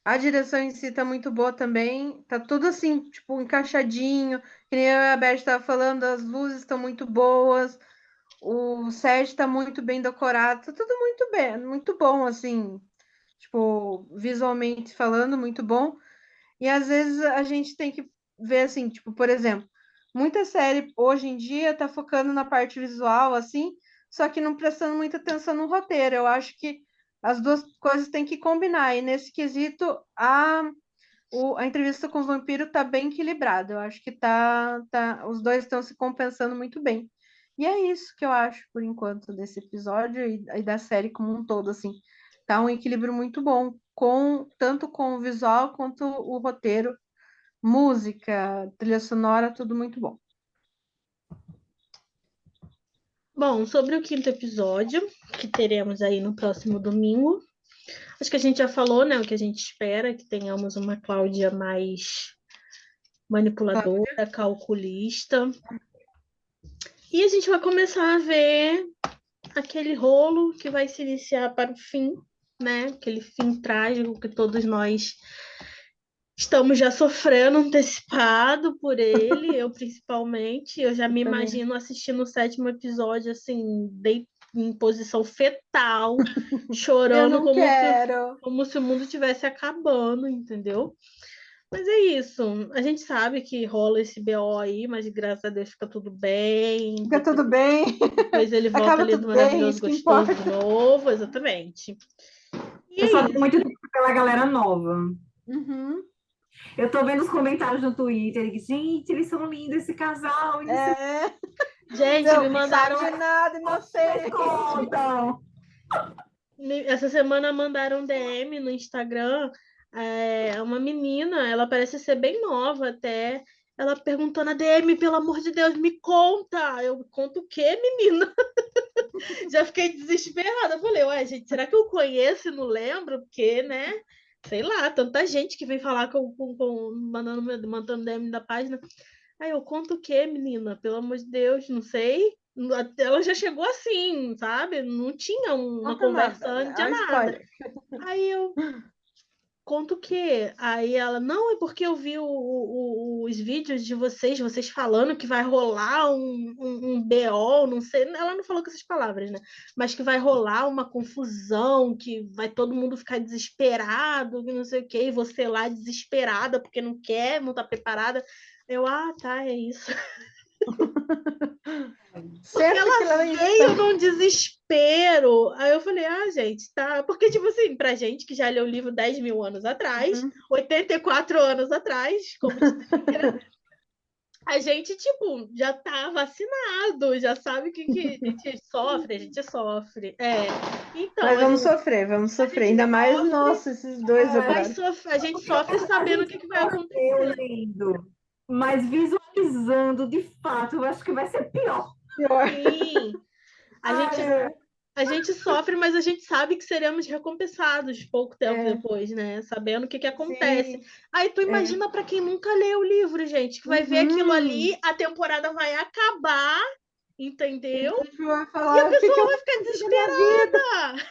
A direção em si tá muito boa também. Tá tudo assim, tipo, encaixadinho. Que nem eu e a Beth estava falando, as luzes estão muito boas. O set está muito bem decorado. Tá tudo muito bem, muito bom, assim. Tipo, visualmente falando, muito bom. E às vezes a gente tem que ver assim, tipo, por exemplo, muita série hoje em dia tá focando na parte visual, assim, só que não prestando muita atenção no roteiro. Eu acho que as duas coisas têm que combinar. E nesse quesito, a entrevista com o vampiro tá bem equilibrada. Eu acho que os dois estão se compensando muito bem. E é isso que eu acho, por enquanto, desse episódio e da série como um todo, assim. Tá um equilíbrio muito bom, tanto com o visual quanto o roteiro, música, trilha sonora, tudo muito bom. Bom, sobre o quinto episódio, que teremos aí no próximo domingo, acho que a gente já falou, né, o que a gente espera, que tenhamos uma Cláudia mais manipuladora, calculista. E a gente vai começar a ver aquele rolo que vai se iniciar para o fim, né? Aquele fim trágico que todos nós estamos já sofrendo antecipado por ele, eu principalmente. Eu já me imagino assistindo o 7º episódio, assim, em posição fetal, chorando como se o mundo estivesse acabando, entendeu? Mas é isso. A gente sabe que rola esse BO aí, mas graças a Deus fica tudo bem. Fica tudo bem. Depois ele volta ali do maravilhoso gostoso de novo, exatamente. Eu só tenho muito pela galera nova. Uhum. Eu tô vendo os comentários no Twitter, e, gente, eles são lindos, esse casal. E É. Gente, Não, me mandaram. sabe de nada, vocês inocente. contam. Essa semana mandaram DM no Instagram, uma menina, ela parece ser bem nova até. Ela perguntou na DM, pelo amor de Deus, me conta. Eu conto o quê, menina? Já fiquei desesperada. Falei, ué, gente, será que eu conheço e não lembro? Porque, né? Sei lá, tanta gente que vem falar mandando DM da página. Aí eu conto o quê, menina? Pelo amor de Deus, não sei. Ela já chegou assim, sabe? Não tinha uma Conta conversa, nada, não é tinha um nada. spoiler. Aí eu conto o quê? Aí ela, não, é porque eu vi os vídeos de vocês falando que vai rolar um BO, não sei, ela não falou com essas palavras, né? Mas que vai rolar uma confusão, que vai todo mundo ficar desesperado, que não sei o quê, e você lá desesperada porque não quer, não tá preparada. Eu, tá, é isso. Porque Senta que ela lá vem veio spoiler. num desespero. Aí eu falei, gente, tá. Porque, tipo assim, pra gente que já leu o livro 10 mil anos atrás, Uhum. 84 anos atrás, como diria, a gente, tipo, já tá vacinado, já sabe que a gente sofre, a gente sofre. Então, Mas vamos sofrer. gente Ainda mais, sofre, nossa, esses dois agora. a gente sofre A sabendo o gente que vai eu acontecer. lendo, mas visualizando, de fato, eu acho que vai ser pior. Pior. Sim. A gente É, A gente sofre, mas a gente sabe que seremos recompensados pouco tempo é, depois, né? Sabendo o que acontece. sim. Aí tu É. imagina para quem nunca leu o livro, gente, que vai ver aquilo Uhum. ali, a temporada vai acabar, E entendeu? daí tu vai E a falar, o que que pessoa eu vai vou ficar fazer da minha vida?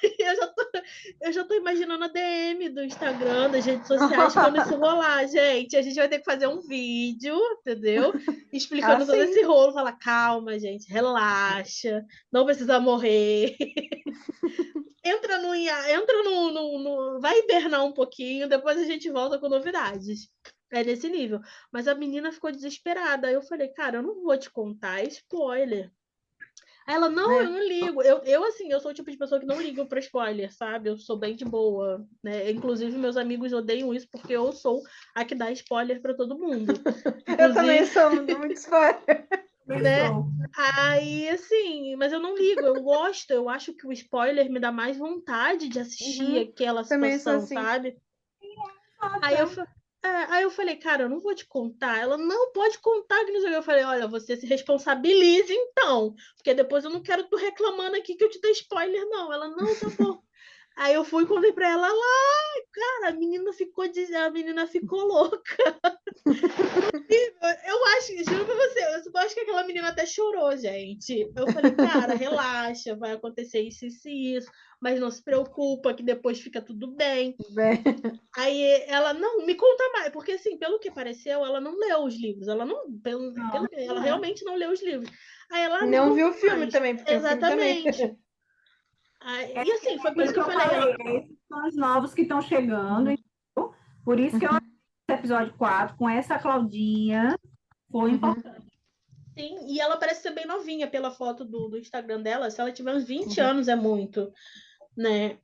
desesperada. Eu já tô imaginando a DM do Instagram, das redes sociais, quando isso rolar, gente. A gente vai ter que fazer um vídeo, entendeu? Ah, Explicando todo sim. esse rolo. Falar, calma, gente, relaxa, não precisa morrer. Vai hibernar um pouquinho, depois a gente volta com novidades. É nesse nível. Mas a menina ficou desesperada. Aí eu falei, cara, eu não vou te contar, é spoiler. Aí ela, não, eu É. não ligo. Eu assim, eu sou o tipo de pessoa que não liga pra spoiler, sabe? Eu sou bem de boa, né? Inclusive, meus amigos odeiam isso porque eu sou a que dá spoiler pra todo mundo. Eu também Inclusive, sou muito spoiler. né? Pensou. Aí, assim, mas eu não ligo, eu gosto, eu acho que o spoiler me dá mais vontade de assistir Uhum. aquela Também sou situação, assim. sabe? Aí eu, Nossa, fa- aí eu falei, cara, eu não vou te contar. Ela, não pode contar que não sei o que. Eu falei, olha, você se responsabilize então, porque depois eu não quero tu reclamando aqui que eu te dei spoiler, não. Ela, não, tá bom. Aí eu fui e contei pra ela lá, cara, a menina ficou louca. Eu acho, juro pra você, eu acho que aquela menina até chorou, gente. Eu falei, cara, relaxa, vai acontecer isso e isso, mas não se preocupa que depois fica tudo bem. Bem, Aí ela, não, me conta mais, porque assim, pelo que pareceu, ela não leu os livros, ela não, não, ela não é. realmente não leu os livros. Aí ela, me não conta viu o filme mais. também, porque o filme também. Exatamente. E assim, foi por isso Aquilo que que eu eu falei, falei, esses são os novos que estão chegando, Uhum. entendeu? Por isso que eu Uhum. esse episódio 4 com essa Claudinha, foi Uhum. importante. sim, e ela parece ser bem novinha pela foto do Instagram dela, se ela tiver uns 20 Uhum. anos é muito, né?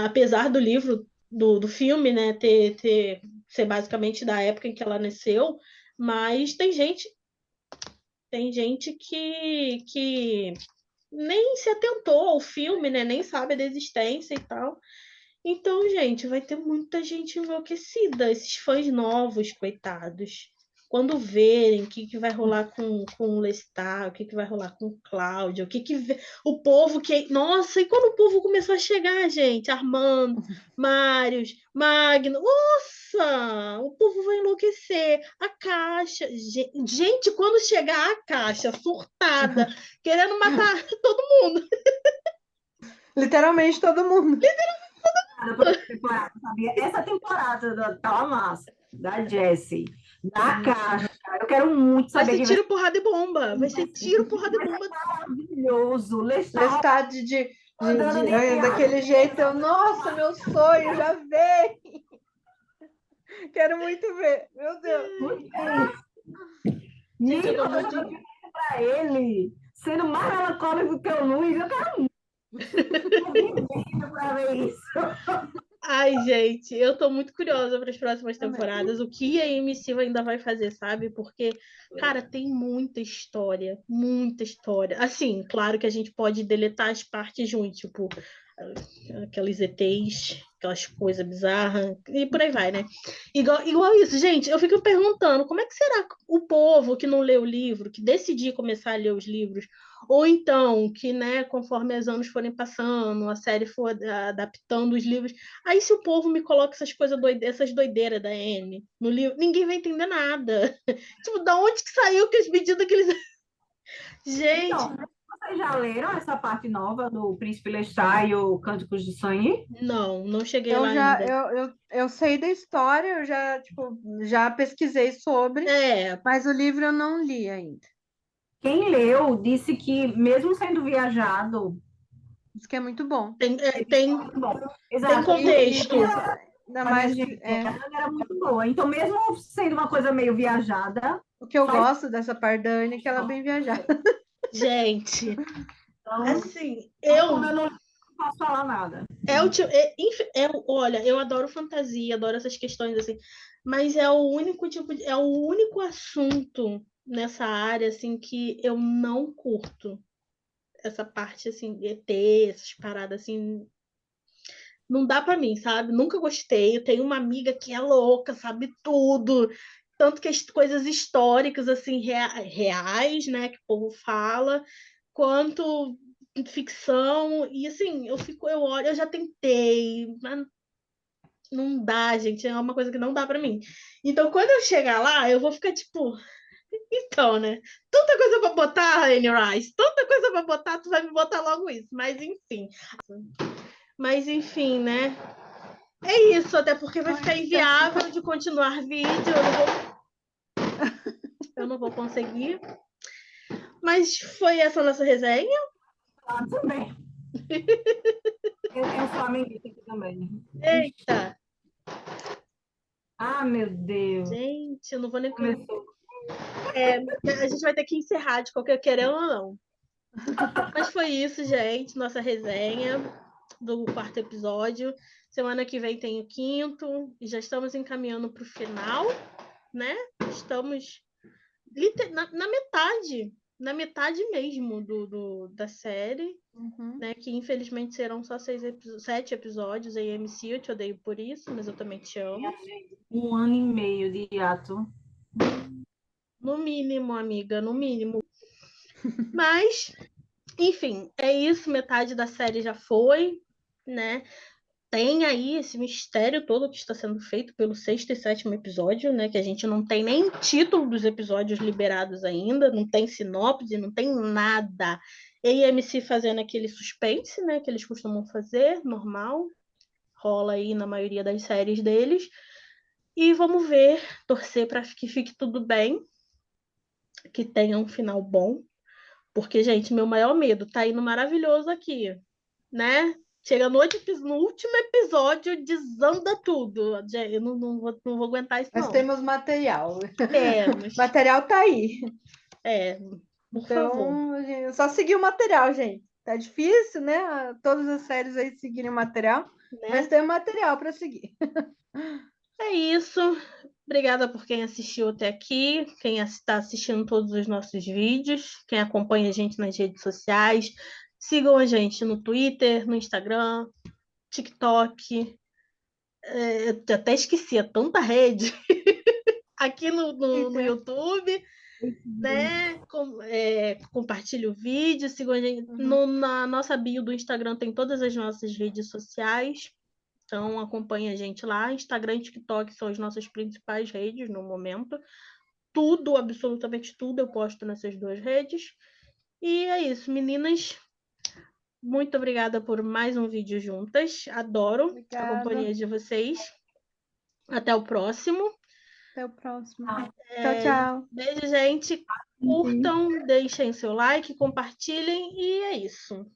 Apesar do livro, do filme, né, ser basicamente da época em que ela nasceu, mas tem gente que nem se atentou ao filme, né? Nem sabe da existência e tal. Então, gente, vai ter muita gente enlouquecida, esses fãs novos, coitados. Quando verem o que vai rolar com o Lestat, o que vai rolar com o Cláudio, o povo que. Nossa, e quando o povo começou a chegar, gente? Armando, Mários, Magno. Nossa, o povo vai enlouquecer. A Caixa. Gente, quando chegar a Caixa surtada, querendo matar todo mundo. Literalmente todo mundo. Essa temporada da Massa, da Jessie, da Uhum. Caixa, eu quero muito Vai saber ser quem vai tiro, porrada e bomba. Vai ser tiro, porrada e ser bomba. maravilhoso. Lestat Lestat andando de daquele jeito. Eu, nossa, meu sonho já veio. Quero muito ver. Meu Deus. Gente, eu tô Menino, muito. pra ele, sendo mais melancólico que o Luiz, eu quero muito vivendo pra ver isso. Ai, gente, eu tô muito curiosa para as próximas Também. temporadas. O que a AMC ainda vai fazer, sabe? Porque, cara, tem muita história, muita história. Assim, claro que a gente pode deletar as partes ruins, tipo, aqueles ETs, aquelas coisas bizarras, e por aí vai, né? Igual isso, gente, eu fico perguntando, como é que será que o povo que não lê o livro, que decidir começar a ler os livros, ou então que, né, conforme os anos forem passando, a série for adaptando os livros, aí se o povo me coloca essas coisas essas doideiras da Anne no livro, ninguém vai entender nada. Tipo, da onde que saiu que as medidas que eles. Gente, Então, vocês já leram essa parte nova do Príncipe Lestat e o Cânticos de Sangue? não cheguei lá ainda. Eu sei da história, eu já, tipo, já pesquisei sobre, É, mas o livro eu não li ainda. Quem leu disse que, mesmo sendo viajado, Diz que é muito bom. tem, muito bom. tem Exato. contexto. Ainda A mais minha que é, era muito boa. Então, mesmo sendo uma coisa meio viajada, o que eu faz. gosto dessa parte da Anne é que ela é bem viajada. Gente, Então, assim, como eu não posso falar nada. olha, eu adoro fantasia, adoro essas questões assim, mas é o único é o único assunto nessa área assim que eu não curto. Essa parte assim, de ET, essas paradas assim, não dá pra mim, sabe? Nunca gostei. Eu tenho uma amiga que é louca, sabe tudo. Tanto que as coisas históricas, assim, reais, né, que o povo fala, quanto ficção. E assim, eu olho, eu já tentei, mas não dá, gente. É uma coisa que não dá pra mim. Então, quando eu chegar lá, eu vou ficar tipo, então, né? Tanta coisa pra botar, Anne Rice, tanta coisa pra botar, tu vai me botar logo isso. Mas enfim, né? É isso, até porque vai ficar inviável de continuar vídeo. Eu não vou conseguir. Mas foi essa a nossa resenha. Ah, também. Eu tenho flamenguista aqui também. Eita! Ah, meu Deus. Gente, eu não vou nem. Começou. A gente vai ter que encerrar de qualquer querendo ou não. Mas foi isso, gente. Nossa resenha do quarto episódio. Semana que vem tem o quinto. E já estamos encaminhando para o final, né? Estamos na metade. Na metade mesmo da série. Uhum. Né, que infelizmente serão só 7 episódios. Aí, MC, eu te odeio por isso, mas eu também te amo. 1 ano e meio de hiato. No mínimo, amiga, no mínimo. Mas, enfim, é isso. Metade da série já foi, né? Tem aí esse mistério todo que está sendo feito pelo sexto e sétimo episódio, né? Que a gente não tem nem título dos episódios liberados ainda, não tem sinopse, não tem nada. AMC fazendo aquele suspense, né? Que eles costumam fazer, normal. Rola aí na maioria das séries deles. E vamos ver, torcer para que fique tudo bem, que tenha um final bom. Porque, gente, meu maior medo tá indo maravilhoso aqui, né? Chega no último episódio, desanda tudo. Eu não vou aguentar isso, Mas não. temos material. Temos. Material tá aí. Por favor. Então, só seguir o material, gente. Tá difícil, né? Todas as séries aí seguirem o material, mas Né? tem o material para seguir. É isso. Obrigada por quem assistiu até aqui, quem está assistindo todos os nossos vídeos, quem acompanha a gente nas redes sociais. Sigam a gente no Twitter, no Instagram, TikTok. Eu até esqueci, é tanta rede. Aqui no YouTube, né? Compartilhe o vídeo, sigam a gente. Na nossa bio do Instagram tem todas as nossas redes sociais. Então acompanhe a gente lá. Instagram e TikTok são as nossas principais redes no momento. Tudo, absolutamente tudo, eu posto nessas duas redes. E é isso, meninas. Muito obrigada por mais um vídeo juntas. Adoro Obrigada. a companhia de vocês. Até o próximo. Até o próximo. Tchau, tchau. Beijo, gente. Curtam, deixem seu like, compartilhem e é isso.